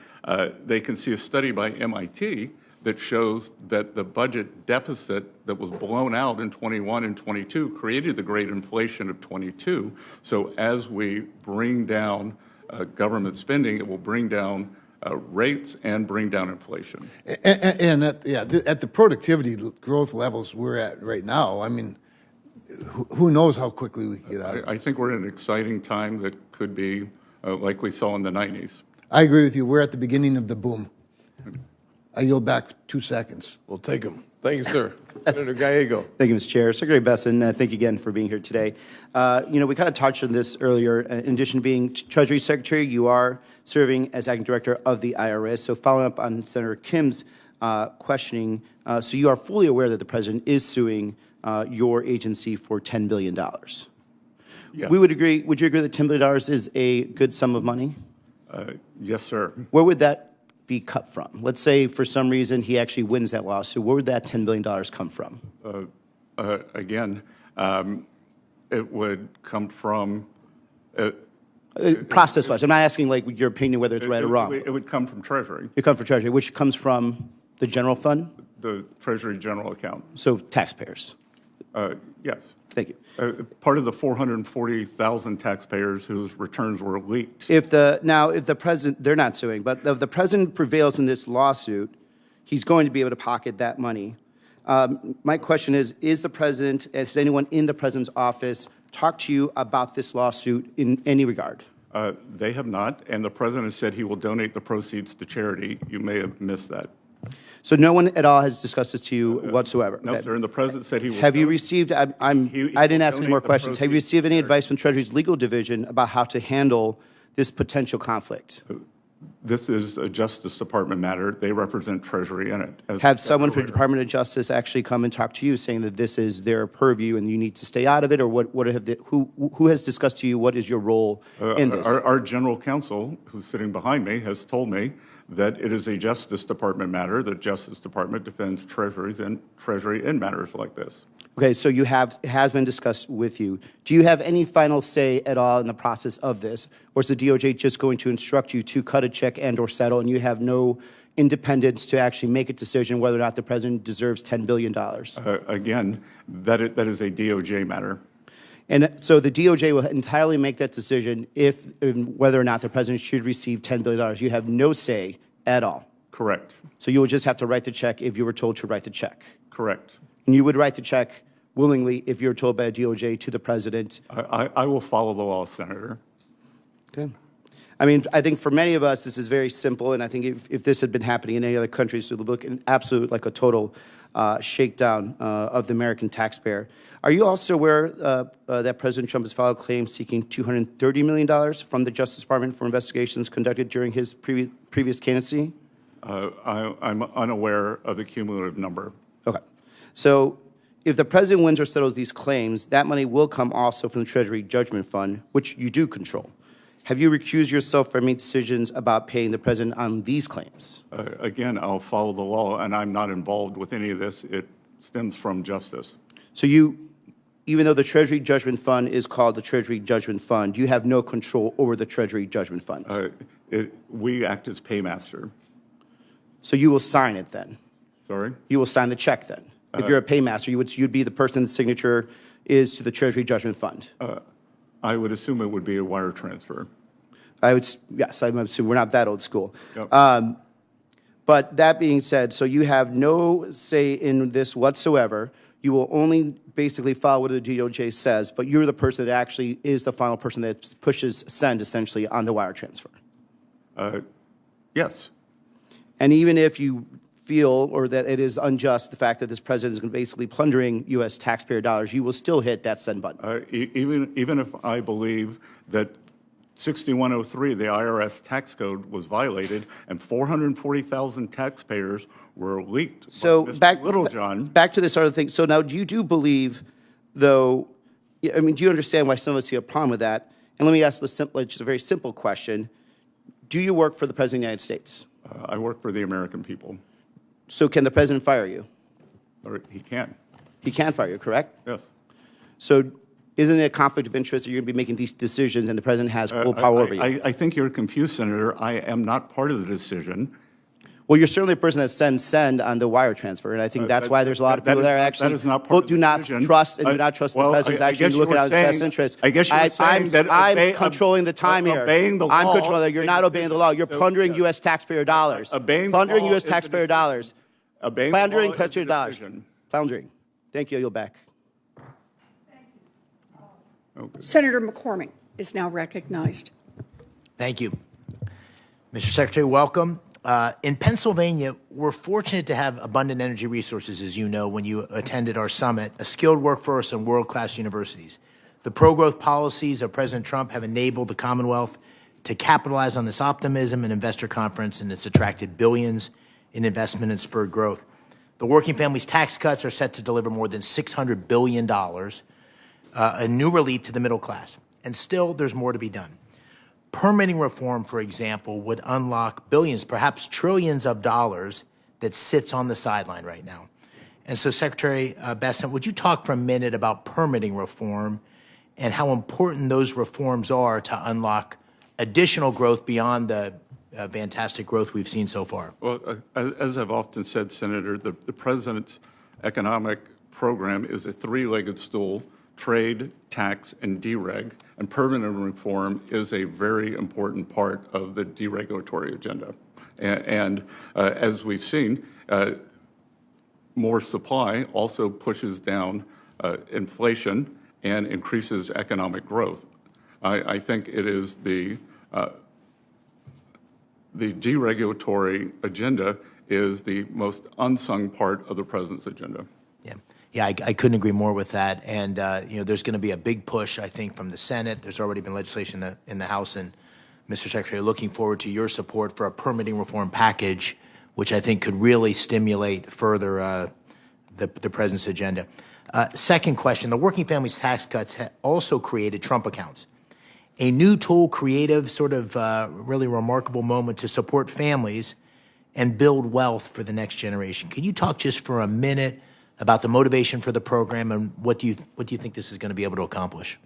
they can see a study by MIT that shows that the budget deficit that was blown out in 21 and 22 created the great inflation of 22. So as we bring down government spending, it will bring down rates and bring down inflation. And at the productivity growth levels we're at right now, I mean, who knows how quickly we can get out of it. I think we're in an exciting time that could be like we saw in the 90s. I agree with you. We're at the beginning of the boom. I yield back 2 seconds. We'll take them. Thank you, sir. Senator Gallego. Thank you, Mr. Chair. Secretary Bessent, thank you again for being here today. We kind of touched on this earlier. In addition to being Treasury Secretary, you are serving as Acting Director of the IRS. So following up on Senator Kim's questioning, so you are fully aware that the President is suing your agency for $10 billion. Yeah. We would agree. Would you agree that $10 billion is a good sum of money? Yes, sir. Where would that be cut from? Let's say for some reason he actually wins that lawsuit. Where would that $10 billion come from? Again, it would come from... Process-wise. I'm not asking like your opinion whether it's right or wrong. It would come from Treasury. It comes from Treasury, which comes from the general fund? The Treasury general account. So taxpayers? Yes. Thank you. Part of the 440,000 taxpayers whose returns were leaked. If the president, they're not suing, but if the president prevails in this lawsuit, he's going to be able to pocket that money. My question is the president, has anyone in the president's office talked to you about this lawsuit in any regard? They have not, and the president has said he will donate the proceeds to charity. You may have missed that. So no one at all has discussed this to you whatsoever? No, sir, and the president said he will. Have you received, I didn't ask any more questions, have you received any advice from Treasury's legal division about how to handle this potential conflict? This is a Justice Department matter. They represent Treasury in it. Have someone from the Department of Justice actually come and talk to you saying that this is their purview and you need to stay out of it, or who has discussed to you what is your role in this? Our general counsel, who's sitting behind me, has told me that it is a Justice Department matter. The Justice Department defends Treasury in matters like this. Okay, so it has been discussed with you. Do you have any final say at all in the process of this, or is the DOJ just going to instruct you to cut a check and/or settle, and you have no independence to actually make a decision whether or not the president deserves $10 billion? Again, that is a DOJ matter. And so the DOJ will entirely make that decision whether or not the president should receive $10 billion. You have no say at all. Correct. So you would just have to write the check if you were told to write the check. Correct. And you would write the check willingly if you were told by the DOJ to the president. I will follow the law, Senator. Okay. I mean, I think for many of us, this is very simple, and I think if this had been happening in any other countries, it would look an absolute, like a total shakedown of the American taxpayer. Are you also aware that President Trump has filed claims seeking $230 million from the Justice Department for investigations conducted during his previous candidacy? I'm unaware of the cumulative number. Okay. So if the president wins or settles these claims, that money will come also from the Treasury Judgment Fund, which you do control. Have you recused yourself from any decisions about paying the president on these claims? Again, I'll follow the law, and I'm not involved with any of this. It stems from justice. So even though the Treasury Judgment Fund is called the Treasury Judgment Fund, you have no control over the Treasury Judgment Fund? We act as paymaster. So you will sign it then? Sorry? You will sign the check then? If you're a paymaster, you'd be the person's signature is to the Treasury Judgment Fund. I would assume it would be a wire transfer. Yes, I'm assuming we're not that old school. Yep. But that being said, so you have no say in this whatsoever. You will only basically follow what the DOJ says, but you're the person that actually is the final person that pushes send, essentially, on the wire transfer. Yes. And even if you feel or that it is unjust, the fact that this president is basically plundering U.S. taxpayer dollars, you will still hit that send button. Even if I believe that 6103, the IRS tax code, was violated and 440,000 taxpayers were leaked. So back to this other thing. So now, do you believe, though? I mean, do you understand why some of us see a problem with that? And let me ask just a very simple question: do you work for the President of the United States? I work for the American people. So can the president fire you? Or he can. He can fire you, correct? Yes. So isn't it a conflict of interest that you're going to be making these decisions and the president has full power over you? I think you're confused, Senator. I am not part of the decision. Well, you're certainly a person that send on the wire transfer, and I think that's why there's a lot of people that are actually do not trust the president's actually looking out his best interest. I guess you're saying that I'm controlling the time here. Obeying the law. I'm controlling that. You're not obeying the law. You're plundering U.S. taxpayer dollars. Plundering U.S. taxpayer dollars. Plundering taxpayer dollars. Plundering. Thank you. You'll back. Okay. Senator McCormick is now recognized. Thank you. Mr. Secretary, welcome. In Pennsylvania, we're fortunate to have abundant energy resources, as you know, when you attended our summit, a skilled workforce, and world-class universities. The pro-growth policies of President Trump have enabled the Commonwealth to capitalize on this optimism and investor confidence, and it's attracted billions in investment and spurred growth. The working families' tax cuts are set to deliver more than $600 billion, a new relief to the middle class. And still, there's more to be done. Permitting reform, for example, would unlock billions, perhaps trillions of dollars that sits on the sideline right now. And so, Secretary Bessent, would you talk for a minute about permitting reform and how important those reforms are to unlock additional growth beyond the fantastic growth we've seen so far? Well, as I've often said, Senator, the president's economic program is a three-legged stool: trade, tax, and dereg, and permanent reform is a very important part of the deregulatory agenda. And as we've seen, more supply also pushes down inflation and increases economic growth. I think it is the deregulatory agenda is the most unsung part of the president's agenda. Yeah, I couldn't agree more with that. And, there's going to be a big push, I think, from the Senate. There's already been legislation in the House. And, Mr. Secretary, looking forward to your support for a permitting reform package, which I think could really stimulate further the president's agenda. Second question, the working families tax cuts also created Trump accounts, a new tool, creative, sort of really remarkable moment to support families and build wealth for the next generation. Can you talk just for a minute about the motivation for the program and what do you think this is going to be able to accomplish?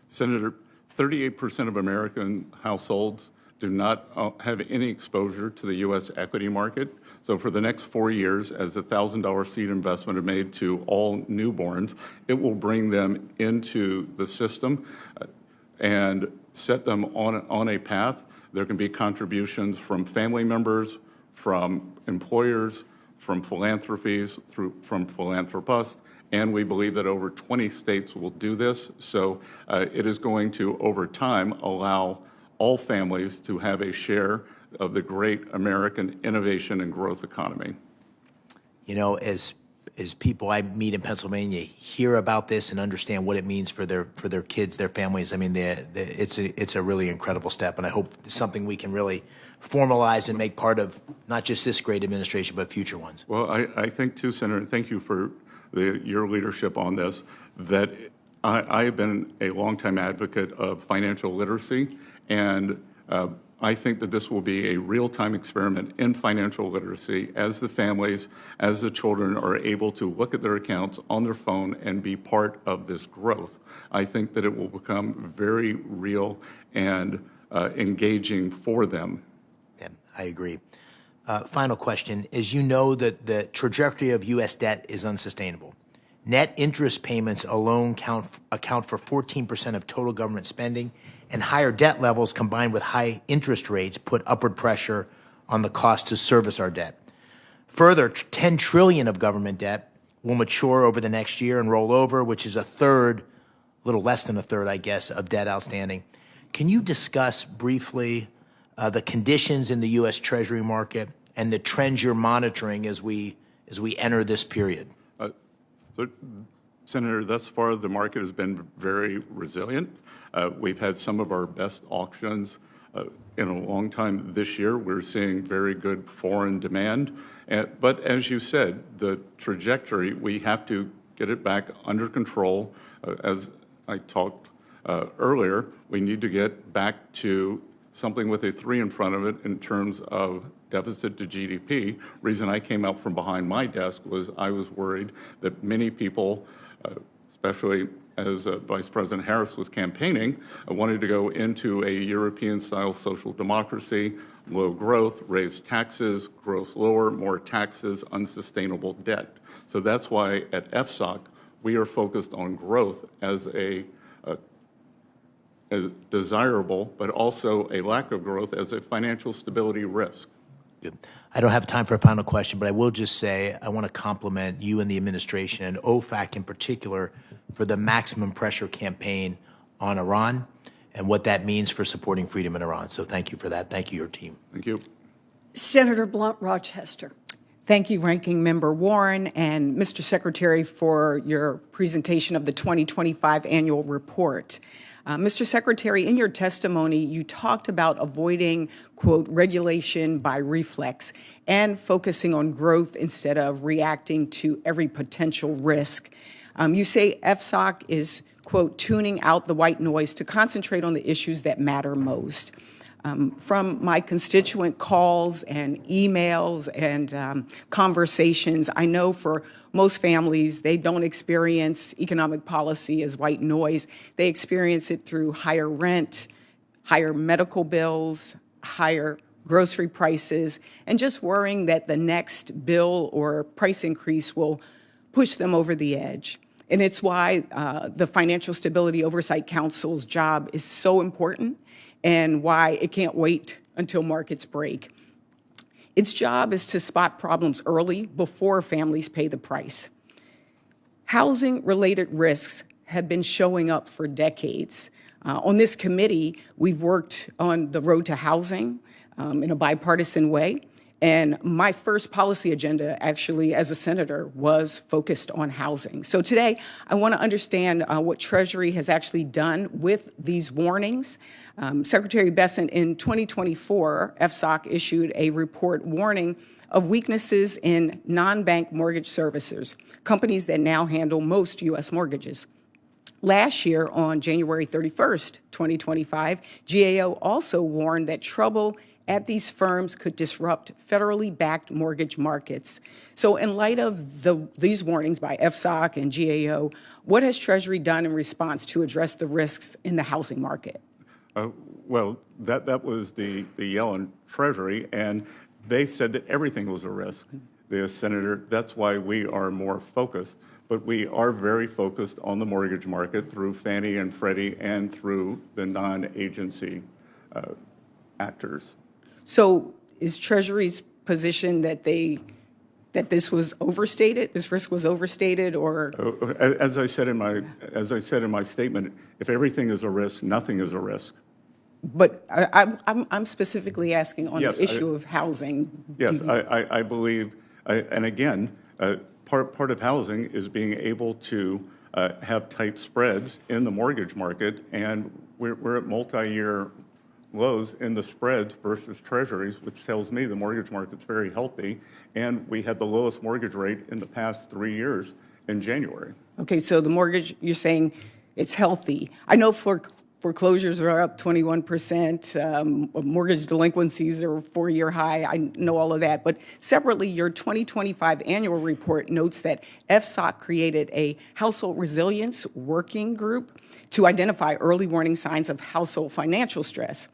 Senator, 38% of American households do not have any exposure to the U.S. equity market. So for the next 4 years, as a $1,000 seed investment is made to all newborns, it will bring them into the system and set them on a path. There can be contributions from family members, from employers, from philanthropies, from philanthropists, and we believe that over 20 states will do this. So it is going to, over time, allow all families to have a share of the great American innovation and growth economy. You know, as people I meet in Pennsylvania hear about this and understand what it means for their kids, their families, I mean, it's a really incredible step, and I hope it's something we can really formalize and make part of not just this great administration, but future ones. Well, I think too, Senator, and thank you for your leadership on this, that I have been a longtime advocate of financial literacy, and I think that this will be a real-time experiment in financial literacy as the families, as the children are able to look at their accounts on their phone and be part of this growth. I think that it will become very real and engaging for them. Yeah, I agree. final question is, you know that the trajectory of U.S. debt is unsustainable. Net interest payments alone account for 14% of total government spending, and higher debt levels combined with high interest rates put upward pressure on the cost to service our debt. Further, $10 trillion of government debt will mature over the next year and roll over, which is a little less than a third, I guess, of debt outstanding. Can you discuss briefly the conditions in the U.S. Treasury market and the trends you're monitoring as we enter this period? Senator, thus far the market has been very resilient. We've had some of our best auctions in a long time this year. We're seeing very good foreign demand. But as you said, the trajectory, we have to get it back under control. As I talked earlier, we need to get back to something with a 3 in front of it in terms of deficit to GDP. Reason I came out from behind my desk was I was worried that many people, especially as Vice President Harris was campaigning, wanted to go into a European-style social democracy, low growth, raise taxes, growth lower, more taxes, unsustainable debt. So that's why at FSOC, we are focused on growth as as desirable, but also a lack of growth as a financial stability risk. Good. I don't have time for a final question, but I will just say I want to compliment you and the administration, and OFAC in particular, for the maximum pressure campaign on Iran and what that means for supporting freedom in Iran. So thank you for that. Thank you, your team. Thank you. Senator Blunt Rochester. Thank you, Ranking Member Warren and Mr. Secretary, for your presentation of the 2025 annual report. Mr. Secretary, in your testimony, you talked about avoiding, quote, regulation by reflex and focusing on growth instead of reacting to every potential risk. You say FSOC is, quote, tuning out the white noise to concentrate on the issues that matter most. From my constituent calls and emails and conversations, I know for most families, they don't experience economic policy as white noise. They experience it through higher rent, higher medical bills, higher grocery prices, and just worrying that the next bill or price increase will push them over the edge. And it's why the Financial Stability Oversight Council's job is so important and why it can't wait until markets break. Its job is to spot problems early before families pay the price. Housing-related risks have been showing up for decades. On this committee, we've worked on the road to housing in a bipartisan way. And my first policy agenda, actually, as a senator, was focused on housing. So today, I want to understand what Treasury has actually done with these warnings. Secretary Bessent, in 2024, FSOC issued a report warning of weaknesses in non-bank mortgage servicers, companies that now handle most U.S. mortgages. Last year, on January 31st, 2025, GAO also warned that trouble at these firms could disrupt federally backed mortgage markets. So in light of these warnings by FSOC and GAO, what has Treasury done in response to address the risks in the housing market? Well, that was the Yellen Treasury, and they said that everything was a risk. The Senator, that's why we are more focused. But we are very focused on the mortgage market through Fannie and Freddie and through the non-agency actors. So is Treasury's position that this was overstated, this risk was overstated, or? As I said in my statement, if everything is a risk, nothing is a risk. But I'm specifically asking on the issue of housing. Yes, I believe, and again, part of housing is being able to have tight spreads in the mortgage market, and we're at multi-year lows in the spreads versus treasuries, which tells me the mortgage market's very healthy, and we had the lowest mortgage rate in the past 3 years in January. Okay, so the mortgage, you're saying it's healthy. I know foreclosures are up 21%, mortgage delinquencies are 4-year high, I know all of that, but separately, your 2025 annual report notes that FSOC created a household resilience working group to identify early warning signs of household financial stress.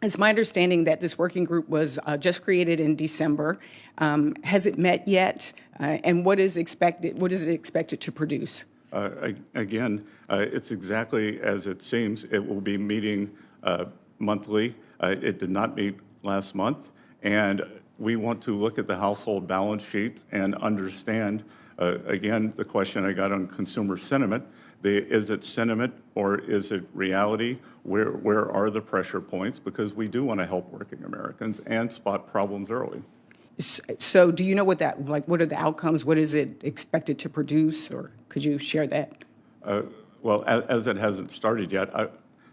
It's my understanding that this working group was just created in December. Has it met yet? And what is expected? What is it expected to produce? Again, it's exactly as it seems. It will be meeting monthly. It did not meet last month, and we want to look at the household balance sheets and understand, again, the question I got on consumer sentiment. Is it sentiment or is it reality? Where are the pressure points? Because we do want to help working Americans and spot problems early. So do you know what what are the outcomes? What is it expected to produce, or could you share that? Well, as it hasn't started yet,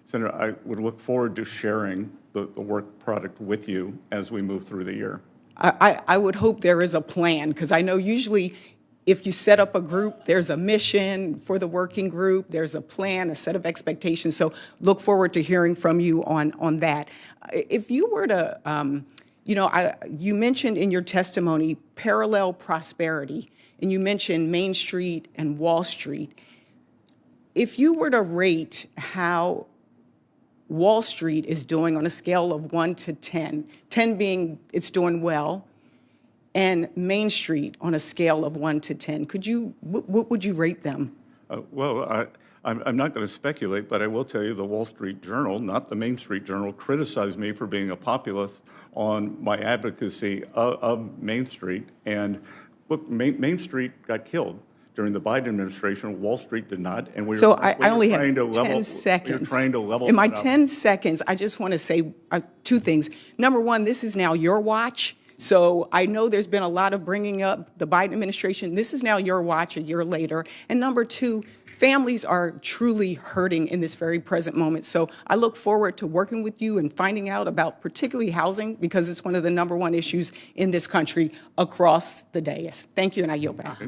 Senator, I would look forward to sharing the work product with you as we move through the year. I would hope there is a plan, because I know usually if you set up a group, there's a mission for the working group, there's a plan, a set of expectations. So look forward to hearing from you on that. If you were to, you mentioned in your testimony parallel prosperity, and you mentioned Main Street and Wall Street. If you were to rate how Wall Street is doing on a scale of 1 to 10, 10 being it's doing well, and Main Street on a scale of 1 to 10, what would you rate them? Well, I'm not going to speculate, but I will tell you the Wall Street Journal, not the Main Street Journal, criticized me for being a populist on my advocacy of Main Street. And look, Main Street got killed during the Biden administration. Wall Street did not. And we So were, I only have 10 seconds. We're trying to level In my it up. 10 seconds, I just want to say two things. Number one, this is now your watch. So I know there's been a lot of bringing up the Biden administration. This is now your watch a year later. And number two, families are truly hurting in this very present moment. So I look forward to working with you and finding out about particularly housing, because it's one of the #1 issues in this country across the dais. Thank you, and I yield back.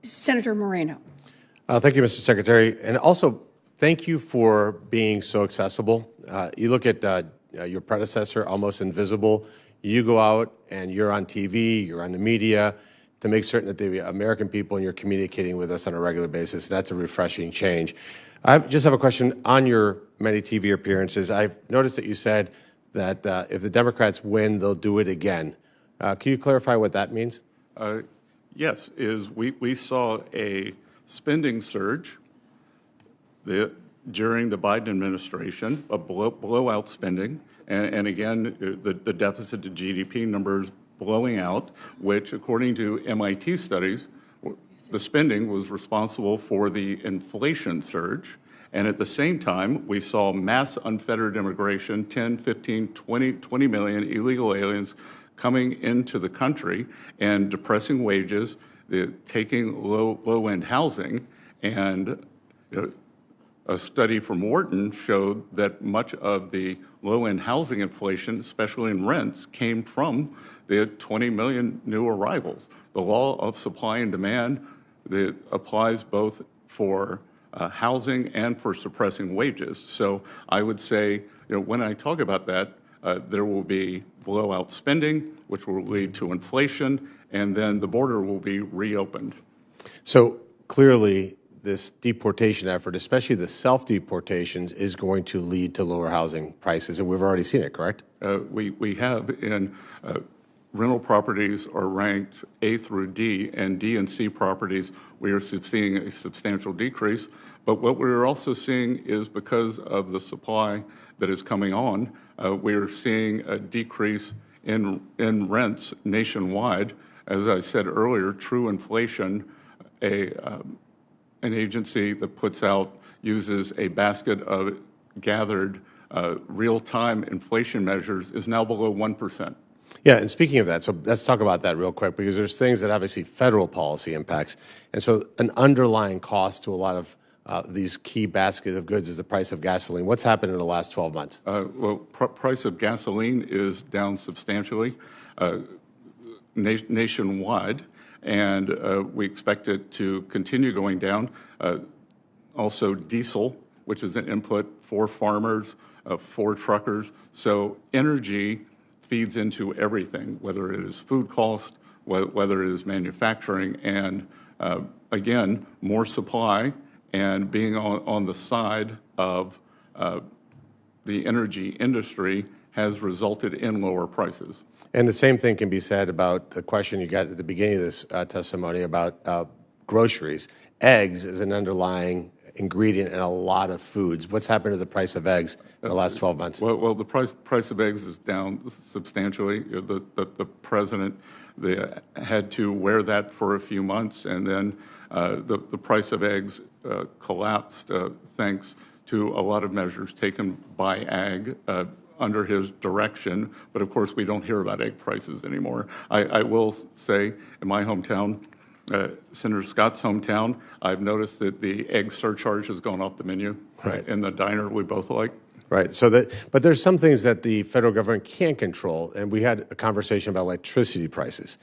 Senator Moreno. Thank you, Mr. Secretary. And also, thank you for being so accessible. You look at your predecessor, almost invisible. You go out and you're on TV, you're on the media to make certain that the American people and you're communicating with us on a regular basis. That's a refreshing change. I just have a question on your many TV appearances. I've noticed that you said that if the Democrats win, they'll do it again. Can you clarify what that means? Yes, we saw a spending surge during the Biden administration, a blowout spending, and again, the deficit to GDP numbers blowing out, which according to MIT studies, the spending was responsible for the inflation surge. And at the same time, we saw mass unfettered immigration, 10, 15, 20 million illegal aliens coming into the country and depressing wages, taking low-end housing. And a study from Wharton showed that much of the low-end housing inflation, especially in rents, came from the 20 million new arrivals. The law of supply and demand that applies both for housing and for suppressing wages. So I would say, when I talk about that, there will be blowout spending, which will lead to inflation, and then the border will be reopened. So clearly, this deportation effort, especially the self-deportations, is going to lead to lower housing prices, and we've already seen it, correct? We have, and rental properties are ranked A through D, and D and C properties, we are seeing a substantial decrease. But what we're also seeing is because of the supply that is coming on, we are seeing a decrease in rents nationwide. As I said earlier, True Inflation, an agency that uses a basket of gathered real-time inflation measures, is now below 1%. Yeah, and speaking of that, so let's talk about that real quick, because there's things that obviously federal policy impacts. And so an underlying cost to a lot of these key baskets of goods is the price of gasoline. What's happened in the last 12 months? Well, price of gasoline is down substantially nationwide, and we expect it to continue going down. Also, diesel, which is an input for farmers, for truckers. So energy feeds into everything, whether it is food cost, whether it is manufacturing, and again, more supply and being on the side of the energy industry has resulted in lower prices. And the same thing can be said about the question you got at the beginning of this testimony about groceries. Eggs is an underlying ingredient in a lot of foods. What's happened to the price of eggs in the last 12 months? Well, the price of eggs is down substantially. The president had to wear that for a few months, and then the price of eggs collapsed thanks to a lot of measures taken by ag under his direction. But of course, we don't hear about egg prices anymore. I will say, in my hometown, Senator Scott's hometown, I've noticed that the egg surcharge has gone off the menu in the diner we both like. Right. But there's some things that the federal government can't control, and we had a conversation about electricity prices.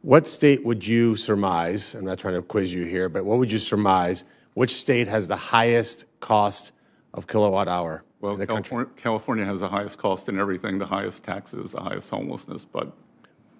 What state would you surmise, I'm not trying to quiz you here, but what would you surmise, which state has the highest cost of kilowatt hour in the country? California has the highest cost in everything, the highest taxes, the highest homelessness, but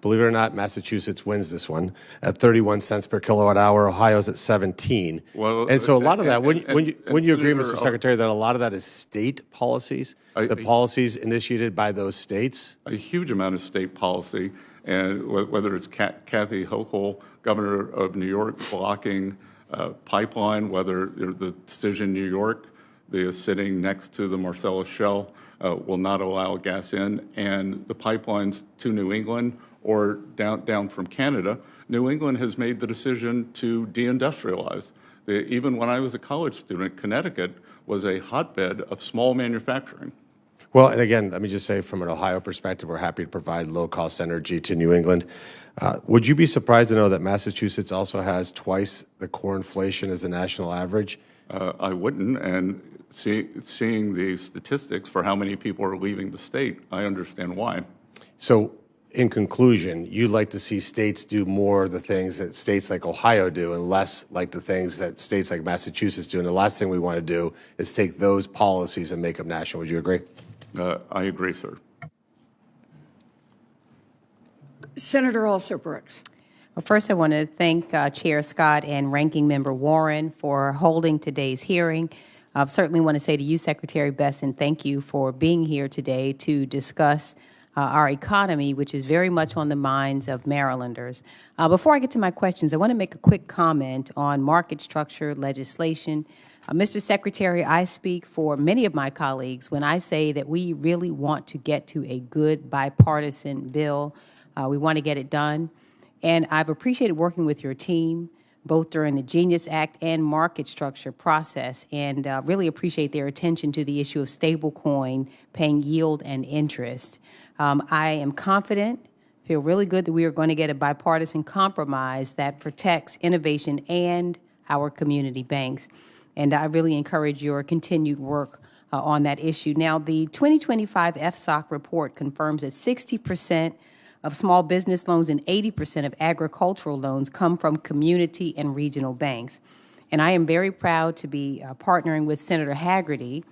believe it or not, Massachusetts wins this one at 31 cents per kilowatt hour. Ohio's at 17. Well, and so a lot of that, wouldn't you agree, Mr. Secretary, that a lot of that is state policies, the policies initiated by those states? A huge amount of state policy, and whether it's Kathy Hochul, governor of New York, blocking pipeline, whether the decision in New York, the sitting next to the Marcellus Shale, will not allow gas in, and the pipelines to New England or down from Canada. New England has made the decision to deindustrialize. Even when I was a college student, Connecticut was a hotbed of small manufacturing. Well, and again, let me just say from an Ohio perspective, we're happy to provide low-cost energy to New England. Would you be surprised to know that Massachusetts also has twice the core inflation as the national average? I wouldn't, and seeing the statistics for how many people are leaving the state, I understand why. So, in conclusion, you'd like to see states do more of the things that states like Ohio do and less like the things that states like Massachusetts do. And the last thing we want to do is take those policies and make them national. Would you agree? I agree, sir. Senator Alsobrooks. Well, first, I want to thank Chair Scott and Ranking Member Warren for holding today's hearing. I certainly want to say to you, Secretary Bessent, thank you for being here today to discuss our economy, which is very much on the minds of Marylanders. Before I get to my questions, I want to make a quick comment on market structure legislation. Mr. Secretary, I speak for many of my colleagues when I say that we really want to get to a good bipartisan bill. We want to get it done. And I've appreciated working with your team, both during the Genius Act and market structure process, and really appreciate their attention to the issue of stablecoin paying yield and interest. I am confident, feel really good that we are going to get a bipartisan compromise that protects innovation and our community banks. And I really encourage your continued work on that issue. Now, the 2025 FSOC report confirms that 60% of small business loans and 80% of agricultural loans come from community and regional banks. And I am very proud to be partnering with Senator Hagerty.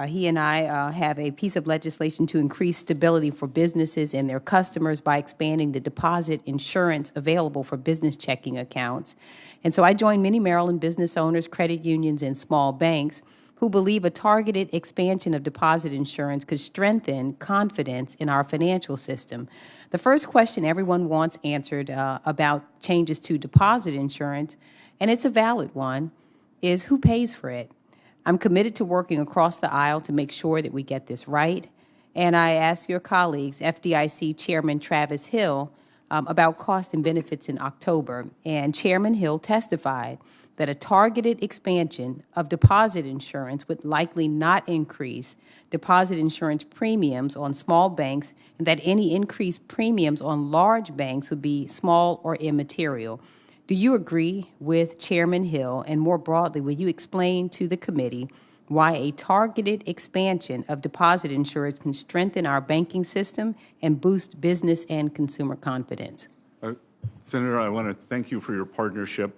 He and I have a piece of legislation to increase stability for businesses and their customers by expanding the deposit insurance available for business checking accounts. And so I join many Maryland business owners, credit unions, and small banks who believe a targeted expansion of deposit insurance could strengthen confidence in our financial system. The first question everyone wants answered about changes to deposit insurance, and it's a valid one, is who pays for it? I'm committed to working across the aisle to make sure that we get this right. And I asked your colleagues, FDIC Chairman Travis Hill, about cost and benefits in October. And Chairman Hill testified that a targeted expansion of deposit insurance would likely not increase deposit insurance premiums on small banks, and that any increased premiums on large banks would be small or immaterial. Do you agree with Chairman Hill? And more broadly, will you explain to the committee why a targeted expansion of deposit insurance can strengthen our banking system and boost business and consumer confidence? Senator, I want to thank you for your partnership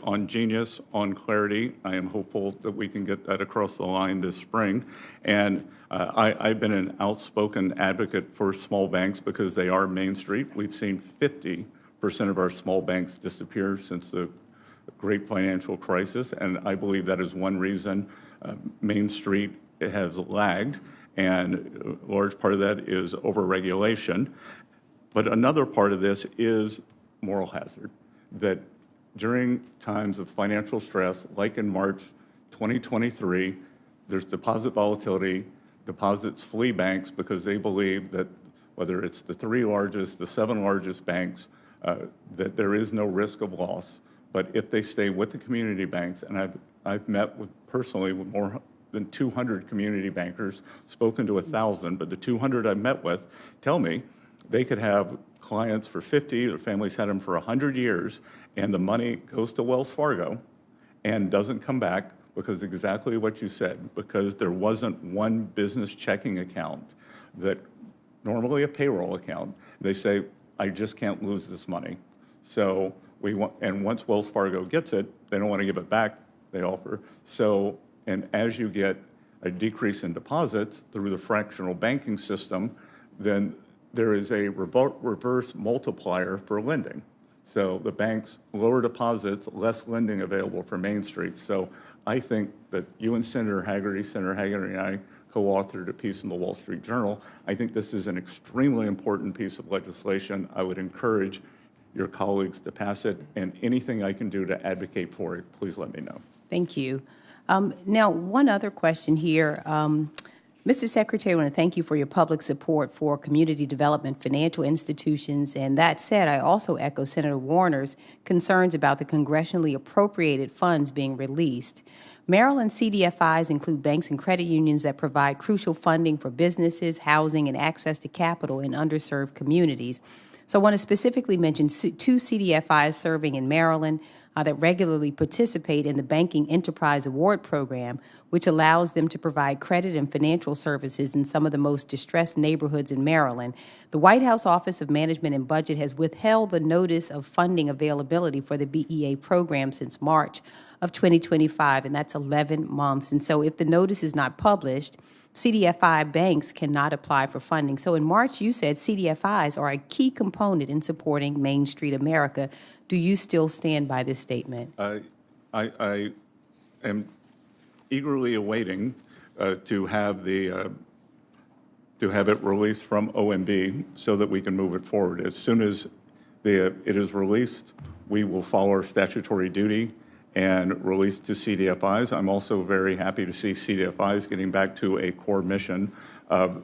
on Genius, on Clarity. I am hopeful that we can get that across the line this spring. And I've been an outspoken advocate for small banks because they are Main Street. We've seen 50% of our small banks disappear since the great financial crisis, and I believe that is one reason Main Street has lagged. and a large part of that is overregulation. But another part of this is moral hazard, that during times of financial stress, like in March 2023, there's deposit volatility, deposits flee banks because they believe that whether it's the 3 largest, the 7 largest banks, that there is no risk of loss. But if they stay with the community banks, and I've met personally with more than 200 community bankers, spoken to 1,000, but the 200 I've met with tell me they could have clients for 50, their families had them for 100 years, and the money goes to Wells Fargo and doesn't come back because exactly what you said, because there wasn't one business checking account that normally a payroll account. They say, I just can't lose this money. So we want, and once Wells Fargo gets it, they don't want to give it back, they offer. So, and as you get a decrease in deposits through the fractional banking system, then there is a reverse multiplier for lending. So the banks lower deposits, less lending available for Main Street. So I think that you and Senator Hagerty and I co-authored a piece in the Wall Street Journal. I think this is an extremely important piece of legislation. I would encourage your colleagues to pass it, and anything I can do to advocate for it, please let me know. Thank you. Now, one other question here. Mr. Secretary, I want to thank you for your public support for community development financial institutions. And that said, I also echo Senator Warner's concerns about the congressionally appropriated funds being released. Maryland CDFIs include banks and credit unions that provide crucial funding for businesses, housing, and access to capital in underserved communities. So I want to specifically mention 2 CDFIs serving in Maryland that regularly participate in the Banking Enterprise Award Program, which allows them to provide credit and financial services in some of the most distressed neighborhoods in Maryland. The White House Office of Management and Budget has withheld the notice of funding availability for the BEA program since March of 2025, and that's 11 months. And so if the notice is not published, CDFI banks cannot apply for funding. So in March, you said CDFIs are a key component in supporting Main Street America. Do you still stand by this statement? I am eagerly awaiting to have it released from OMB so that we can move it forward. As soon as it is released, we will follow our statutory duty and release to CDFIs. I'm also very happy to see CDFIs getting back to a core mission of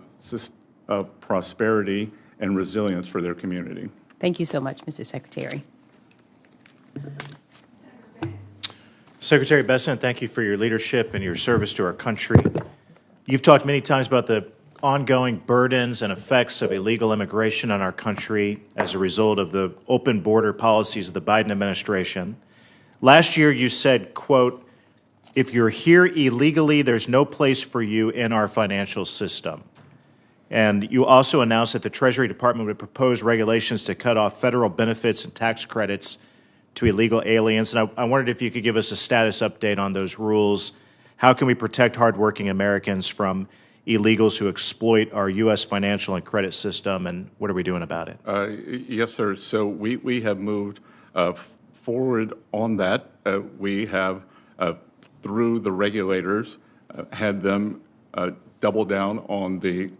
prosperity and resilience for their community. Thank you so much, Mr. Secretary. Secretary Bessent, thank you for your leadership and your service to our country. You've talked many times about the ongoing burdens and effects of illegal immigration on our country as a result of the open border policies of the Biden administration. Last year, you said, quote, if you're here illegally, there's no place for you in our financial system. And you also announced that the Treasury Department would propose regulations to cut off federal benefits and tax credits to illegal aliens. And I wondered if you could give us a status update on those rules. How can we protect hardworking Americans from illegals who exploit our U.S. financial and credit system, and what are we doing about it? Yes, sir. So we have moved forward on that. We have, through the regulators, had them double down on the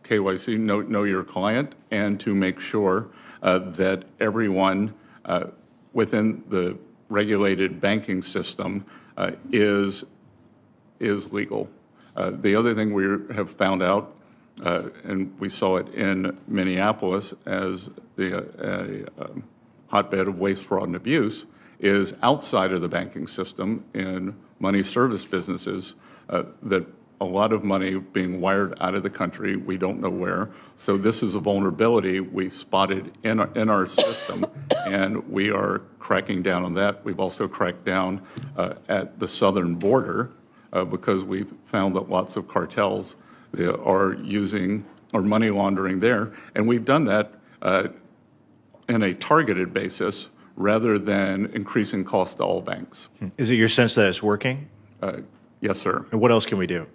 KYC, know your client, and to make sure that everyone within the regulated banking system is legal. The other thing we have found out, and we saw it in Minneapolis as the hotbed of waste, fraud, and abuse, is outside of the banking system in money service businesses that a lot of money being wired out of the country, we don't know where. So this is a vulnerability we spotted in our system, and we are cracking down on that. We've also cracked down at the southern border because we've found that lots of cartels are using or money laundering there, and we've done that in a targeted basis rather than increasing cost to all banks. Is it your sense that it's working? Yes, sir. And what else can we do?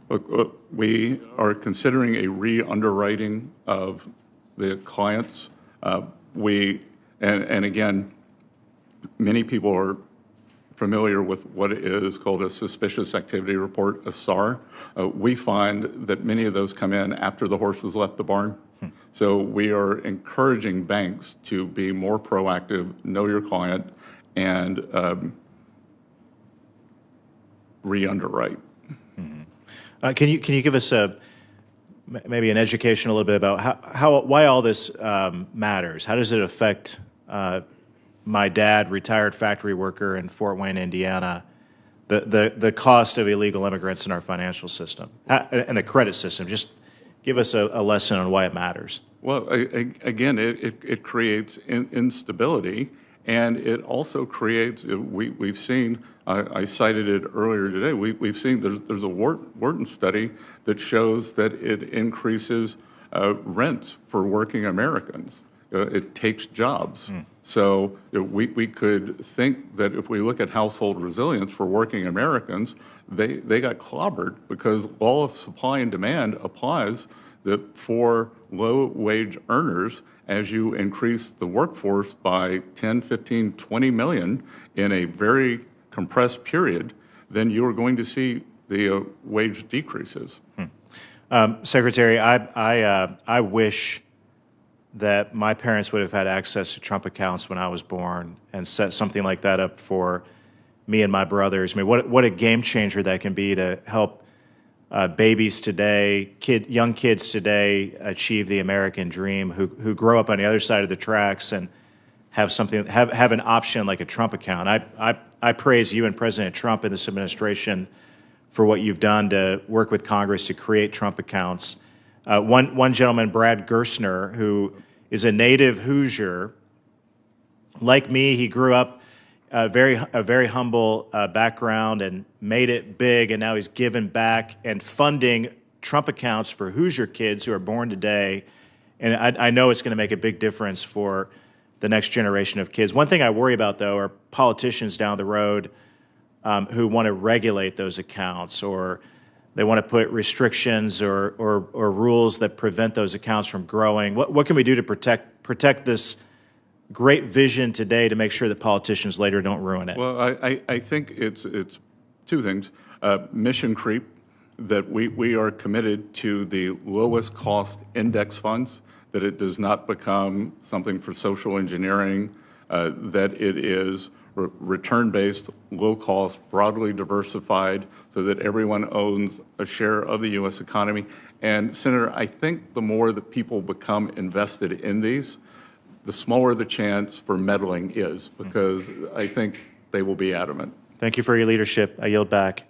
Look, we are considering a re-underwriting of the clients. And again, many people are familiar with what is called a suspicious activity report, a SAR, we find that many of those come in after the horses left the barn. So we are encouraging banks to be more proactive, know your client, and re-underwrite. Can you give us maybe an education a little bit about why all this matters? How does it affect my dad, retired factory worker in Fort Wayne, Indiana, the cost of illegal immigrants in our financial system and the credit system? Just give us a lesson on why it matters. Well, again, it creates instability, and it also creates, we've seen, I cited it earlier today, we've seen there's a Wharton study that shows that it increases rents for working Americans. It takes jobs. So we could think that if we look at household resilience for working Americans, they got clobbered because law of supply and demand applies that for low-wage earners, as you increase the workforce by 10, 15, 20 million in a very compressed period, then you are going to see the wage decreases. Secretary, I wish that my parents would have had access to Trump accounts when I was born and set something like that up for me and my brothers. I mean, what a game changer that can be to help babies today, young kids today achieve the American dream, who grow up on the other side of the tracks and have an option like a Trump account. I praise you and President Trump and this administration for what you've done to work with Congress to create Trump accounts. One gentleman, Brad Gerstner, who is a native Hoosier, like me, he grew up a very humble background and made it big, and now he's given back and funding Trump accounts for Hoosier kids who are born today. And I know it's going to make a big difference for the next generation of kids. One thing I worry about, though, are politicians down the road who want to regulate those accounts, or they want to put restrictions or rules that prevent those accounts from growing. What can we do to protect this great vision today to make sure that politicians later don't ruin it? Well, I think it's two things. Mission creep, that we are committed to the lowest cost index funds, that it does not become something for social engineering, that it is return-based, low-cost, broadly diversified, so that everyone owns a share of the U.S. economy. And, Senator, I think the more that people become invested in these, the smaller the chance for meddling is, because I think they will be adamant. Thank you for your leadership. I yield back.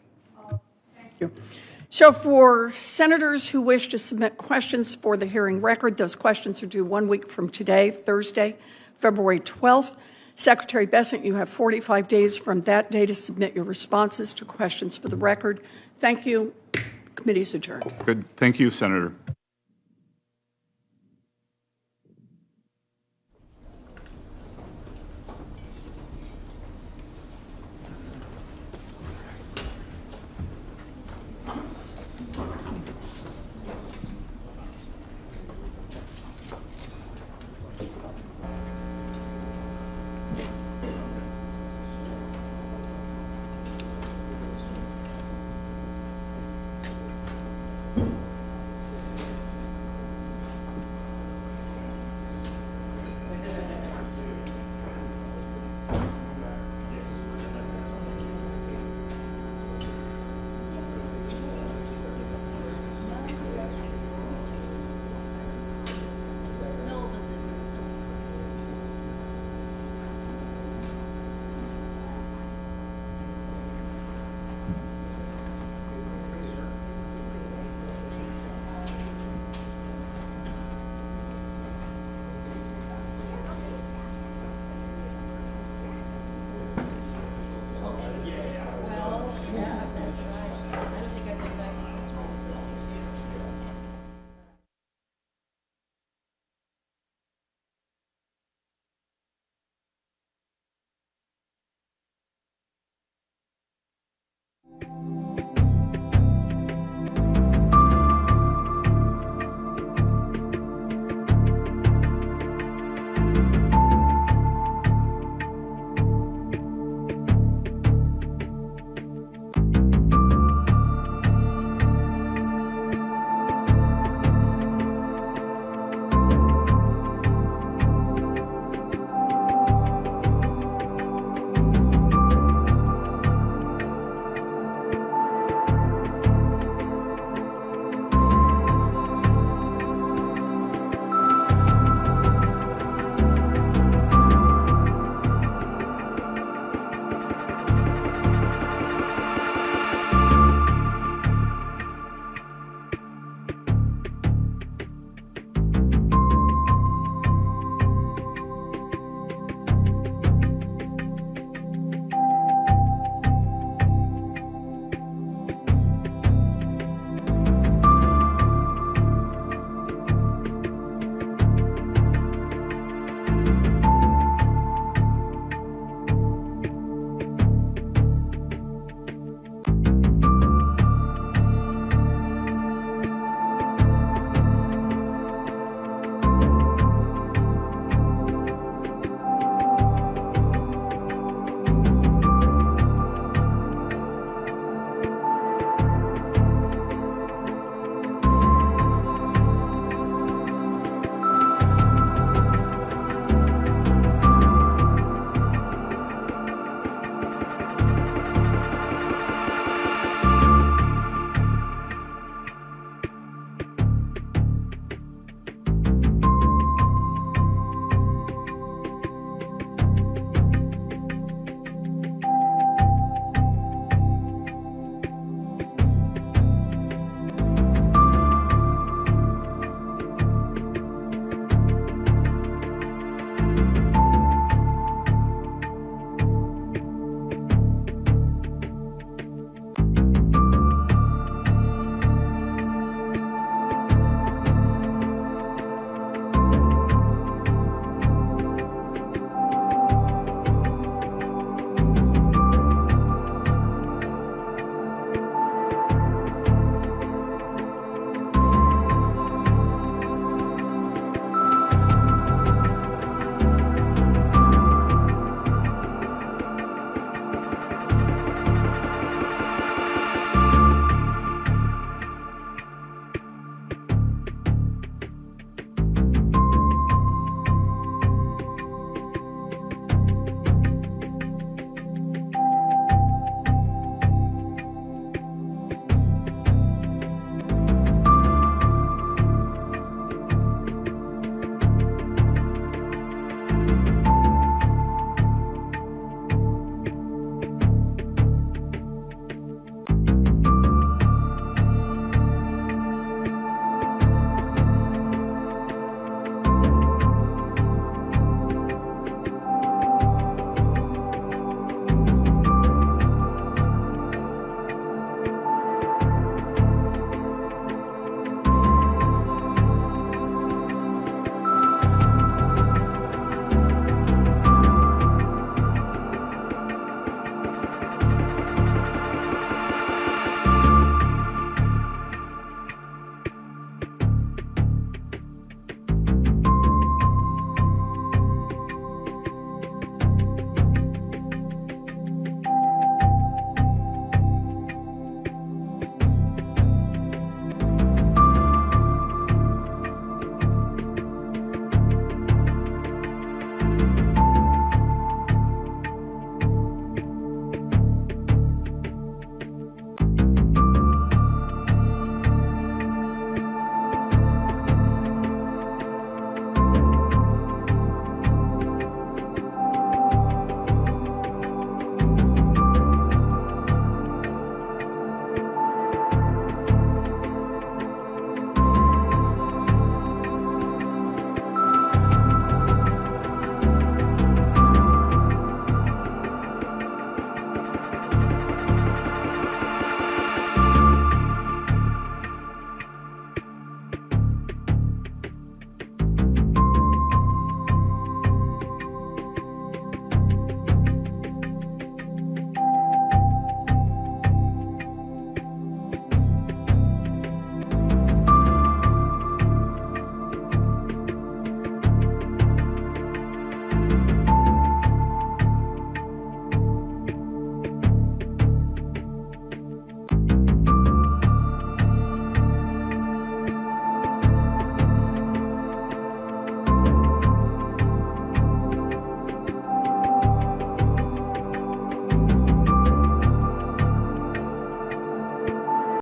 Thank you. So for senators who wish to submit questions for the hearing record, those questions are due 1 week from today, Thursday, February 12th. Secretary Bessent, you have 45 days from that day to submit your responses to questions for the record. Thank you. Committee is adjourned. Good. Thank you, Senator.